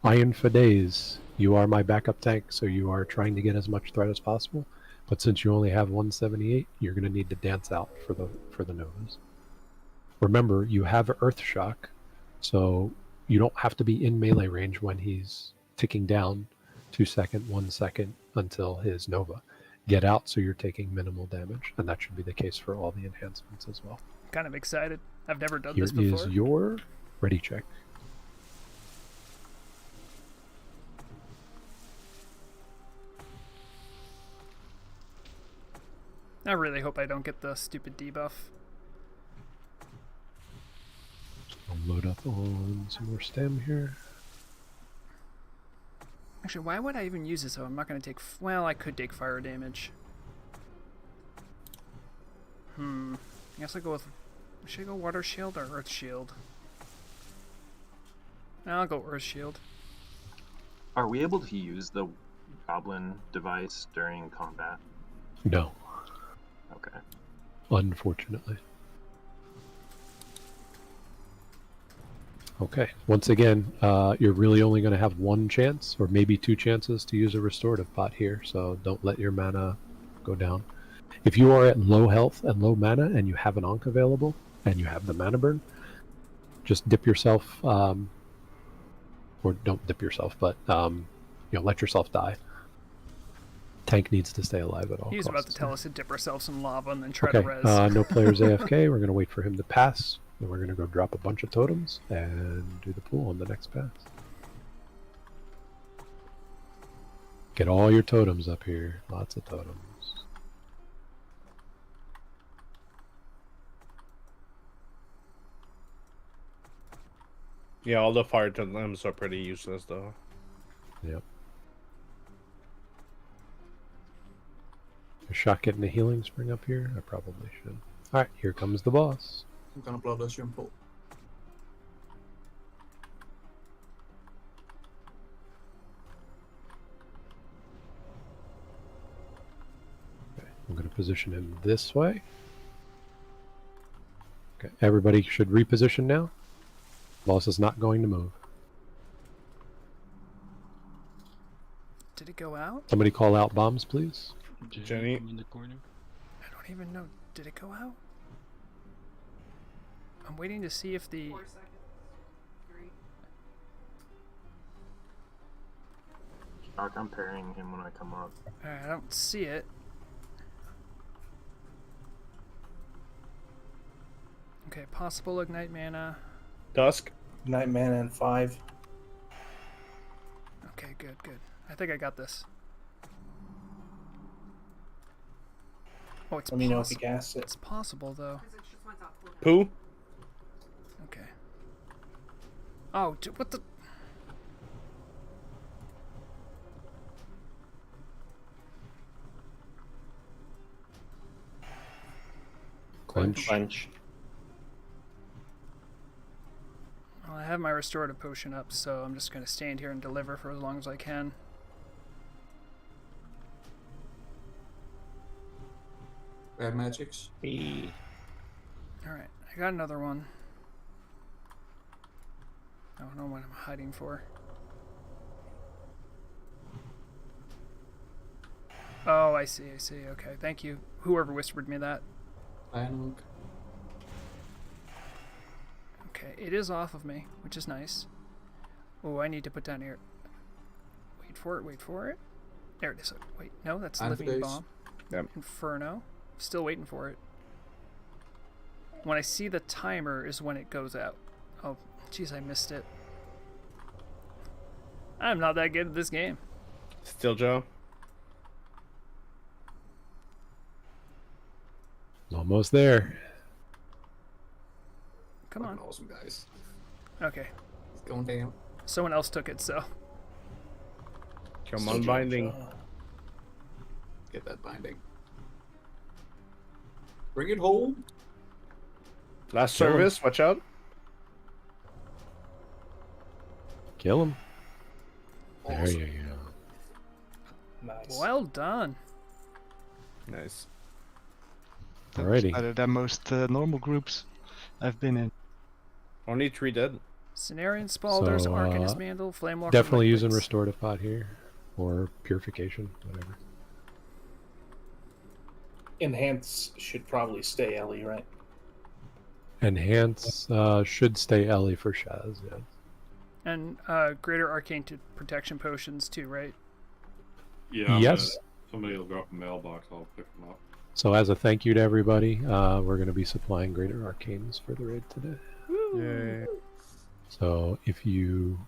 Iron for days. You are my backup tank, so you are trying to get as much threat as possible. But since you only have 178, you're going to need to dance out for the Novas. Remember, you have Earth Shock, so you don't have to be in melee range when he's ticking down 2 second, 1 second until his Nova. Get out so you're taking minimal damage, and that should be the case for all the enhancements as well. I'm kind of excited. I've never done Here this before. is your ready check. I really hope I don't get the stupid debuff. I'll load up on some more stem here. Actually, why would I even use this? I'm not going to take... Well, I could take fire damage. I guess I'll go with... Should I go Water Shield or Earth Shield? I'll go Earth Shield. Are we able to use the Goblin device during combat? No. Okay. Unfortunately. Okay, once again, you're really only going to have one chance, or maybe 2 chances to use a restorative pot here, so don't let your mana go down. If you are at low health and low mana, and you have an Ankh available, and you have the mana burn, just dip yourself, or don't dip yourself, but let yourself die. Tank needs to stay alive at all He was costs. about to tell us to dip ourselves in lava and then try to res. No players AFK. We're going to wait for him to pass. Then we're going to go drop a bunch of totems and do the pool on the next pass. Get all your totems up here. Lots of totems. Yeah, all the fire totems are pretty useless though. Yep. A shot getting the healing spring up here? I probably should. Alright, here comes the boss. I'm gonna blood us and pull. Okay, I'm going to position him this way. Okay, everybody should reposition now. Boss is not going to move. Did it go out? Somebody call out bombs, please. Jenny. in the corner. I don't even know. Did it go out? I'm waiting to see if the... 4 seconds. 3. Shock, I'm parrying him when I come up. Alright, I don't see it. Okay, possible ignite mana. Dusk. Night mana and 5. Okay, good, good. I think I got this. Oh, it's Let me know if you gas it. It's possible, though. Pooh? Okay. Oh, what the... Clench. Clench. Well, I have my restorative potion up, so I'm just going to stand here and deliver for as long as I can. Bad magics. B. Alright, I got another one. I don't know what I'm hiding for. Oh, I see, I see. Okay, thank you. Whoever whispered me that. Dialogue. Okay, it is off of me, which is nice. Oh, I need to put down here. Wait for it, wait for it. There it is. Wait, no, that's Living Bomb. Yep. Inferno. Still waiting for it. When I see the timer is when it goes out. Oh, jeez, I missed it. I'm not that good at this game. Still Joe. Almost there. Come on. Awesome, guys. Okay. It's going down. Someone else took it, so. Come on, binding. Get that binding. Bring it home. Last service, watch out. Kill him. Awesome. There you go. Nice. Well done. Nice. Alrighty. Better than most normal groups. I've been in. Only 3 dead. Cenarian Spalders, So, Arcanist Mandal, Flamewalker. Definitely using Lightblades. Restorative Pot here, or Purification, whatever. Enhance should probably stay Ellie, right? Enhance should stay Ellie for Shaz, yeah. And Greater Arcane Protection Potions too, right? Yeah. Yes. Somebody will drop a mailbox. I'll pick them up. So as a thank you to everybody, we're going to be supplying Greater Arcanes for the raid today. Yay. So if you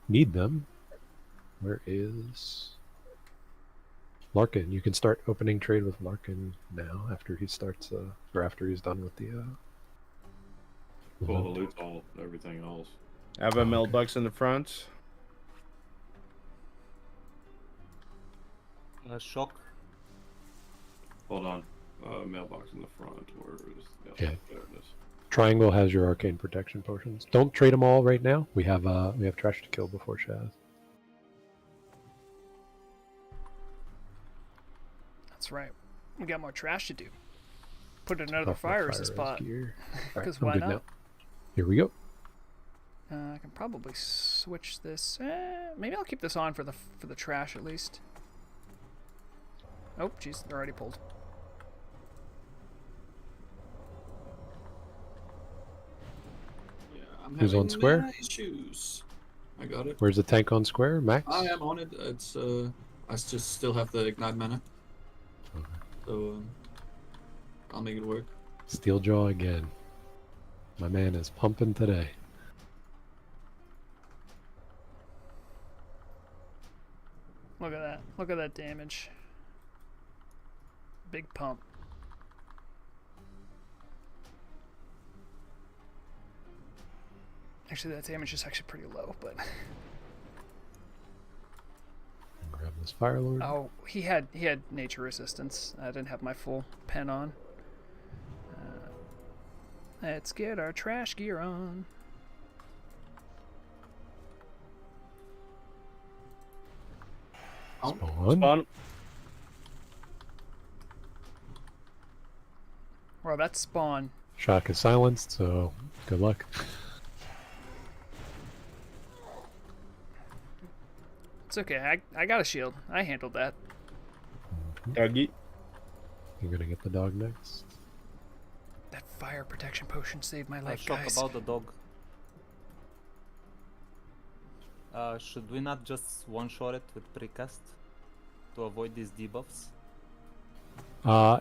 need them, where is Larkin? You can start opening trade with Larkin now after he starts, or after he's done with the. Well, the loot's all everything else. I have a mailbox in the front. Shock. Hold on. Mailbox in the front. Where is? Yeah. There it is. Triangle has your arcane protection potions. Don't trade them all right now. We have trash to kill before Shaz. That's right. We got more trash to do. Put another fire as a spot. Because why not? Now. Here we go. I can probably switch this. Maybe I'll keep this on for the trash at least. Oh, jeez, they're already pulled. Yeah, I'm Who's having on square? issues. I got it. Where's the tank on square, Max? I am on it. It's I just still have the ignite mana. Okay. So I'll make it work. Steeljaw again. My man is pumping today. Look at that. Look at that damage. Big pump. Actually, that damage is actually pretty low, but... Grab this Fire Lord. Oh, he had nature resistance. I didn't have my full pen on. Let's get our trash gear on. Spawn. Well, that's spawn. Shock is silenced, so good luck. It's okay. I got a shield. I handled that. Doggy. You're gonna get the dog next. That fire protection potion saved my life, Shock guys. about the dog. Should we not just one-shot it with precast to avoid these debuffs?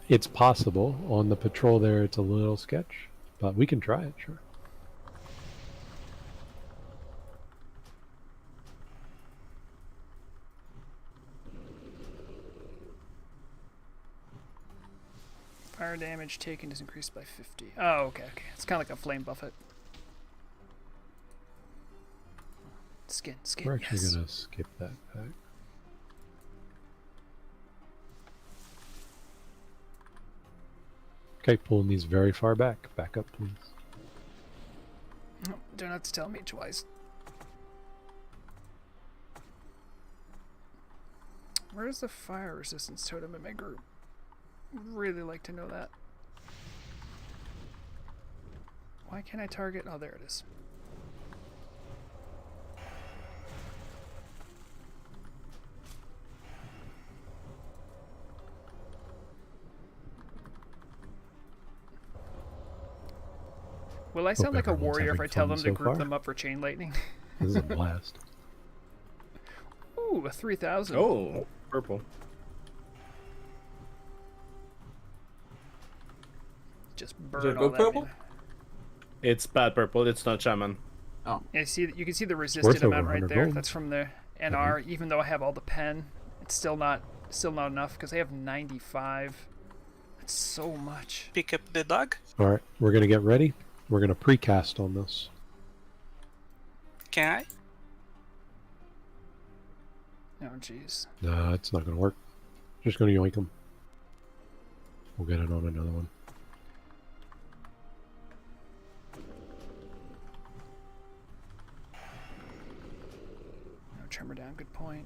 It's possible. On the patrol there, it's a little sketch, but we can try it, sure. Fire damage taken is increased by 50. Oh, okay. It's kind of like a flame buffet. Skin, We're actually yes. gonna skip that pack. Okay, pulling these very far back. Back up, please. Oh, don't have to tell me twice. Where's the fire resistance totem in my group? Really like to know that. Why can't I target? Oh, there it is. Will I sound like a everyone's warrior if having I tell fun them to so group far. them up for chain lightning? This is a blast. Ooh, a 3,000. Oh, purple. Just Is burn it all good that purple? mana. It's bad purple. It's not Shaman. Oh. Yeah, you can see the worth resisted over amount right 100 there. gold. That's from the NR. Even though I have all the pen, it's still not enough because I have 95. That's so much. Pick up the dog. All right, we're gonna get ready. We're gonna precast on this. Can I? Oh, jeez. Nah, it's not gonna work. Just gonna yoink them. We'll get it on another one. No, trimmer down. Good point.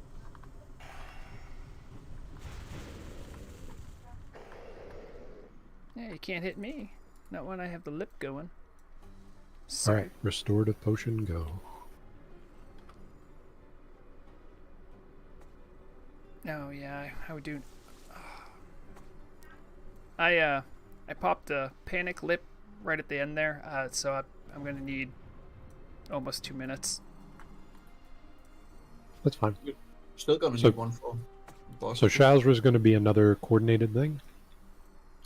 Yeah, you can't hit me. Not when I have the lip going. All right, restorative potion, go. Oh yeah, I would do. I popped a panic lip right at the end there, so I'm gonna need almost 2 minutes. That's fine. Still gonna need one for boss. So Shazzrah is going to be another coordinated thing.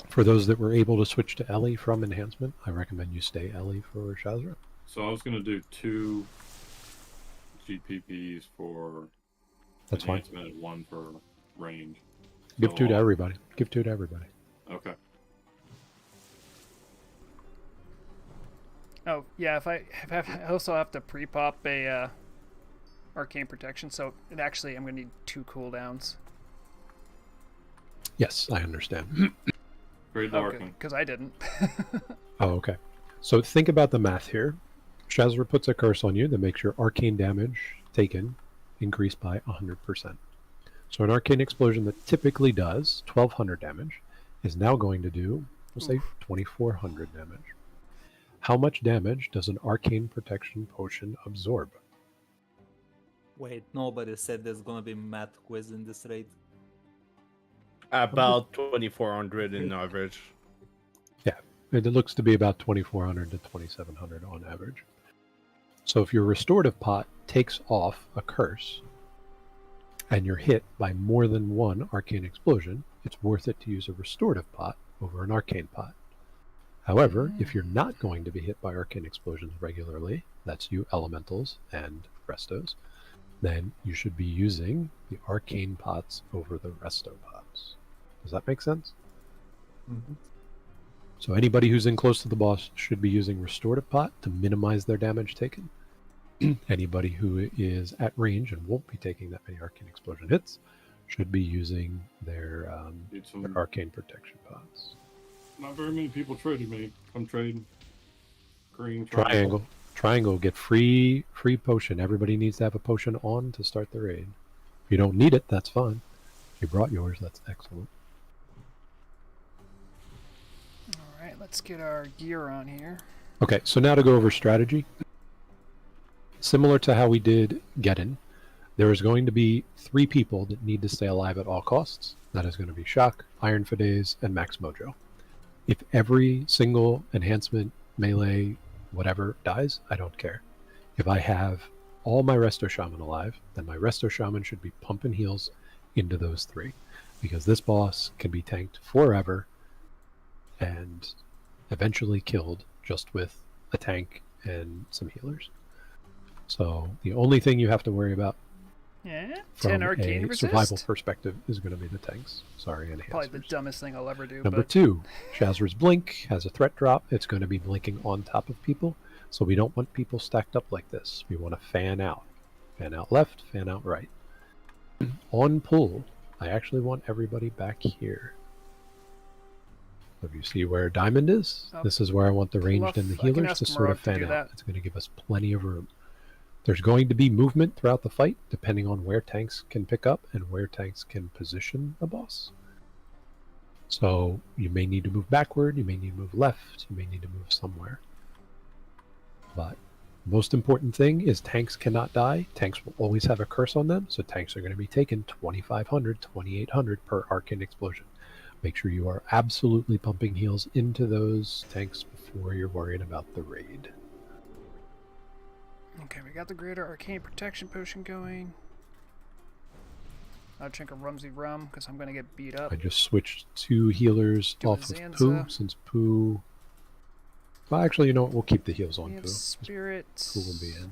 For those that were able to switch to Ellie from enhancement, I recommend you stay Ellie for Shazzrah. So I was going to do 2 GPPs for That's fine. enhancement and 1 for range. Give So 2 to I'll- everybody. Give 2 to everybody. Okay. Oh yeah, I also have to pre-pop a arcane protection, so it actually I'm gonna need 2 cooldowns. Yes, I understand. Great Larkin. Because I didn't. Oh, okay. So think about the math here. Shazzrah puts a curse on you that makes your arcane damage taken increase by 100%. So an arcane explosion that typically does 1200 damage is now going to do, we'll say, 2400 damage. How much damage does an arcane protection potion absorb? Wait, nobody said there's gonna be math quiz in this raid. About 2400 in average. Yeah, it looks to be about 2400 to 2700 on average. So if your restorative pot takes off a curse and you're hit by more than 1 arcane explosion, it's worth it to use a restorative pot over an arcane pot. However, if you're not going to be hit by arcane explosions regularly, that's you elementals and restos, then you should be using the arcane pots over the resto pots. Does that make sense? Mm-hmm. So anybody who's in close to the boss should be using restorative pot to minimize their damage taken. Anybody who is at range and won't be taking that many arcane explosion hits should be using their arcane protection pots. Not very many people traded me. Come trade. Green Triangle, get free potion. Everybody needs to have a potion on to start the raid. If you don't need it, that's fine. If you brought yours, that's excellent. Alright, let's get our gear on here. Okay, so now to go over strategy. Similar to how we did Geddon, there is going to be 3 people that need to stay alive at all costs. That is going to be Shock, Iron for Days, and Max Mojo. If every single enhancement, melee, whatever dies, I don't care. If I have all my Resto Shaman alive, then my Resto Shaman should be pumping heals into those 3. Because this boss can be tanked forever and eventually killed just with a tank and some healers. So the only thing you have to worry about Yeah, from 10 arcane a resist. survival perspective is going to be the tanks. Sorry, Probably enhancers. the dumbest thing I'll ever do. Number but 2, Shazzrah's Blink has a threat drop. It's going to be blinking on top of people. So we don't want people stacked up like this. We want to fan out. Fan out left, fan out right. On pull, I actually want everybody back here. So if you see where Diamond is, this is where I want the ranged and the I can healers ask to sort of Marov to fan do out. that. It's going to give us plenty of room. There's going to be movement throughout the fight, depending on where tanks can pick up and where tanks can position the boss. So you may need to move backward, you may need to move left, you may need to move somewhere. But most important thing is tanks cannot die. Tanks will always have a curse on them, so tanks are going to be taken 2,500, 2,800 per arcane explosion. Make sure you are absolutely pumping heals into those tanks before you're worried about the raid. Okay, we got the greater arcane protection potion going. I'll drink a Rumsey rum because I'm going to get beat up. I just switched 2 healers Do a off of Pooh, Zanza. since Pooh... Well, actually, you know what? We'll keep the heals on We have Pooh. spirit. Pooh will be in.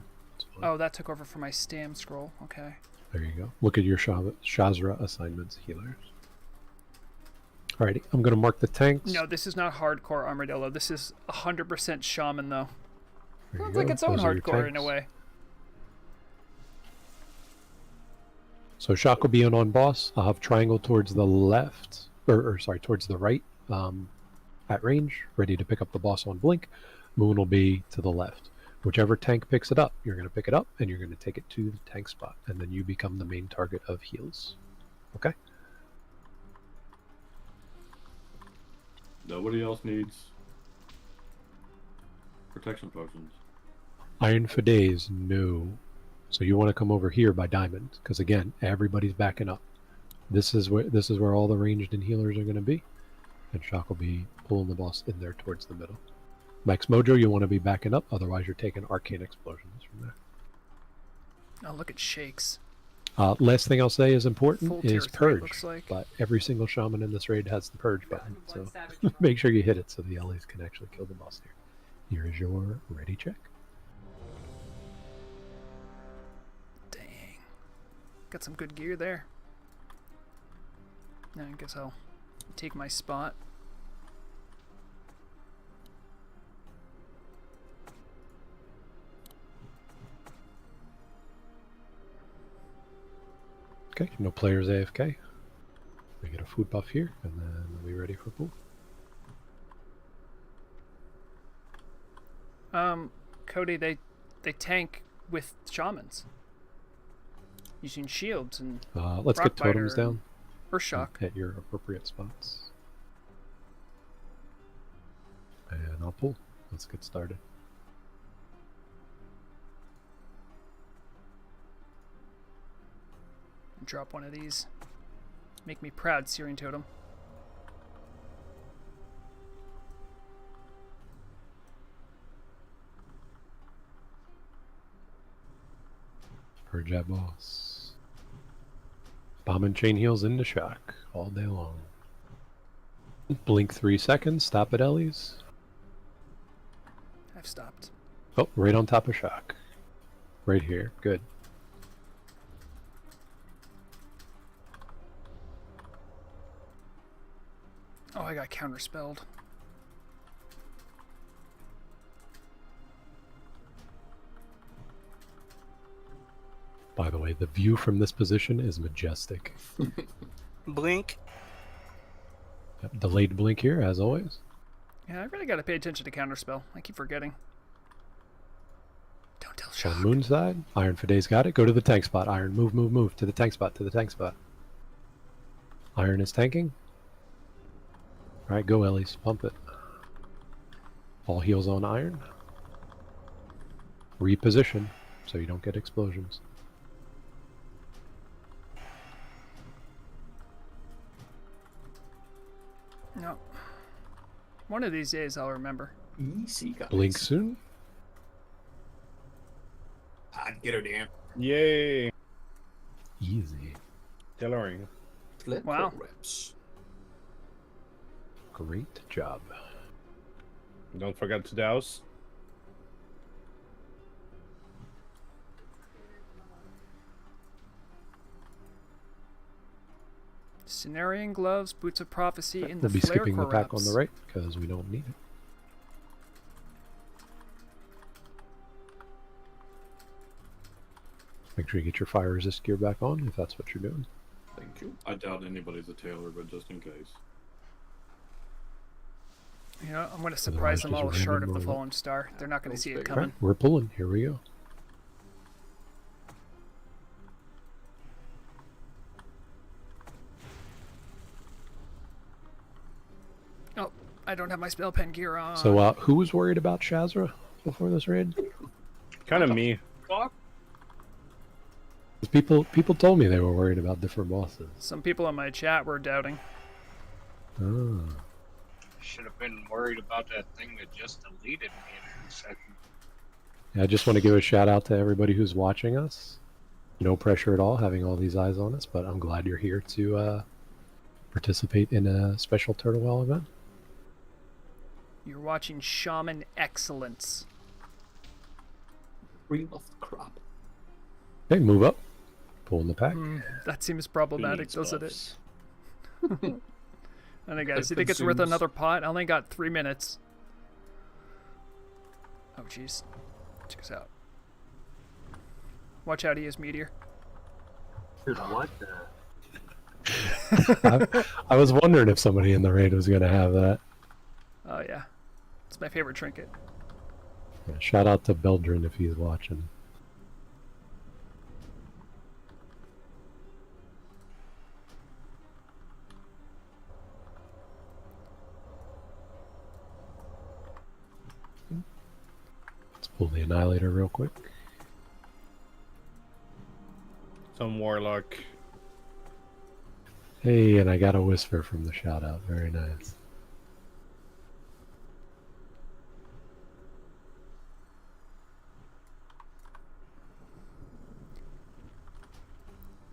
Oh, that took over for my stam scroll. Okay. There you go. Look at your Shazzrah assignments healers. Alrighty, I'm going to mark the tanks. No, this is not hardcore armadillo. This is 100% shaman, though. There you Sounds like go. its own Those are your hardcore in a tanks. way. So Shock will be in on boss. I'll have Triangle towards the left, or sorry, towards the right, at range, ready to pick up the boss on Blink. Moon will be to the left. Whichever tank picks it up, you're going to pick it up, and you're going to take it to the tank spot, and then you become the main target of heals. Okay? Nobody else needs protection potions. Iron for days, no. So you want to come over here by diamond, because again, everybody's backing up. This is where all the ranged and healers are going to be, and Shock will be pulling the boss in there towards the middle. Max Mojo, you want to be backing up, otherwise you're taking arcane explosions from there. Oh, look at shakes. Last thing I'll say is important Full tier is 3, purge, looks like. but every single shaman in this raid has the purge button, so make sure you hit it so the LAs can actually kill the boss here. Here is your ready check. Dang. Got some good gear there. Now I guess I'll take my spot. Okay, no players AFK. We get a food buff here, and then we ready for pool. Cody, they tank with shamans using shields and let's get totems down. Or shock. At your appropriate spots. And I'll pull. Let's get started. Drop one of these. Make me proud, Searing Totem. Purge that boss. Bomb and chain heals into Shock all day long. Blink 3 seconds, stop at Ellie's. I've stopped. Oh, right on top of Shock. Right here, good. Oh, I got counterspelled. By the way, the view from this position is majestic. Blink. Yep, delayed blink here, as always. Yeah, I really got to pay attention to counterspell. I keep forgetting. Don't tell Shock. On Moon's side, Iron for Days got it. Go to the tank spot. Iron, move, move, move. To the tank spot, to the tank spot. Iron is tanking. Alright, go Ellies, pump it. All heals on Iron. Reposition, so you don't get explosions. No. One of these days I'll remember. Easy, guys. Blink soon. I'd get her down. Yay! Easy. Tailoring. Wow. Reps. Great job. Don't forget to douse. Cenarian gloves, boots of prophecy, and the We'll be flare skipping the pack on corrupts. the right because we don't need it. Make sure you get your fire resist gear back on if that's what you're doing. Thank you. I doubt anybody's a tailor, but just in case. You know, I'm going to surprise them all with just Shard of the random roll. Fallen Star. They're not going to see it Alright, coming. we're pulling. Here we go. Oh, I don't have my spell pen gear on. So, who was worried about Shazzrah before this raid? Kind of me. People told me they were worried about different bosses. Some people in my chat were doubting. Oh. Should have been worried about that thing that just deleted me in a second. Yeah, I just want to give a shout out to everybody who's watching us. No pressure at all having all these eyes on us, but I'm glad you're here to participate in a special Turtle Well event. You're watching Shaman Excellence. Cream of the crop. Okay, move up. Pull in the pack. That seems problematic, Needs doesn't buffs. it? Alright guys, you think it's worth another pot? I only got 3 minutes. Oh jeez. Check us out. Watch out, he is meteor. Dude, what the? I was wondering if somebody in the raid was going to have that. Oh yeah. It's my favorite trinket. Yeah, shout out to Beldrin if he's watching. Pull the Annihilator real quick. Some Warlock. Hey, and I got a whisper from the shout out. Very nice.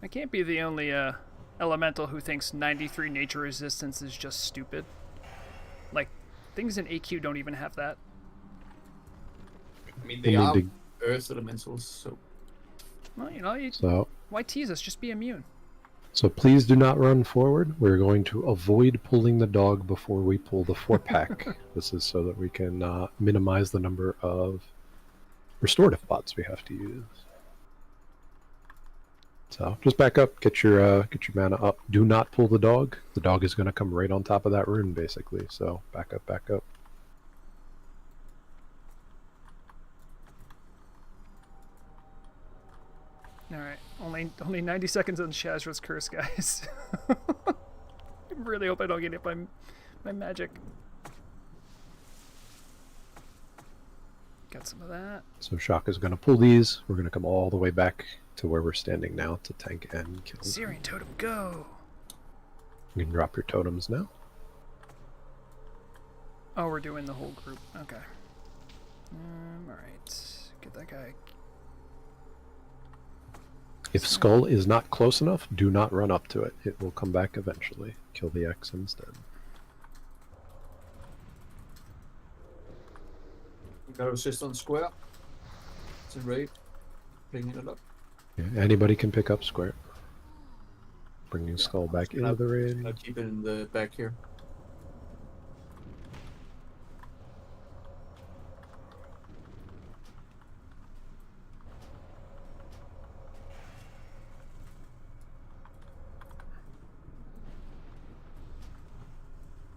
I can't be the only elemental who thinks 93 nature resistance is just stupid. Like, things in AQ don't even have that. I mean, they are earth elementals, so... Well, you know, So, why tease us? Just be immune. so please do not run forward. We're going to avoid pulling the dog before we pull the 4-pack. This is so that we can minimize the number of restorative pots we have to use. So just back up, get your mana up. Do not pull the dog. The dog is going to come right on top of that rune, basically. So back up, back up. All right, only 90 seconds on Shazzrah's curse, guys. I really hope I don't get hit by my magic. Got some of that. So Shock is going to pull these. We're going to come all the way back to where we're standing now to tank and kill. Syrian Totem, go! You can drop your totems now. Oh, we're doing the whole group. Okay. Alright. Get that guy. If Skull is not close enough, do not run up to it. It will come back eventually. Kill the X instead. You got to assist on square. It's a raid. Bringing it up. Yeah, anybody can pick up square. Bringing Skull back into the raid. I'll keep it in the back here.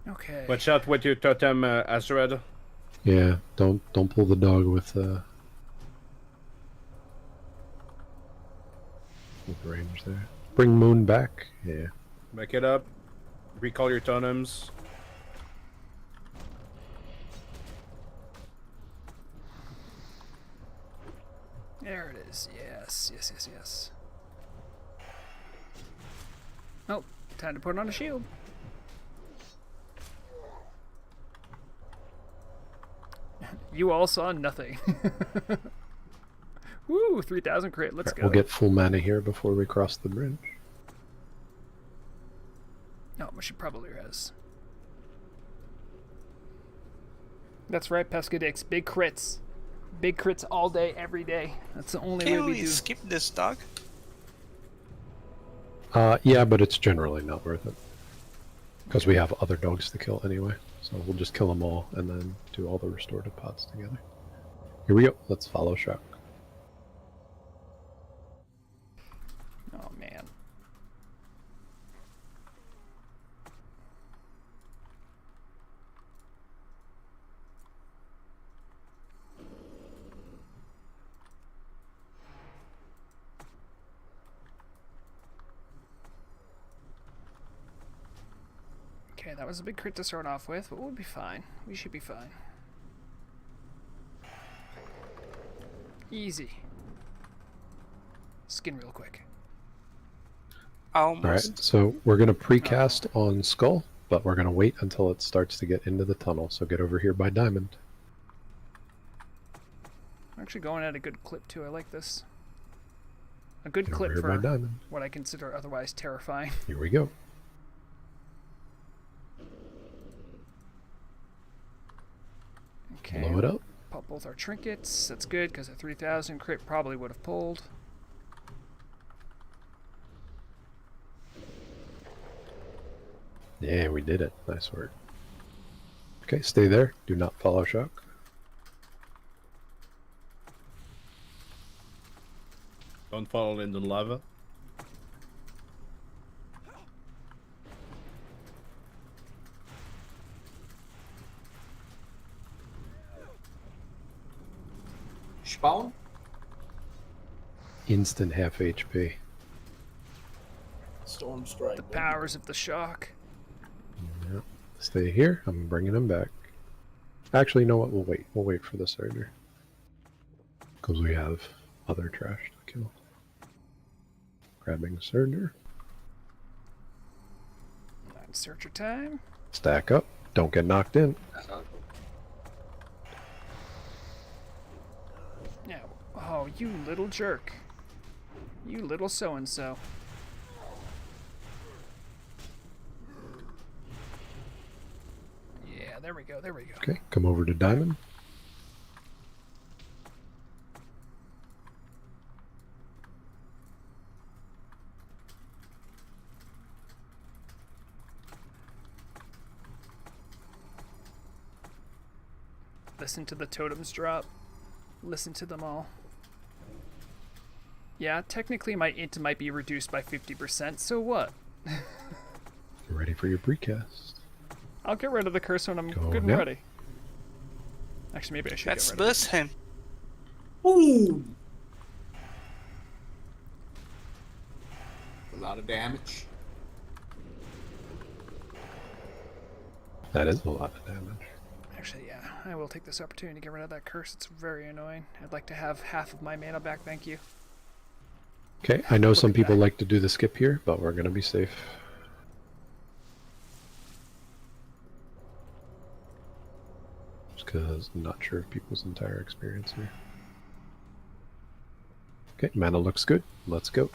Okay. Watch out with your totem, Azred. Yeah, don't pull the dog with range there. Bring Moon back. Yeah. Back it up. Recall your totems. There it is. Yes, yes, yes, yes. Oh, time to put on a shield. You all saw nothing. Woo, 3,000 crit. Let's go. We'll get full mana here before we cross the bridge. Oh, we should probably res. That's right, Pescadix. Big crits. Big crits all day, every day. That's the only way we do. Skip this, dog. Yeah, but it's generally not worth it. Because we have other dogs to kill anyway. So we'll just kill them all and then do all the restorative pots together. Here we go. Let's follow Shock. Oh, man. Okay, that was a big crit to start off with, but we'll be fine. We should be fine. Easy. Skin real quick. Almost. Alright, so we're going to precast on Skull, but we're going to wait until it starts to get into the tunnel. So get over here by Diamond. I'm actually going at a good clip too. I like this. A good Get clip over here by for Diamond. what I consider otherwise terrifying. Here we go. Okay. Blow it up. Pop both our trinkets. That's good because a 3,000 crit probably would have pulled. Yeah, we did it. Nice work. Okay, stay there. Do not follow Shock. Don't fall in the lava. Spawn? Instant half HP. Storm strike. The powers of the Shock. Yep. Stay here. I'm bringing him back. Actually, you know what? We'll wait. We'll wait for the surger. Because we have other trash to kill. Grabbing Surger. Searcher time. Stack up. Don't get knocked in. Yeah. Oh, you little jerk. You little so-and-so. Yeah, there we go, there we go. Okay, come over to Diamond. Listen to the totems drop. Listen to them all. Yeah, technically my int might be reduced by 50%, so what? You're ready for your precast. I'll get rid of the curse when I'm good and ready. Actually, maybe I should Let's get rid of it. burst him. Ooh! A lot of damage. That is a lot of damage. Actually, yeah, I will take this opportunity to get rid of that curse. It's very annoying. I'd like to have half of my mana back, thank you. Okay, I know some people like to do the skip here, but we're going to be safe. Just because I'm not sure of people's entire experience here. Okay, mana looks good. Let's go.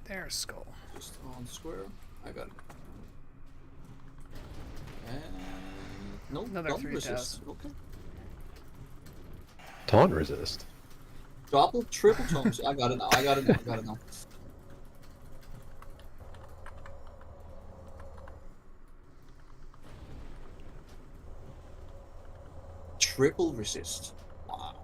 There's Skull. Just on square. I got it. And no, Another don't 3,000. resist. Okay. Taunt resist. Double, triple tomes. I got it now. I got it now. I got it now. Triple resist. Wow.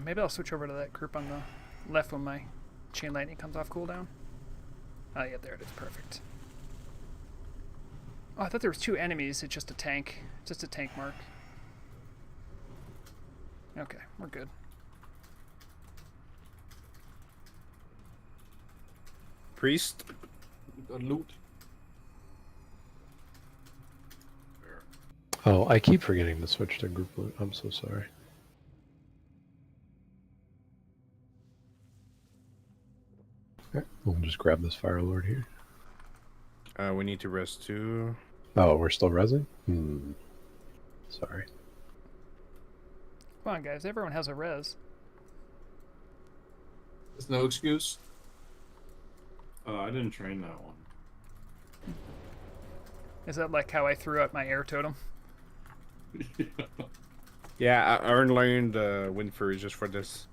Maybe I'll switch over to that group on the left when my Chain Lightning comes off cooldown. Oh yeah, there it is. Perfect. Oh, I thought there was two enemies. It's just a tank. Just a tank mark. Okay, we're good. Priest. Got loot. Oh, I keep forgetting to switch to group loot. I'm so sorry. Okay, we'll just grab this Fire Lord here. We need to rest too. Oh, we're still rezzing? Sorry. Come on, guys. Everyone has a res. There's no excuse. I didn't train that one. Is that like how I threw out my air totem? Yeah, I learned Wind Fury just for this.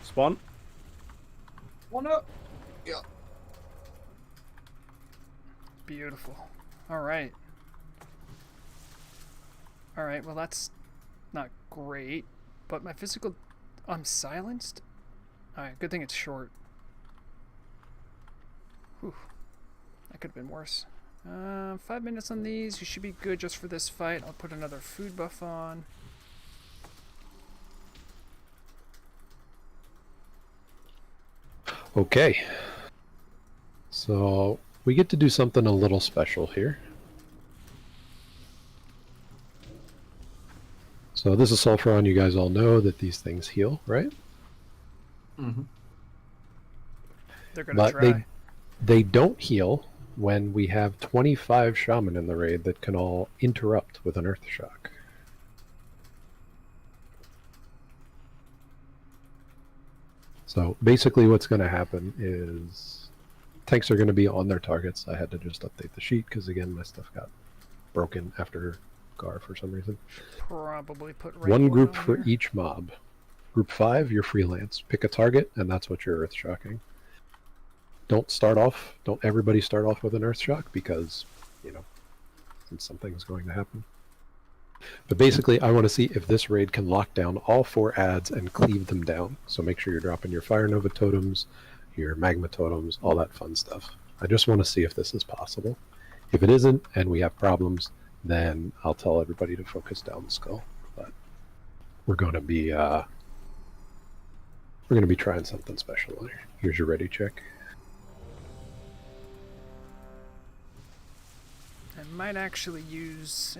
Spawn? One up. Yeah. Beautiful. Alright. Alright, well that's not great. But my physical... I'm silenced? Alright, good thing it's short. Whew. That could have been worse. 5 minutes on these. You should be good just for this fight. I'll put another food buff on. Okay. So, we get to do something a little special here. So this is Sulfuron. You guys all know that these things heal, right? Mm-hmm. They're gonna try. They don't heal when we have 25 Shaman in the raid that can all interrupt with an Earth Shock. So basically what's going to happen is tanks are going to be on their targets. I had to just update the sheet because, again, my stuff got broken after Garr for some reason. Probably put one group on for there. each mob. Group 5, you're freelance. Pick a target, and that's what you're Earth Shocking. Don't everybody start off with an Earth Shock because, something's going to happen. But basically, I want to see if this raid can lock down all 4 adds and cleave them down. So make sure you're dropping your Fire Nova totems, your magma totems, all that fun stuff. I just want to see if this is possible. If it isn't, and we have problems, then I'll tell everybody to focus down the skull. But we're going to be trying something special here. Here's your ready check. I might actually use.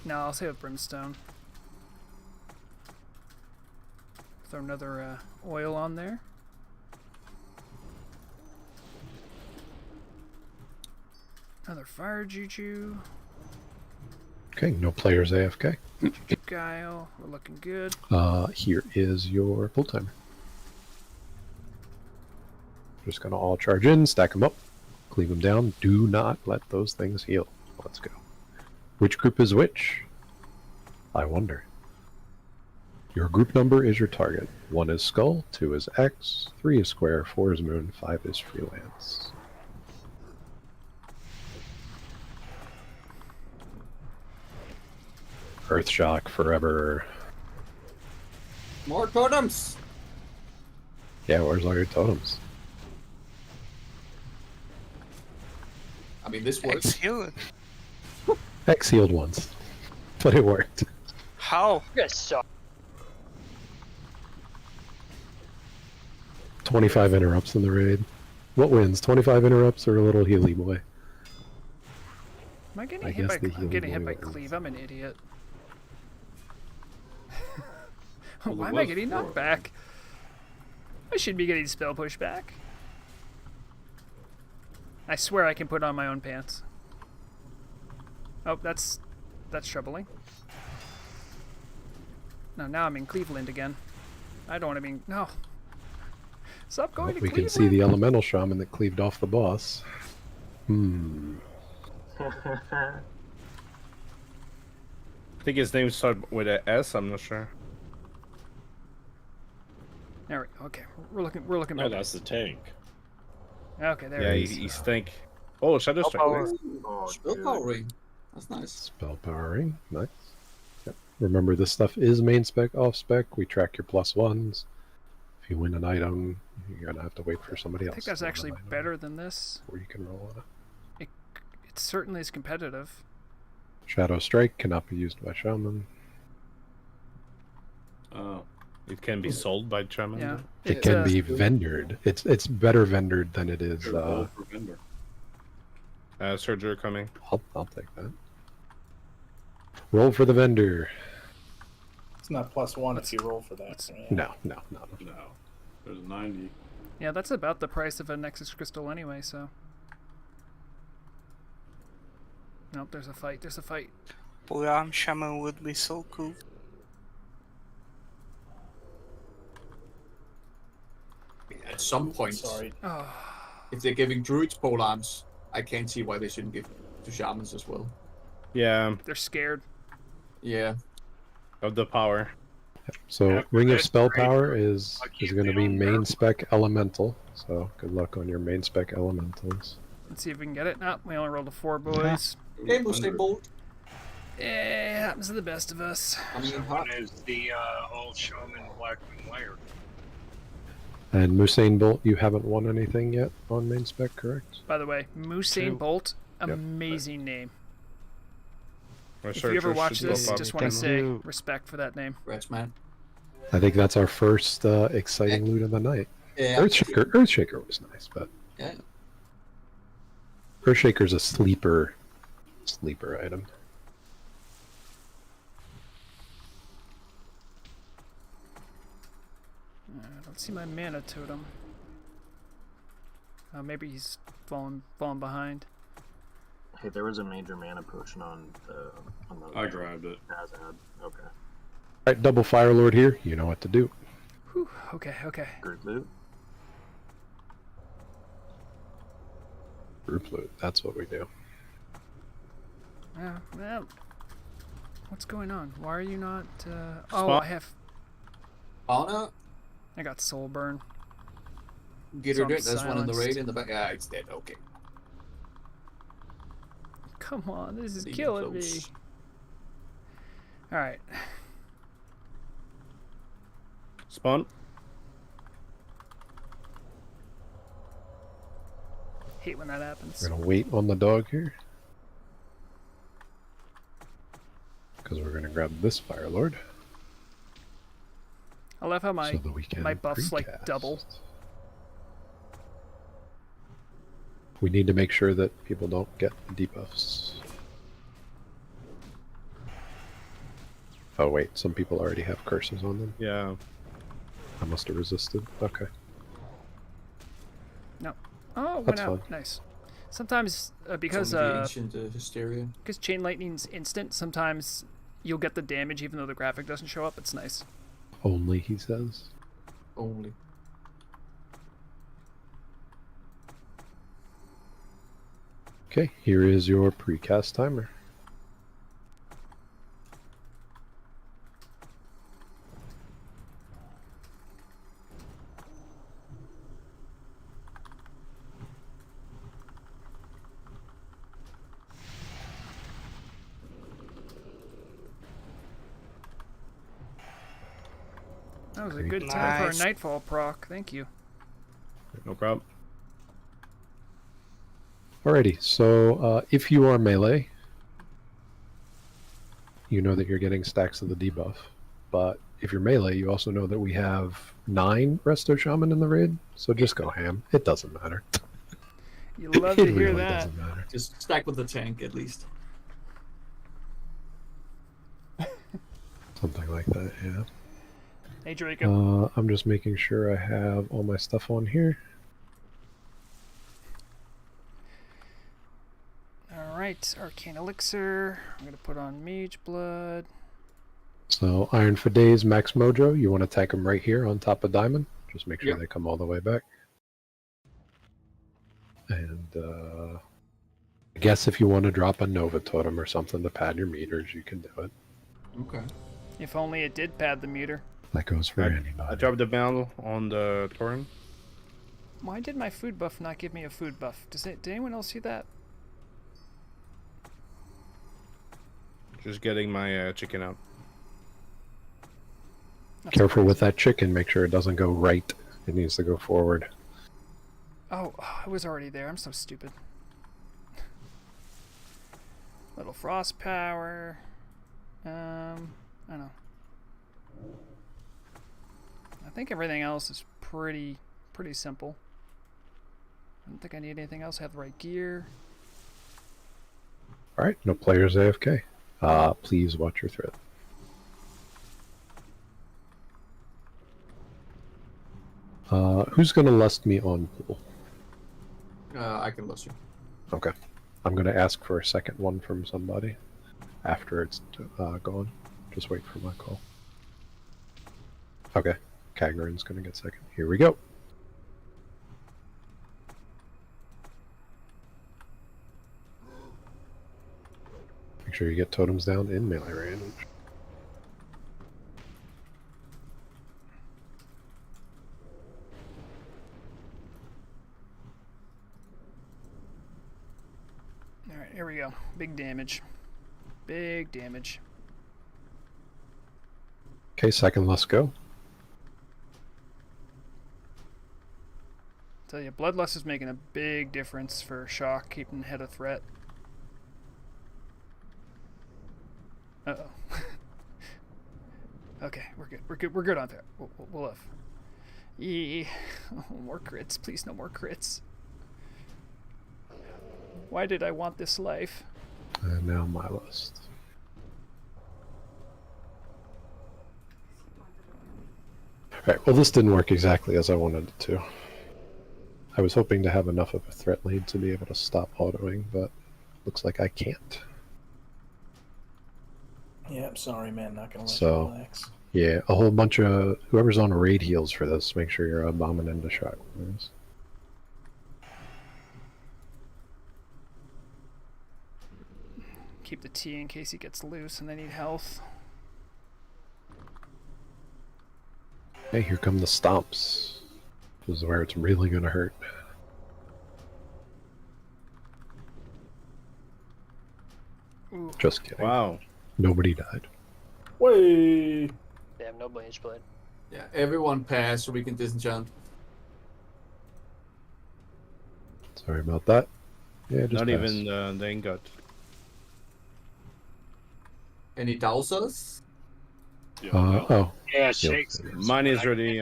No, I'll save brimstone. Throw another oil on there. Another fire juju. Okay, no players AFK. Guile, we're looking good. Here is your full timer. Just gonna all charge in, stack them up, cleave them down. Do not let those things heal. Let's go. Which group is which? I wonder. Your group number is your target. 1 is skull, 2 is X, 3 is square, 4 is moon, 5 is freelance. Earthshock forever. More totems! Yeah, where's all your totems? I mean, this works. Heal. X healed once, but it worked. How? You guys suck. 25 interrupts in the raid. What wins? 25 interrupts or a little Healy boy? Am I getting I hit guess by? the I'm getting hit Healy by boy cleave. I'm an idiot. Well, Why there am I was getting 4 knocked back? I should be getting spell push back. I swear I can put on my own pants. Oh, that's troubling. No, now I'm in Cleveland again. I don't want to be. No. Stop going to We Cleveland. can see the elemental shaman that cleaved off the boss. I think his name started with a S. I'm not sure. There we go. Okay, we're looking. Oh, better. that's the tank. Okay, there Yeah, it is. he's stink. Oh, Shadow Strike. Spell power ring. That's nice. Spell powering, nice. Yep. Remember, this stuff is main spec, off spec. We track your +1s. If you win an item, you're gonna have to wait for somebody I else. think that's to win actually an item, better than this. or you can roll on it. It certainly is competitive. Shadow Strike cannot be used by Shaman. Oh, it can be sold by Shaman. Yeah. It can be vendored. It's better vendored than it is. For vendor. Surgery coming. I'll take that. Roll for the vendor. It's not +1 if you roll for that. Right? No. No. There's 90. Yeah, that's about the price of a Nexus Crystal anyway, so. Nope, there's a fight. There's a fight. Polearm Shaman would be so cool. At some point, Sorry. if they're giving druids pole arms, I can't see why they shouldn't give to shamans as well. Yeah. They're scared. Yeah. Of the power. So Yeah, Ring of that's Spell great. Power is keep going to it be on main there. spec elemental. So good luck on your main spec elementals. Let's see if we can get it. No, we only rolled a 4, boys. Hey, Mustaine Bolt. Yeah, it happens to the best of us. I mean, One is the all shaman black and wire. And Musain Bolt, you haven't won anything yet on main spec, correct? By the way, Musain True. Bolt, Yep. amazing name. Our If you ever searchers watch should this, pop up. just want to say respect for that name. Rats, man. I think that's our first exciting loot of the night. Yeah. Earthshaker was nice, but Yeah. Earthshaker's a sleeper item. I don't see my mana totem. Maybe he's fallen behind. Hey, there was a major mana potion on the. I grabbed it. Azad. Okay. Alright, double Fire Lord here. You know what to do. Whew, okay. Group loot. Group loot. That's what we do. Yeah, well, what's going on? Why are you not? Oh, Spot. I have. Anna, I got soul burn. get So her I'm dead. There's one in the silenced. raid in the back. Ah, it's dead. Okay. Come on, this is Leave killing me. close. All right. Spawn. Hate when that happens. We're gonna wait on the dog here. Because we're gonna grab this Fire Lord. I love how my so that we can my buffs like precast. double. We need to make sure that people don't get debuffs. Oh wait, some people already have curses on them. Yeah. I must have resisted. Okay. No. Oh, it went That's out. fine. Nice. Sometimes because Only the ancient hysteria. because chain lightning's instant, sometimes you'll get the damage even though the graphic doesn't show up. It's nice. Only, he says. Only. Okay, here is your precast timer. That was a good time for a nightfall proc. Thank you. No problem. Alrighty, so if you are melee, you know that you're getting stacks of the debuff. But if you're melee, you also know that we have 9 Resto Shaman in the raid, so just go ham. It doesn't matter. You love to It hear really that. doesn't matter. Just stack with the tank at least. Something like that, yeah. Hey, Draco. I'm just making sure I have all my stuff on here. Alright, Arcane Elixir. I'm going to put on Mage Blood. So, Iron for Days, Max Mojo, you want to tack them right here on top of Diamond. Just make sure Yep. they come all the way back. And I guess if you want to drop a Nova Totem or something to pad your meters, you can do it. Okay. If only it did pad the meter. That goes for I anybody. dropped the bell on the torrent. Why did my food buff not give me a food buff? Did anyone else see that? Just getting my chicken out. Careful with that chicken, make sure it doesn't go right. It needs to go forward. Oh, I was already there. I'm so stupid. Little frost power. I know. I think everything else is pretty simple. I don't think I need anything else. I have the right gear. Alright, no players AFK. Please watch your thread. Who's gonna lust me on pool? I can lust you. Okay. I'm gonna ask for a second one from somebody after it's gone. Just wait for my call. Okay. Kagran's gonna get second. Here we go. Make sure you get totems down in melee range. Alright, here we go. Big damage. Big damage. Okay, second, let's go. Tell you, Bloodlust is making a big difference for Shock, keeping ahead of threat. Uh-oh. Okay, we're good. We're good on there. We'll live. Yeah. Oh, more crits. Please, no more crits. Why did I want this life? And now my list. Alright, well this didn't work exactly as I wanted it to. I was hoping to have enough of a threat lead to be able to stop autoing, but looks like I can't. Yeah, I'm sorry, man. Not gonna let you So, relax. yeah, a whole bunch of whoever's on raid heals for this. Make sure you're bombing into Shockwarders. Keep the T in case he gets loose and they need health. Hey, here come the stomps. This is where it's really gonna hurt. Ooh. Just kidding. Wow. Nobody died. Way. Damn, no Mage Blade. Yeah, everyone pass so we can disenchant. So Sorry about that. Yeah, just Not pass. even the ingot. Any dowsers? Oh. Yeah, Yep. shakes. Mine is ready.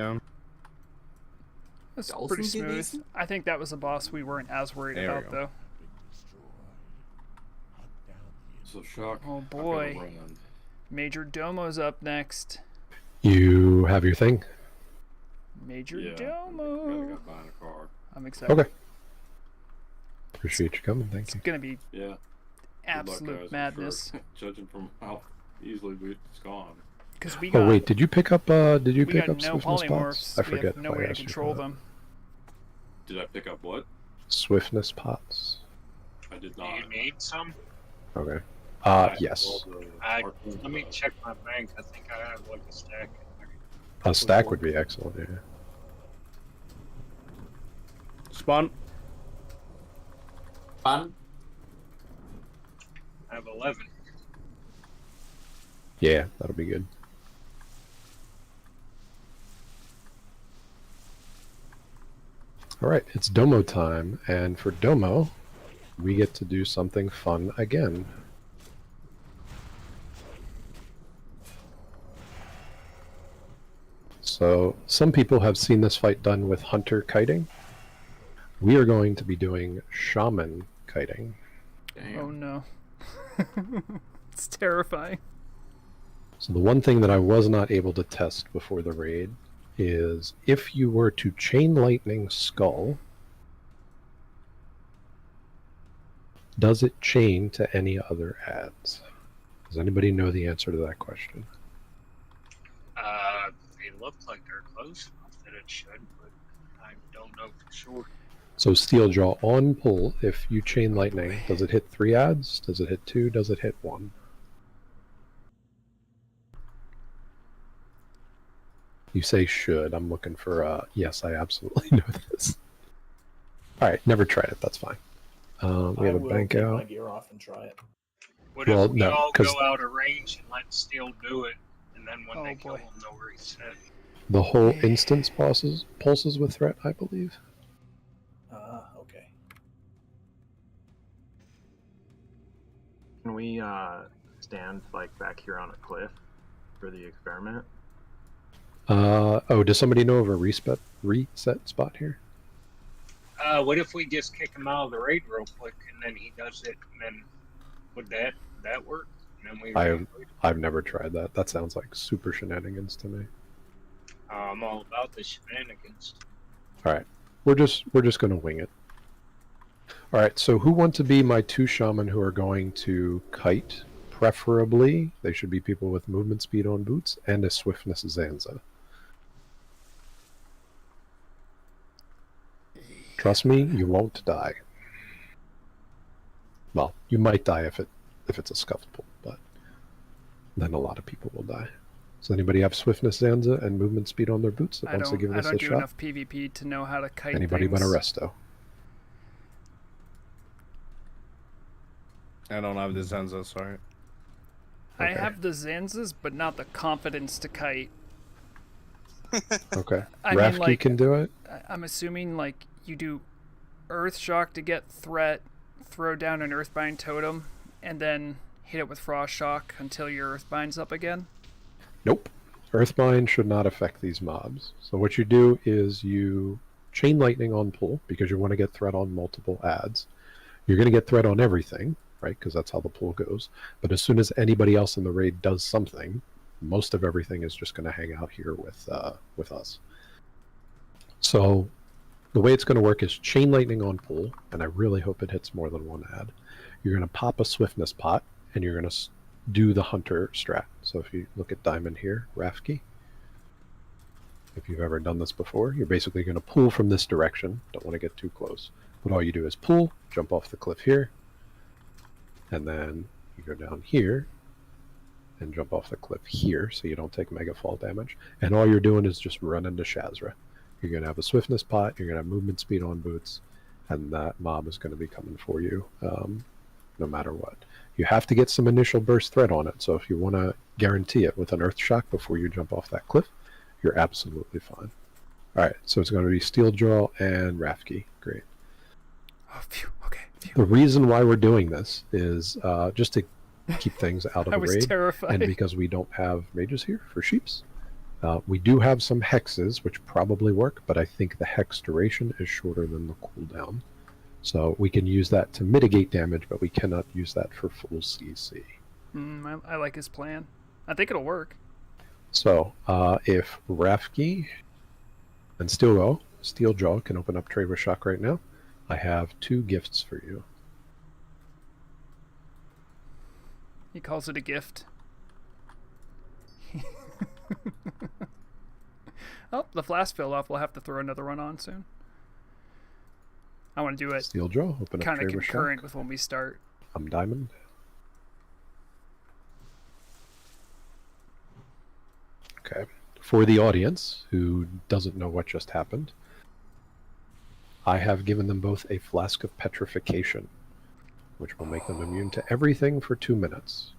That's Dawson pretty did smooth. easy? I think that was a boss we weren't as worried There we about, go. though. So shock. Oh I've gotta boy. run. Major Domo's up next. You have your thing? Major Yeah. Domo. Gotta go buy a car. I'm excited. Okay. Appreciate you coming. Thank It's you. gonna be Yeah. Good luck, absolute guys, I'm madness. sure. Judging from how easily it's gone. Because we got, Oh wait, did you pick up? Did you we pick got up no swiftness polymorphs. pots? I We forget. have no if I way to asked you for control that. them. Did I pick up what? Swiftness pots. I did Do not. you need some? Okay. I Yes. rolled the Let me harpoon, check my bank. I think I have like a stack in there. A stack would be excellent. Yeah. Spawn. Fun. I have 11. Yeah, that'll be good. All right, it's Domo time, and for Domo, we get to do something fun again. So, some people have seen this fight done with hunter kiting. We are going to be doing shaman kiting. Oh no. It's terrifying. So the one thing that I was not able to test before the raid is if you were to chain lightning skull, does it chain to any other ads? Does anybody know the answer to that question? They look like they're close enough that it should, but I don't know for sure. So Steeljaw on pull, if you chain lightning, does it hit 3 ads? Does it hit 2? Does it hit 1? You say should. I'm looking for yes, I absolutely know this. Alright, never tried it, that's fine. We have I a will bank take out. my gear off and try it. What Well, if we no, all 'cause- go out of range and let Steel do it, and then when Oh, they kill boy. him, they'll reset? The whole instance pulses with threat, I believe. Okay. Can we stand like back here on a cliff for the experiment? Oh, does somebody know of a reset spot here? What if we just kick him out of the raid real quick, and then he does it, and then would that work? And then we I've never tried that. That sounds like super shenanigans to me. I'm all about the shenanigans. All right, we're just gonna wing it. All right, so who want to be my 2 shaman who are going to kite? Preferably, they should be people with movement speed on boots and a swiftness Zanza. Trust me, you won't die. Well, you might die if it's a scuffed pull, but then a lot of people will die. Does anybody have swiftness Zanza and movement speed on their boots that wants to give I this don't a do shot? enough PvP to know how to kite Anybody things. but Arresto. I don't have the Zanza, sorry. I have the Zanzas, but not the confidence to kite. Okay. I mean, Rafki like, can do it. I'm assuming like you do Earth Shock to get threat, throw down an Earthbind totem, and then hit it with Frost Shock until your Earthbind's up again. Nope. Earthbind should not affect these mobs. So what you do is you chain lightning on pull because you want to get threat on multiple ads. You're going to get threat on everything, right? Because that's how the pull goes. But as soon as anybody else in the raid does something, most of everything is just going to hang out here with us. So the way it's going to work is chain lightning on pull, and I really hope it hits more than 1 ad. You're going to pop a swiftness pot, and you're going to do the hunter strat. So if you look at diamond here, Rafki, if you've ever done this before, you're basically going to pull from this direction. Don't want to get too close. But all you do is pull, jump off the cliff here, and then you go down here and jump off the cliff here so you don't take mega fall damage. And all you're doing is just run into Shazzrah. You're going to have a swiftness pot, you're going to have movement speed on boots, and that mob is going to be coming for you no matter what. You have to get some initial burst threat on it, so if you want to guarantee it with an Earth Shock before you jump off that cliff, you're absolutely fine. Alright, so it's going to be Steeljaw and Rafki. Great. Oh, phew. Okay. Phew. The reason why we're doing this is just to keep things out of I the was raid, terrified. and because we don't have mages here for sheeps. We do have some hexes, which probably work, but I think the hex duration is shorter than the cooldown. So we can use that to mitigate damage, but we cannot use that for full CC. I like his plan. I think it'll work. So if Rafki and Steeljaw can open up Trade with Shock right now, I have 2 gifts for you. He calls it a gift. Oh, the flask fell off. We'll have to throw another one on soon. I want to do it Steeljaw, open up kind of Trade with concurrent Shock. with when we start. I'm Diamond. Okay. For the audience who doesn't know what just happened, I have given them both a flask of petrification, which will make them immune to everything for 2 minutes.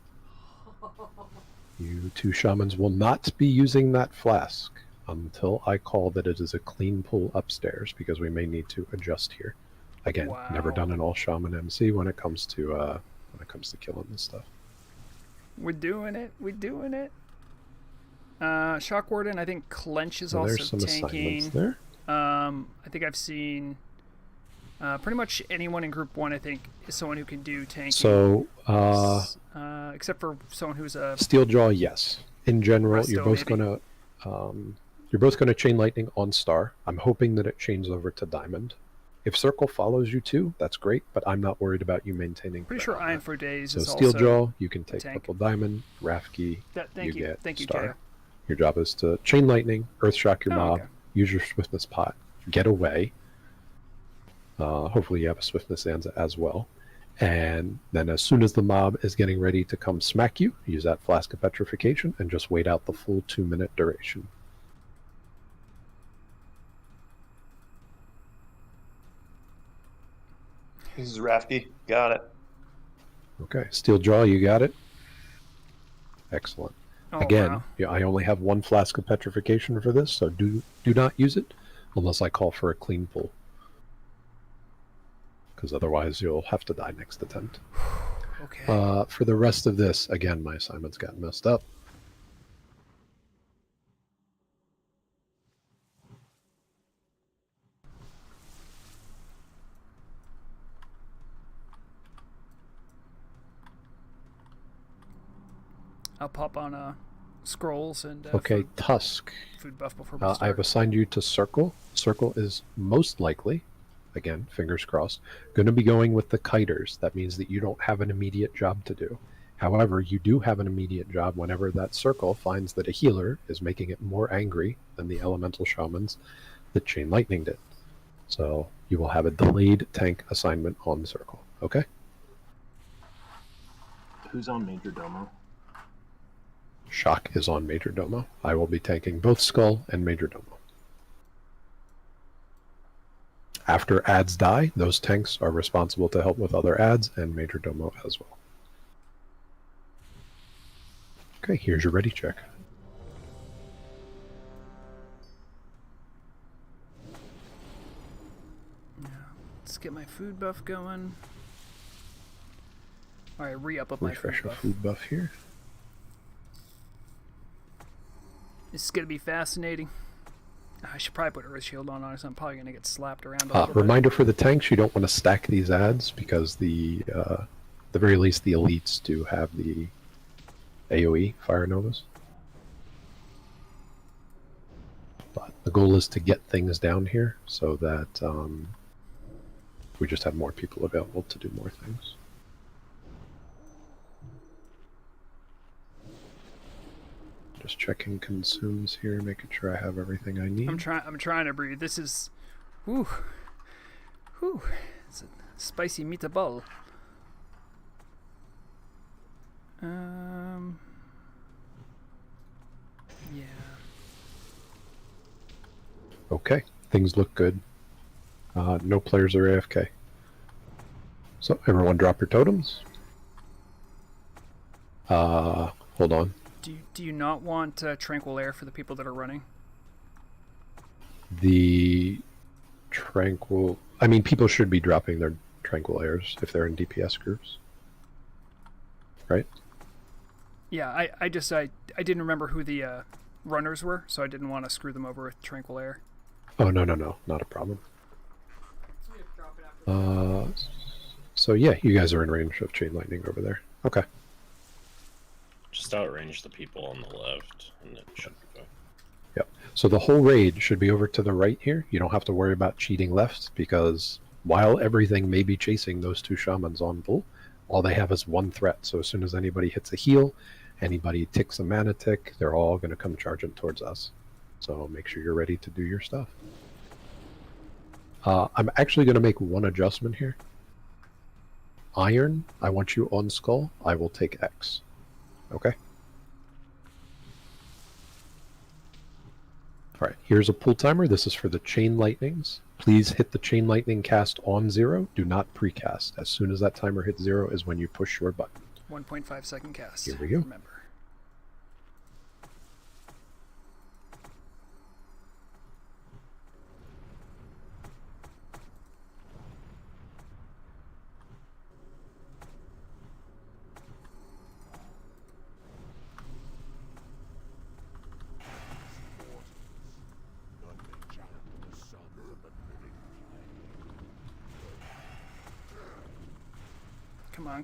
You 2 shamans will not be using that flask until I call that it is a clean pull upstairs, because we may need to adjust here. Again, never done an all shaman MC when it comes to killing this stuff. We're doing it. We're doing it. Shockwarden, I think Clench is So also there's some tanking. assignments there. I think I've seen pretty much anyone in Group 1, I think, is someone who can do tanking. So, except for someone who's a... Steeljaw, yes. In general, Resto, you're both maybe. gonna chain lightning on Star. I'm hoping that it changes over to Diamond. If Circle follows you too, that's great, but I'm not worried about you maintaining. Pretty sure Iron for Days So is Steeljaw, also you can take tank. Purple Diamond, Rafki, Thank you. get Thank you, Star. Kale. Your job is to chain lightning, earth shock your mob, okay. use your swiftness pot, get away. Hopefully you have a swiftness as well. And then as soon as the mob is getting ready to come smack you, use that flask of petrification and just wait out the full 2-minute duration. This is Rafki. Got it. Okay, Steeljaw, you got it? Excellent. Oh, Again, wow. yeah, I only have 1 flask of petrification for this, so do not use it unless I call for a clean pull. Because otherwise you'll have to die next attempt. Okay. For the rest of this, again, my assignments got messed up. I'll pop on scrolls and Okay, Tusk. food buff before we I have start. assigned you to Circle. Circle is most likely, again, fingers crossed, going to be going with the kiters. That means that you don't have an immediate job to do. However, you do have an immediate job whenever that Circle finds that a healer is making it more angry than the elemental shamans that Chain Lightning did. So you will have a delayed tank assignment on the Circle. Okay? Who's on Major Domo? Shock is on Major Domo. I will be tanking both Skull and Major Domo. After ads die, those tanks are responsible to help with other ads and Major Domo as well. Okay, here's your ready check. Let's get my food buff going. Alright, re-up my food Refresh your buff. food buff here. This is going to be fascinating. I should probably put Earth Shield on, honestly. I'm probably going to get slapped around a little bit. Reminder for the tanks, you don't want to stack these ads because the very least the elites do have the AoE Fire Novas. But the goal is to get things down here so that we just have more people available to do more things. Just checking consumes here, making sure I have everything I need. I'm trying to breathe. This is, whew, it's a spicy meatball. Yeah. Okay, things look good. No players are AFK. So everyone drop your totems. Hold on. Do you not want tranquil air for the people that are running? The tranquil... I mean, people should be dropping Tranquil Airs if they're in DPS groups. Right? Yeah, I didn't remember who the runners were, so I didn't want to screw them over with Tranquil Air. Oh, no, not a problem. So yeah, you guys are in range of Chain Lightning over there. Okay. Just outrange the people on the left, and it should be fine. Yep. So the whole raid should be over to the right here. You don't have to worry about cheating left, because while everything may be chasing those two Shamans on bull, all they have is one threat. So as soon as anybody hits a heal, anybody ticks a mana tick, they're all going to come charging towards us. So make sure you're ready to do your stuff. I'm actually going to make one adjustment here. Iron, I want you on Skull. I will take X. Okay? Alright, here's a pull timer. This is for the Chain Lightnings. Please hit the Chain Lightning cast on 0. Do not precast. As soon as that timer hits 0 is when you push your button. 1.5 second cast. Here we go. Remember.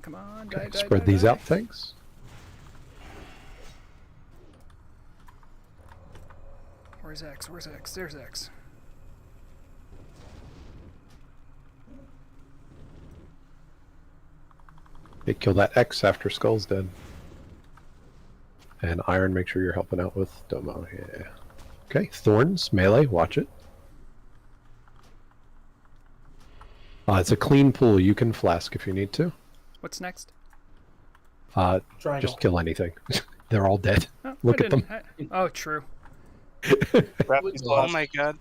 Come on. Okay, spread these out, thanks. Where's X? There's X. Okay, kill that X after Skull's dead. And Iron, make sure you're helping out with Domo. Yeah. Okay, Thorns, melee, watch it. It's a clean pool. You can flask if you need to. What's next? Just kill anything. They're all dead. Oh, Look at them. Oh, true. Oh my god.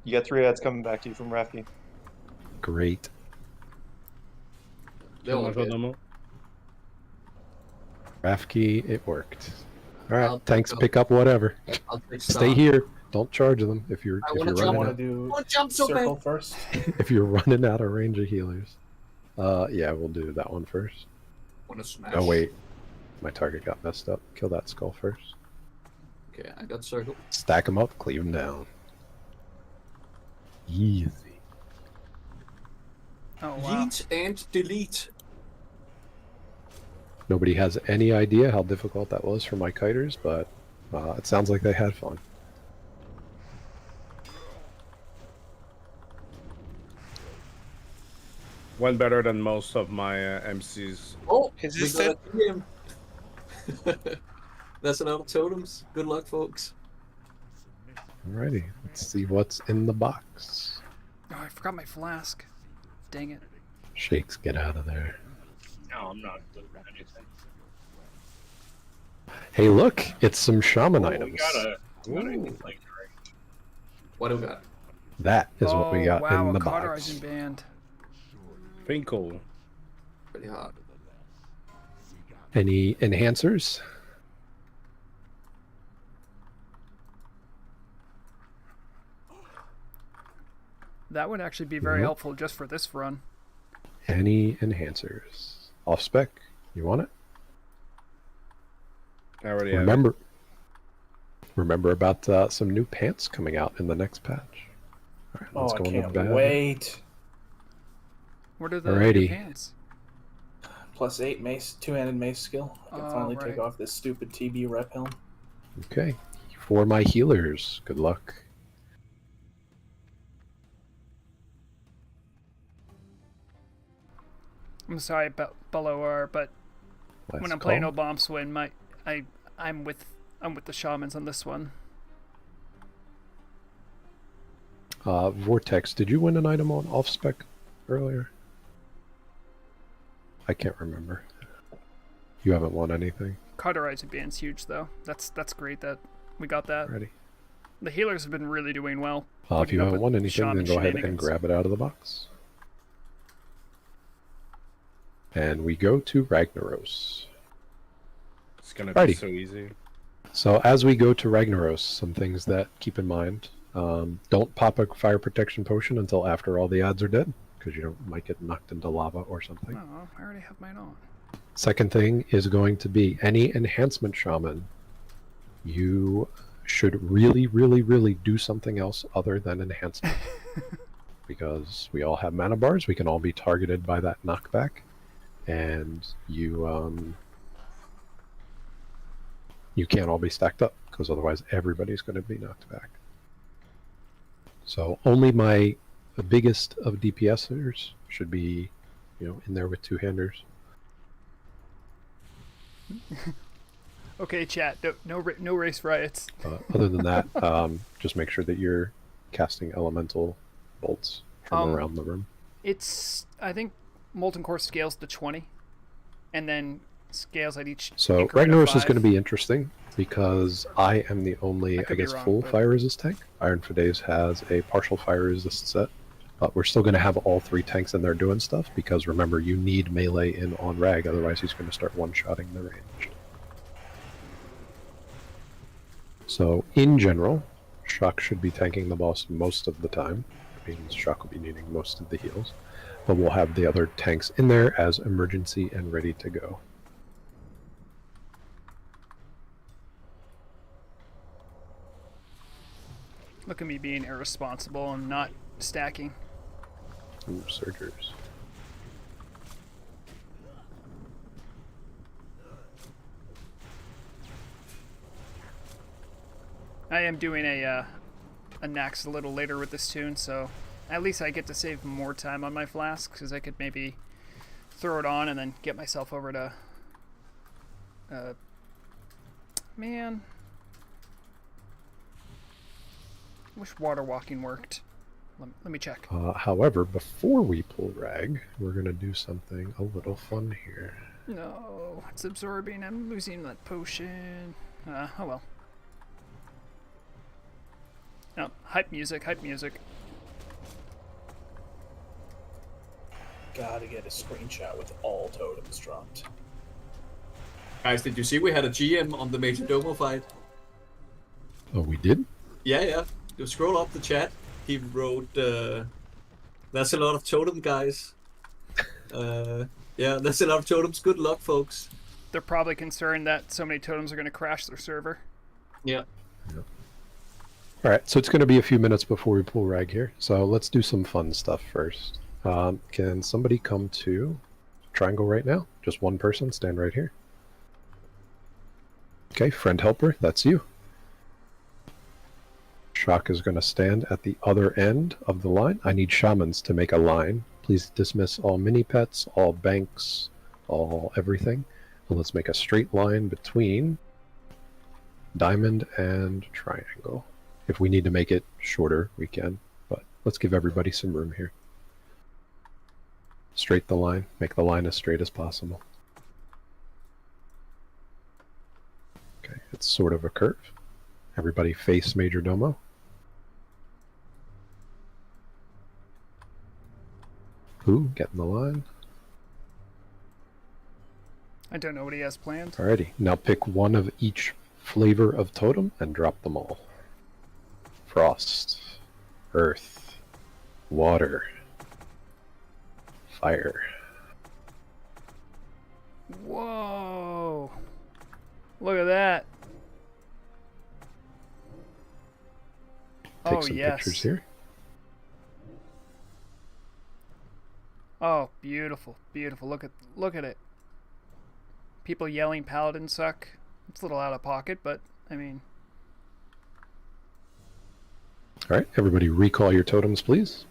You got 3 ads coming back to you from Rafki. Great. Rafki, it worked. Alright, thanks, pick up whatever. Stay here. Don't charge them if you're running out. Circle first. If you're running out of range of healers. Yeah, we'll do that one first. Oh wait, my target got messed up. Kill that Skull first. Okay, I got circle. Stack them up, cleave them down. Easy. Oh wow. Yeet and delete. Nobody has any idea how difficult that was for my kiters, but it sounds like they had fun. Went better than most of my MCs. Oh, Is we this got it? a TM. That's another totems. Good luck, folks. Alrighty, let's see what's in the box. Oh, I forgot my flask. Dang it. Shakes, get out of there. No, I'm not doing anything. Hey, look, it's some Shaman items. We got a like, What do we got? That is what we got wow, in the a box. cauterizing band. Finkel. Pretty hard. Any enhancers? That would actually be very Nope. helpful just for this run. Any enhancers? Off spec? You want it? I already have Remember about some new pants coming out in the next patch. All right, let's I go into can't bed. wait. What are the Alrighty. new pants? +8 mace, two-handed mace skill. I can Oh, finally right. take off this stupid TB rep helm. Okay, for my healers, good luck. I'm sorry, Bellower, but Last when I'm playing call. Obomsawin, I'm with the Shamans on this one. Vortex, did you win an item on off spec earlier? I can't remember. You haven't won anything. Cauterizing band's huge though. That's great that we got that. Ready. The healers have been really doing well. If putting you up haven't with won anything, Shaman then go ahead and shenanigans. grab it out of the box. And we go to Ragnaros. It's gonna be Righty. so easy. So as we go to Ragnaros, some things that keep in mind. Don't pop a fire protection potion until after all the odds are dead, because you might get knocked into lava or something. Oh, I already have mine on. Second thing is going to be any enhancement shaman. You should really, really, really do something else other than enhancement. Because we all have mana bars, we can all be targeted by that knockback, and you can't all be stacked up, because otherwise everybody's going to be knocked back. So only the biggest of DPSers should be, in there with two-handers. Okay, chat. No race riots. Other than that, just make sure that you're casting elemental bolts from around the room. I think Molten Core scales to 20, and then scales at each. So Ragnaros is going to be interesting because I am the only, I guess, full fire resist tank. Iron for Days has a partial fire resist set, but we're still going to have all three tanks in there doing stuff because remember, you need melee in on Rag, otherwise he's going to start one-shotting the ranged. So in general, Shock should be tanking the boss most of the time. It means Shock will be needing most of the heals, but we'll have the other tanks in there as emergency and ready to go. Look at me being irresponsible and not stacking. Ooh, Surgers. I am doing a Nax a little later with this tune, so at least I get to save more time on my flasks, because I could maybe throw it on and then get myself over to... man... I wish water walking worked. Let me check. However, before we pull Rag, we're going to do something a little fun here. No, it's absorbing. I'm losing that potion. Oh well. No, hype music, hype music. Gotta get a screenshot with all totems dropped. Guys, did you see we had a GM on the major Domo fight? Oh, we did? Yeah. You scroll up the chat. He wrote, "That's a lot of totem, guys." Yeah, that's a lot of totems. Good luck, folks. They're probably concerned that so many totems are going to crash their server. Yeah. Alright, so it's going to be a few minutes before we pull Rag here. So let's do some fun stuff first. Can somebody come to triangle right now? Just one person, stand right here. Okay, friend helper, that's you. Shock is going to stand at the other end of the line. I need shamans to make a line. Please dismiss all mini-pets, all banks, all everything. And let's make a straight line between diamond and triangle. If we need to make it shorter, we can. But let's give everybody some room here. Straight the line. Make the line as straight as possible. Okay, it's sort of a curve. Everybody face Major Domo. Ooh, get in the line. I don't know what he has planned. Alrighty, now pick one of each flavor of totem and drop them all. Frost, earth, water, fire. Whoa! Look at that. Take some pictures here. Oh, beautiful, beautiful. Look at it. People yelling paladins suck. It's a little out of pocket, but I mean. Alright, everybody recall your totems, please.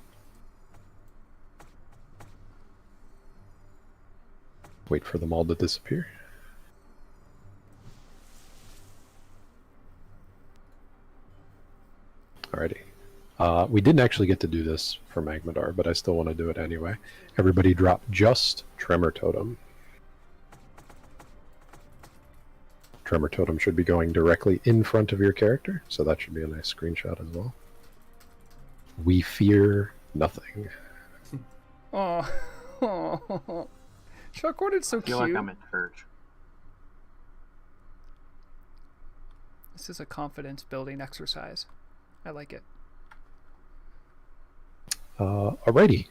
Wait for them all to disappear. Alrighty. We didn't actually get to do this for Magmadar, but I still want to do it anyway. Everybody drop just Tremor Totem. Tremor Totem should be going directly in front of your character, so that should be a nice screenshot as well. We fear nothing. Oh, Shockwarden's so cute. I feel like I'm at church. This is a confidence building exercise. I like it. Alrighty.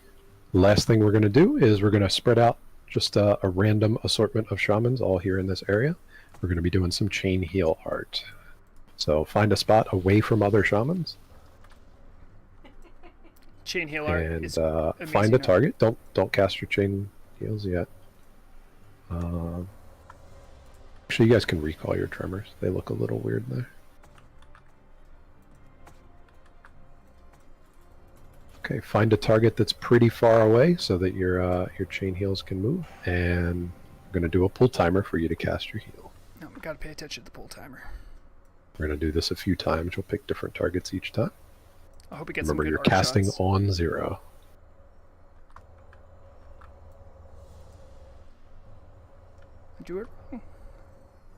Last thing we're going to do is we're going to spread out just a random assortment of shamans all here in this area. We're going to be doing some chain heal art. So find a spot away from other shamans. Chain heal art. And is find a art. target. Don't cast your chain heals yet. Actually, you guys can recall your tremors. They look a little weird there. Okay, find a target that's pretty far away so that your chain heals can move. And I'm going to do a pull timer for you to cast your heal. No, we gotta pay attention to the pull timer. We're going to do this a few times. We'll pick different targets each time. I hope we get Remember, some good you're arc casting shots. on 0. Do it wrong.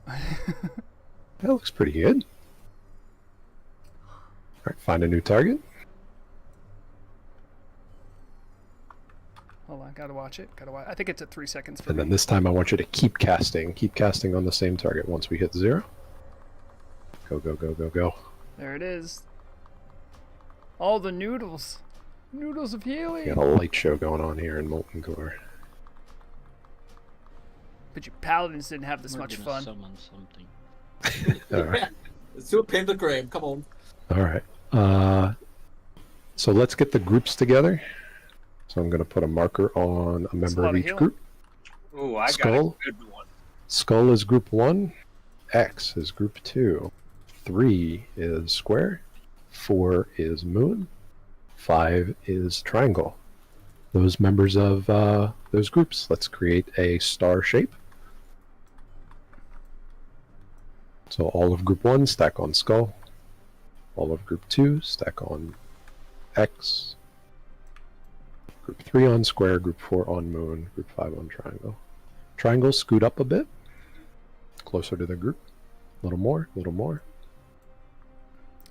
That looks pretty good. Alright, find a new target. Hold on, gotta watch it. Gotta watch. I think it's at 3 seconds for And me. then this time I want you to keep casting. Keep casting on the same target once we hit 0. Go, go, go, go, go. There it is. All the noodles. Noodles of healing. Got a light show going on here in Molten Core. But you paladins didn't have this We're much gonna fun. Summon something. Alright. Let's do a pentagram. Come on. Alright. So let's get the groups together. So I'm going to put a marker on a member of each group. Ooh, I got Skull. a good one. Skull is group 1. X is group 2. 3 is square. 4 is moon. 5 is triangle. Those members of those groups. Let's create a star shape. So all of group 1 stack on skull. All of group 2 stack on X. Group 3 on square, group 4 on moon, group 5 on triangle. Triangle scoot up a bit. Closer to the group. A little more, a little more.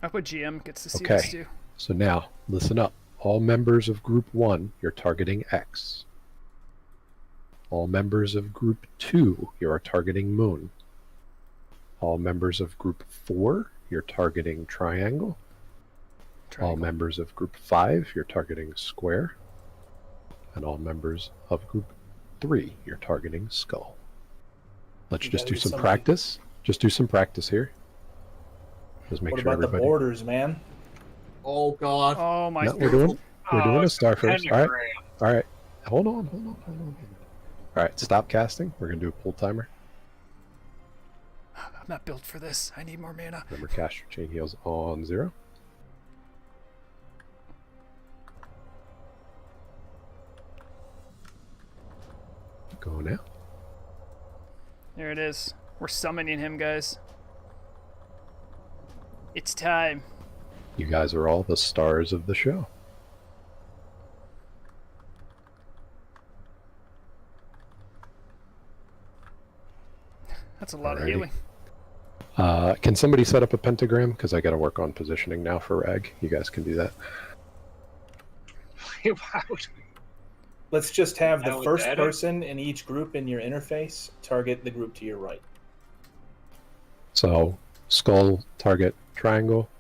I hope a GM gets to see this Okay, too. so now, listen up. All members of group 1, you're targeting X. All members of group 2, you are targeting moon. All members of group 4, you're targeting triangle. All members of group 5, you're targeting square. And all members of group 3, you're targeting skull. Let's You just gotta do do some something. practice. Just do some practice here. Just make What sure about the everybody. borders, man? Oh God. Oh my No, we're doing a star first. All right. pentagram. All right. Hold on. All right. Stop casting. We're gonna do a pull timer. I'm not built for this. I need more mana. Remember, cast your chain heals on 0. Go now. There it is. We're summoning him, guys. It's time. You guys are all the stars of the show. That's a lot of Alrighty. healing. Can somebody set up a pentagram? Because I got to work on positioning now for Rag. You guys can do that. Let's just have the Now with first that, person in each group in your interface target the group to your right. So, skull target triangle,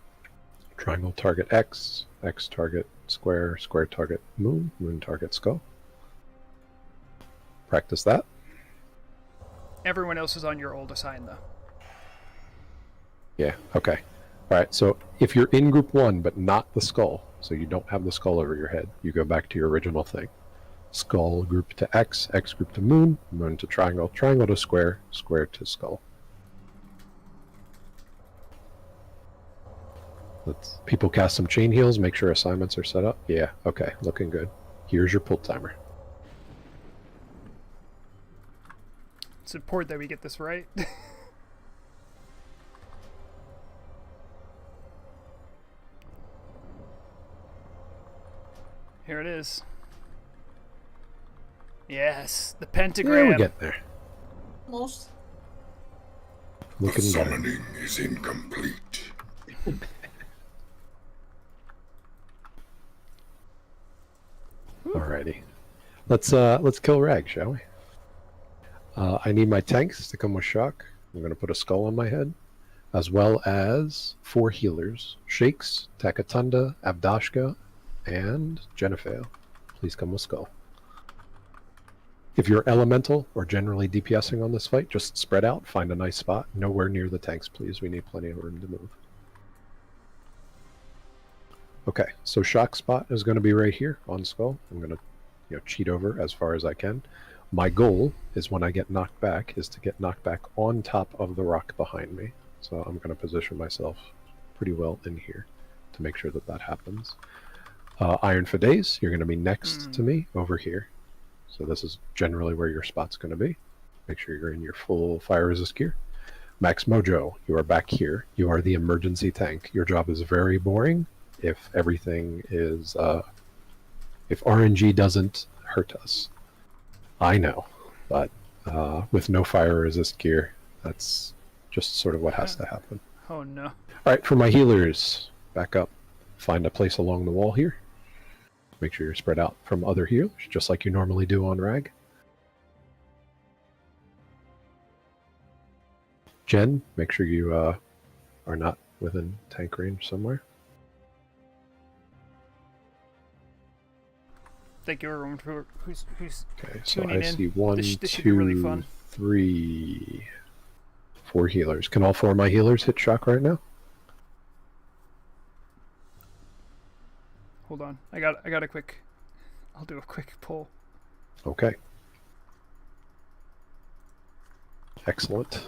triangle target X, X target square, square target moon, moon target skull. Practice that. Everyone else is on your old assign though. Yeah, okay. Alright, so if you're in group 1 but not the skull, so you don't have the skull over your head, you go back to your original thing. Skull group to X, X group to moon, moon to triangle, triangle to square, square to skull. Let's people cast some chain heals, make sure assignments are set up. Yeah, okay, looking good. Here's your pull timer. It's important that we get this right. Here it is. Yes, the pentagram. Yeah, we get there. Almost. Looking the better. summoning is incomplete. Alrighty. Let's kill Rag, shall we? I need my tanks to come with shock. I'm going to put a skull on my head, as well as 4 healers: Shakes, Takatunda, Abdashka, and Jennifer, please come with Skull. If you're elemental or generally DPSing on this fight, just spread out, find a nice spot. Nowhere near the tanks, please. We need plenty of room to move. Okay, so shock spot is going to be right here on Skull. I'm going to cheat over as far as I can. My goal is when I get knocked back is to get knocked back on top of the rock behind me. So I'm going to position myself pretty well in here to make sure that that happens. Iron for Days, you're going to be next to me over here. So this is generally where your spot's going to be. Make sure you're in your full fire resist gear. Max Mojo, you are back here. You are the emergency tank. Your job is very boring if everything is... if RNG doesn't hurt us. I know, but with no fire resist gear, that's just sort of what has to happen. Oh no. All right, for my healers, back up. Find a place along the wall here. Make sure you're spread out from other healers, just like you normally do on Rag. Jen, make sure you are not within tank range somewhere. Thank you everyone for who's Okay, so tuning I in. see 1, This should be really 2, fun. 3, 4 healers. Can all 4 of my healers hit shock right now? Hold on. I got a quick. I'll do a quick poll. Okay. Excellent.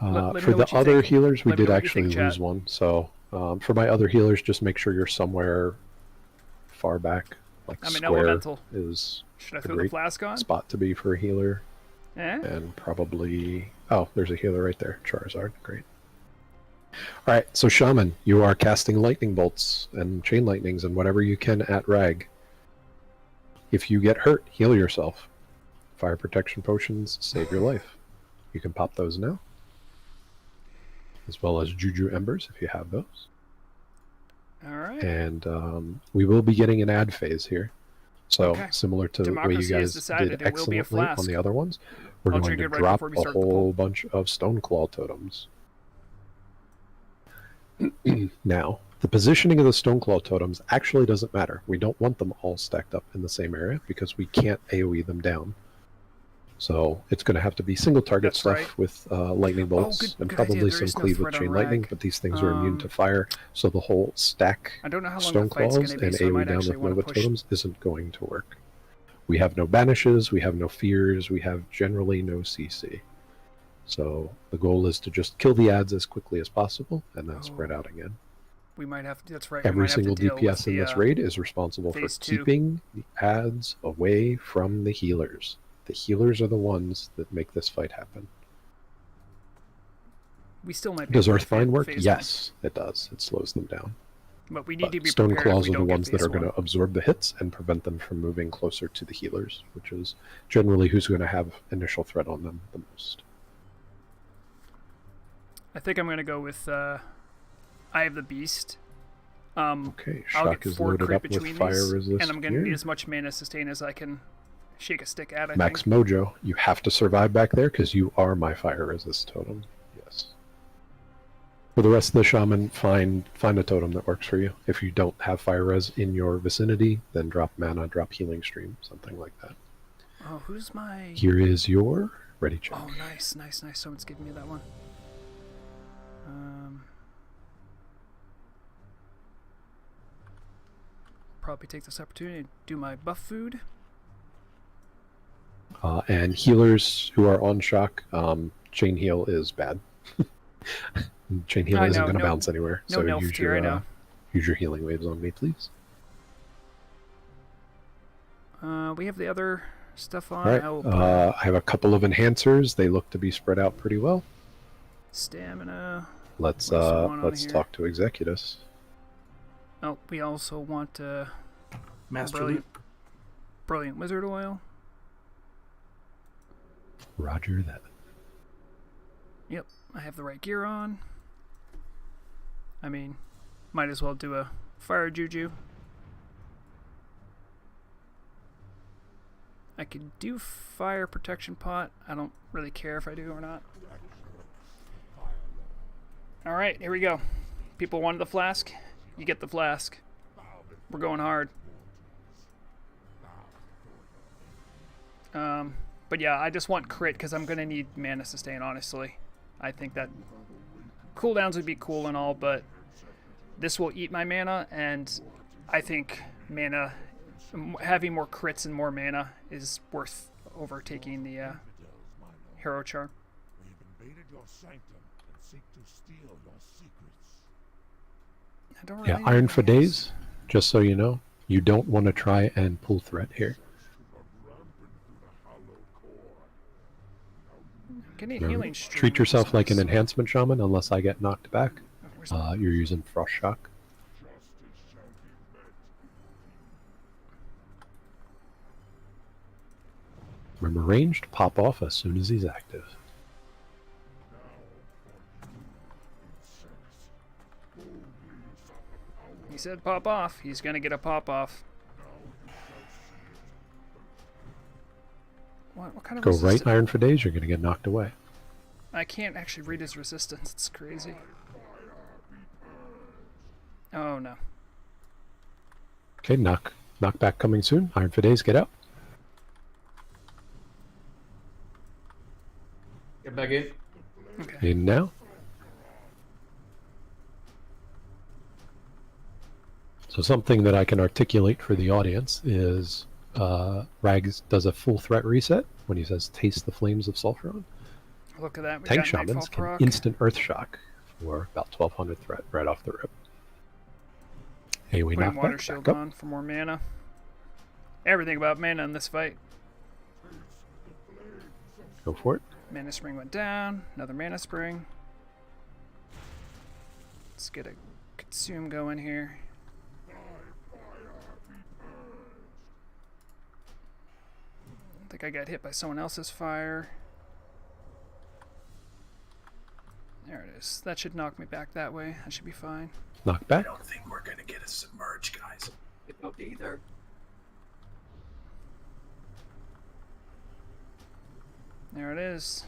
Let me For know the what you other think. healers, we Let me did know what you actually think, lose chat. one. So for my other healers, just make sure you're somewhere far back. Like I'm an square elemental. is Should I a throw the great flask on? spot to be for a healer. Eh? And probably... Oh, there's a healer right there. Charizard. Great. Alright, so Shaman, you are casting lightning bolts and chain lightnings and whatever you can at Rag. If you get hurt, heal yourself. Fire protection potions save your life. You can pop those now. As well as Juju Embers if you have those. Alright. And we will be getting an ad phase here. So Okay. similar to the way you Democracy has guys decided did it will be a excellently on flask. the other ones, we're I'll going drink to it right drop before we a start the poll. whole bunch of Stoneclaw totems. Now, the positioning of the Stoneclaw totems actually doesn't matter. We don't want them all stacked up in the same area because we can't AoE them down. So it's going to have to be single target That's stuff right. with lightning bolts good and idea. probably There some is no cleave with threat on chain lightning, Rag. but these things are immune to fire, so the whole stack I don't know how long the fight's Stoneclaws gonna be, and so I AoE might down actually with wanna Nova push. totems isn't going to work. We have no banishes, we have no fears, we have generally no CC. So the goal is to just kill the ads as quickly as possible and then spread out again. We might have to. That's right. we Every might have to single deal DPS with in the, this raid is responsible for phase 2. keeping the ads away from the healers. The healers are the ones that make this fight happen. We still might be Does able to Earthbind work? phase Yes, it does. It slows them down. But we need to be Stone prepared if Claws we are the don't get ones that phase are going to 1. absorb the hits and prevent them from moving closer to the healers, which is generally who's going to have initial threat on them the most. I think I'm going to go with Eye of the Beast. Okay, I'll Shock get is 4 loaded creep up with between fire these, resist and I'm going to need gear. as much mana sustain as I can shake a stick at, I Max think. Mojo, you have to survive back there because you are my fire resist totem. Yes. For the rest of the shaman, find a totem that works for you. If you don't have fire res in your vicinity, then drop mana, drop healing stream, something like that. Oh, who's my... Here is your ready check. Oh, nice, nice, nice. Someone's giving me that one. Probably take this opportunity to do my buff food. And healers who are on shock, chain heal is bad. Chain heal I isn't know, going to no- bounce anywhere. no So Nelf use tier, I know. use your healing waves on me, please. We have the other stuff on. All right. I will put I have a couple of enhancers. They look to be spread out pretty well. stamina. Let's What else we want on here? talk to Executus. Oh, we also want Master brilliant wizard oil. Roger that. Yep, I have the right gear on. I mean, might as well do a fire juju. I could do fire protection pot. I don't really care if I do or not. Alright, here we go. People wanted the flask. You get the flask. We're going hard. But yeah, I just want crit because I'm going to need mana sustain, honestly. I think that cooldowns would be cool and all, but this will eat my mana, and I think mana, having more crits and more mana is worth overtaking the hero charm. We have invaded your sanctum and seek to steal your secrets. I don't Yeah, really Iron know for what it is. days. Just so you know, you don't want to try and pull threat here. Getting Remember, healing stream, treat which is yourself like an nice. enhancement shaman unless I get knocked back. Where's my- You're using Frost Shock. Remember, ranged, pop off as soon as he's active. He said pop off. He's going to get a pop off. What kind of Go resistance? right Iron for days, you're going to get knocked away. I can't actually read his resistance. It's crazy. Oh no. Okay, knockback coming soon. Iron for days, get out. Get back in. Okay. In now. So something that I can articulate for the audience is Rags does a full threat reset when he says taste the flames of Sulfuron. Look at that. We Tank got Shamans Nightfall can proc. instant Earth Shock for about 1200 threat right off the rip. Hey, we Putting knock Water back Shield up. on for more mana. Everything about mana in this fight. Go for it. Mana Spring went down. Another Mana Spring. Let's get a Consume going here. I think I got hit by someone else's fire. There it is. That should knock me back that way. That should be fine. Knock back. I don't think we're gonna get a submerge, guys. I don't either. There it is.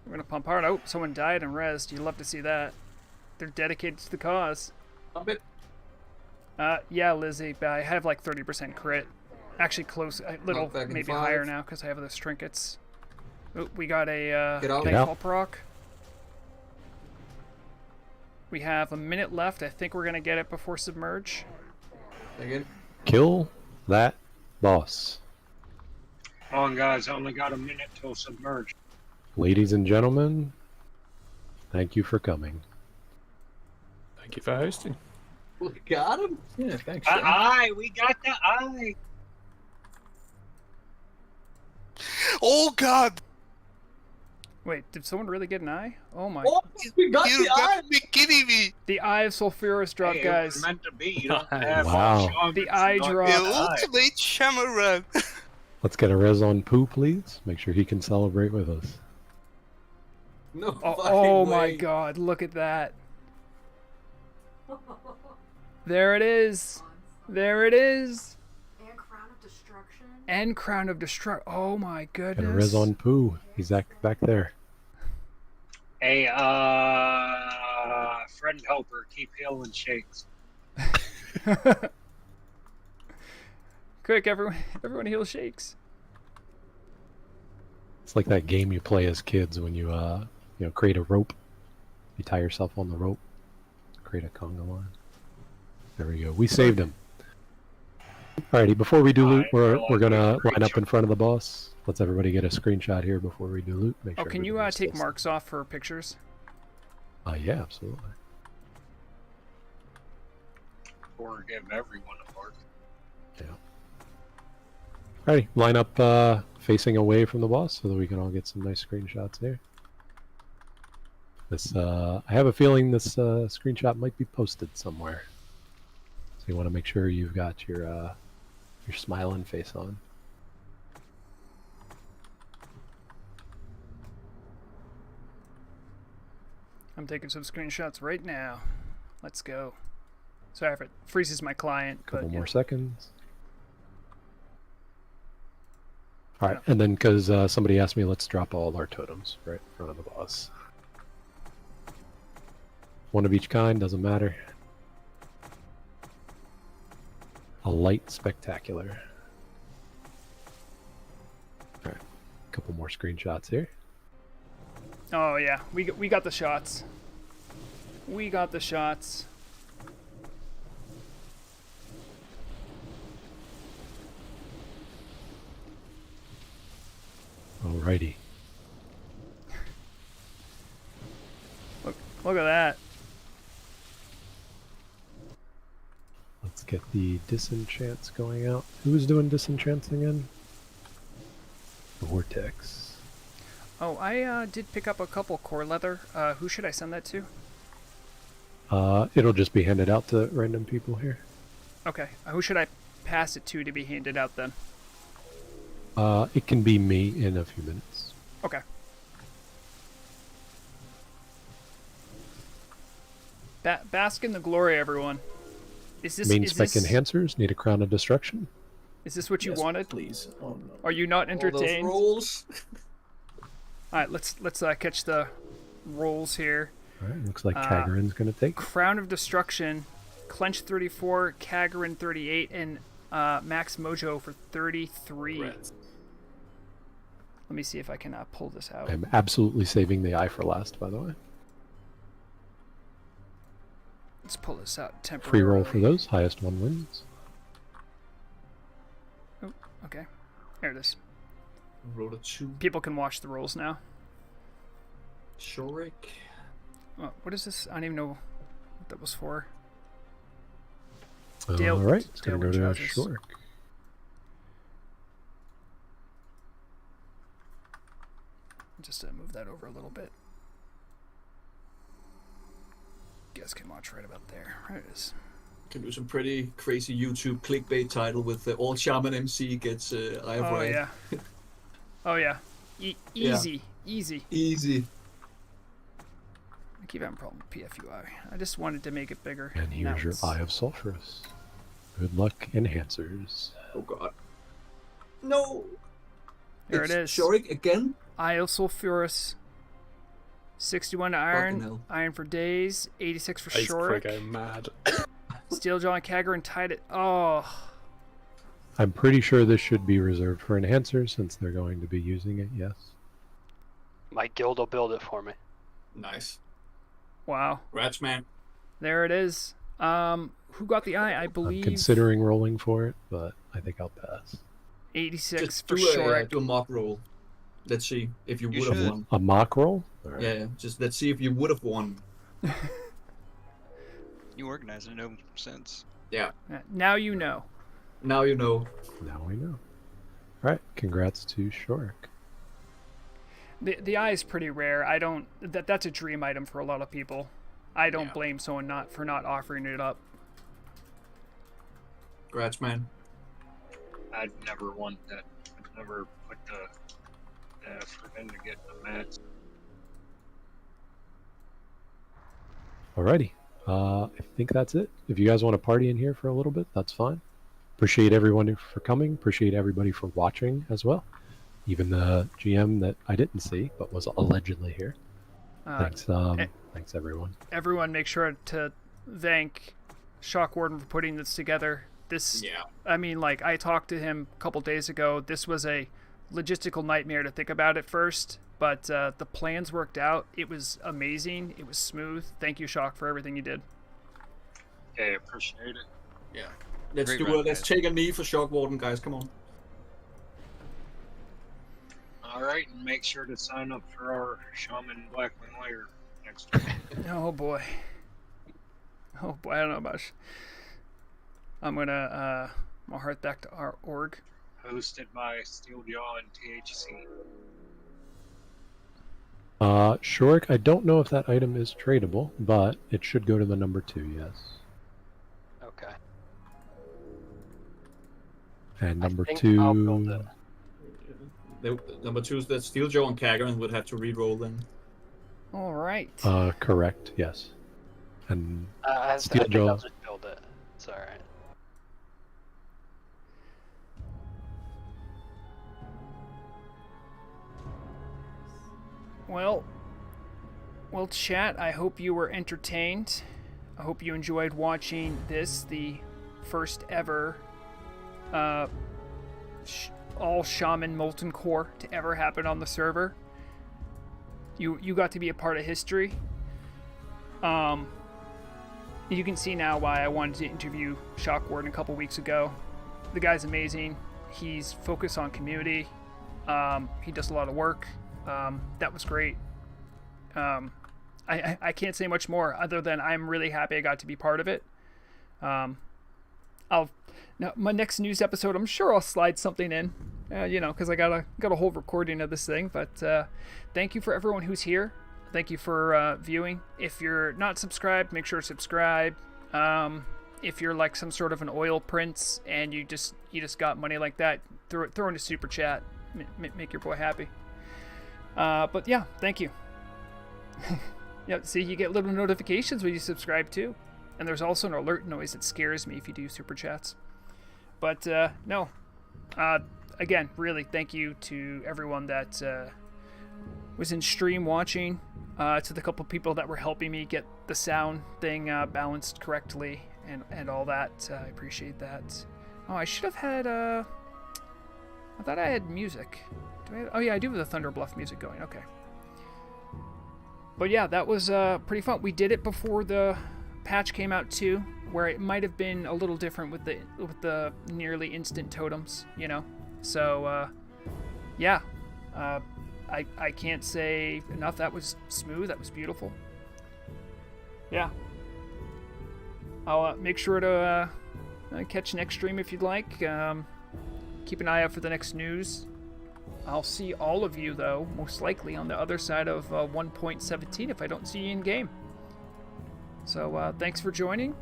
We're gonna pump hard. Oh, someone died and rezzed. You love to see that. They're dedicated to the cause. Pump it. Yeah, Lizzie, but I have like 30% crit. Actually, close, a little, Knock back in maybe 5. higher now because I have those trinkets. Oh, we got a Get out. Nightfall proc. We have a minute left. I think we're gonna get it before Submerge. Again. Kill that boss. Come on, guys. I only got a minute till Submerge. Ladies and gentlemen, thank you for coming. Thank you for hosting. We got him. Yeah, thanks. The Sean. eye. We got the eye. Oh God! Wait, did someone really get an eye? Oh my! Oh, we got You the eye. gotta be kidding me! The Eye of Sulfuras drop, Hey, it guys. was meant to be. You don't have Wow. all The eye shamans, drop. not The the eye. ultimate Shaman. Let's get a res on Pooh, please. Make sure he can celebrate with us. No Oh, fucking oh my way. God! Look at that. There it is. There it is. And Crown of Destruction. And Crown of Destruct. Oh my goodness. Get a res on Pooh. He's back there. Hey, friend helper, keep healing shakes. Quick, everyone heal shakes. It's like that game you play as kids when you create a rope. You tie yourself on the rope. Create a conga line. There we go. We saved him. Alrighty, before we do loot, we're gonna line up in front of the boss. Let's everybody get a screenshot here before we do loot. Make Oh, sure can you everybody's take still- marks off for pictures? Yeah, absolutely. Or give everyone a mark. Yeah. Alrighty, line up facing away from the boss so that we can all get some nice screenshots here. This I have a feeling this screenshot might be posted somewhere. So you want to make sure you've got your smiling face on. I'm taking some screenshots right now. Let's go. Sorry if it freezes my client. Couple but more yeah. seconds. Alright, and then because somebody asked me, let's drop all our totems right in front of the boss. One of each kind, doesn't matter. A light spectacular. couple more screenshots here. Oh yeah, we got the shots. We got the shots. Alrighty. Look at that. Let's get the disenchants going out. Who was doing disenchants again? Vortex. Oh, I did pick up a couple core leather. Who should I send that to? It'll just be handed out to random people here. Okay. Who should I pass it to be handed out then? It can be me in a few minutes. Okay. Bask in the glory, everyone. Is this Main spec enhancers need a crown of destruction. Is this what you wanted? Please. Oh no. Are you not entertained? All those rolls. All right, let's catch the rolls here. All right, looks like Kagran's gonna take. Crown of Destruction, Clench 34, Kagran 38, and Max Mojo for 33. Right. Let me see if I can pull this out. I'm absolutely saving the eye for last, by the way. Let's pull this out temporarily. Free roll for those. Highest one wins. Oh, okay. There it is. Roll a 2. People can watch the rolls now. Shorik. What is this? I don't even know what that was for. All right, it's going to go to Shorik. Just move that over a little bit. You guys can watch right about there. There it is. Can do some pretty crazy YouTube clickbait title with all Shaman MC gets Eye of Oh Red. yeah. Oh yeah. Easy. Easy. Easy. I keep having a problem with PFUI. I just wanted to make it bigger. And here's your Eye of Sulfuras. Good luck, enhancers. Oh god. No. There it is. Shorik again? Eye of Sulfuras. 61 iron. Iron for days. 86 for Shorik. I'm mad. Steeljaw and Kagran tied it. Oh. I'm pretty sure this should be reserved for enhancers since they're going to be using it, yes. My guild will build it for me. Nice. Wow. Rats, man. There it is. Who got the eye? I believe. I'm considering rolling for it, but I think I'll pass. 86 Just for Shorik. do a mock roll. Let's see if you would have won. A mock roll? Right. Yeah, just let's see if you would have won. You organize it, no sense. Yeah. Now you know. Now you know. Now we know. Alright, congrats to Shorik. The eye is pretty rare. I don't. That's a dream item for a lot of people. I don't blame someone for not offering it up. Congrats, man. I'd never want that. I'd never put the effort in to get the mats. Alrighty. I think that's it. If you guys want to party in here for a little bit, that's fine. Appreciate everyone for coming. Appreciate everybody for watching as well. Even the GM that I didn't see, but was allegedly here. Thanks, thanks everyone. Everyone, make sure to thank Shockwarden for putting this together. I mean, like, I talked to him a couple days ago. This was a logistical nightmare to think about at first, but the plans worked out. It was amazing. It was smooth. Thank you, Shock, for everything you did. Okay, appreciate it. Yeah. Let's take a knee for Shockwarden, guys. Come on. All right, and make sure to sign up for our Shaman Blackwing Lair next week. Oh boy. Oh boy, I don't know about. I'm gonna my heart back to our org. Hosted by Steeljaw and THC. Shorik, I don't know if that item is tradable, but it should go to the number 2, yes. Okay. And number I think 2. I'll build it. Number 2 is that Steeljaw and Kagran would have to re-roll then. All right. Correct, yes. And I think I'll Steeljaw. just build it. It's alright. Well, chat, I hope you were entertained. I hope you enjoyed watching this, the first ever all Shaman Molten core to ever happen on the server. You got to be a part of history. You can see now why I wanted to interview Shockwarden a couple weeks ago. The guy's amazing. He's focused on community. He does a lot of work. That was great. I can't say much more other than I'm really happy I got to be part of it. Now my next news episode, I'm sure I'll slide something in, because I got a whole recording of this thing. But thank you for everyone who's here. Thank you for viewing. If you're not subscribed, make sure to subscribe. If you're like some sort of an oil prince and you just got money like that, throw in a super chat. Make your boy happy. But yeah, thank you. Yeah, see, you get little notifications when you subscribe too. And there's also an alert noise that scares me if you do super chats. But no. Again, really thank you to everyone that was in stream watching, to the couple people that were helping me get the sound thing balanced correctly and all that. I appreciate that. Oh, I should have had I thought I had music. Oh yeah, I do have the Thunder Bluff music going. Okay. But yeah, that was pretty fun. We did it before the patch came out too, where it might have been a little different with the nearly instant totems, So yeah, I can't say enough. That was smooth. That was beautiful. Yeah. I'll make sure to catch next stream if you'd like. Keep an eye out for the next news. I'll see all of you, though, most likely on the other side of 1.17 if I don't see you in game. So thanks for joining.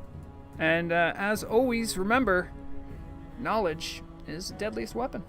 And as always, remember, knowledge is the deadliest weapon.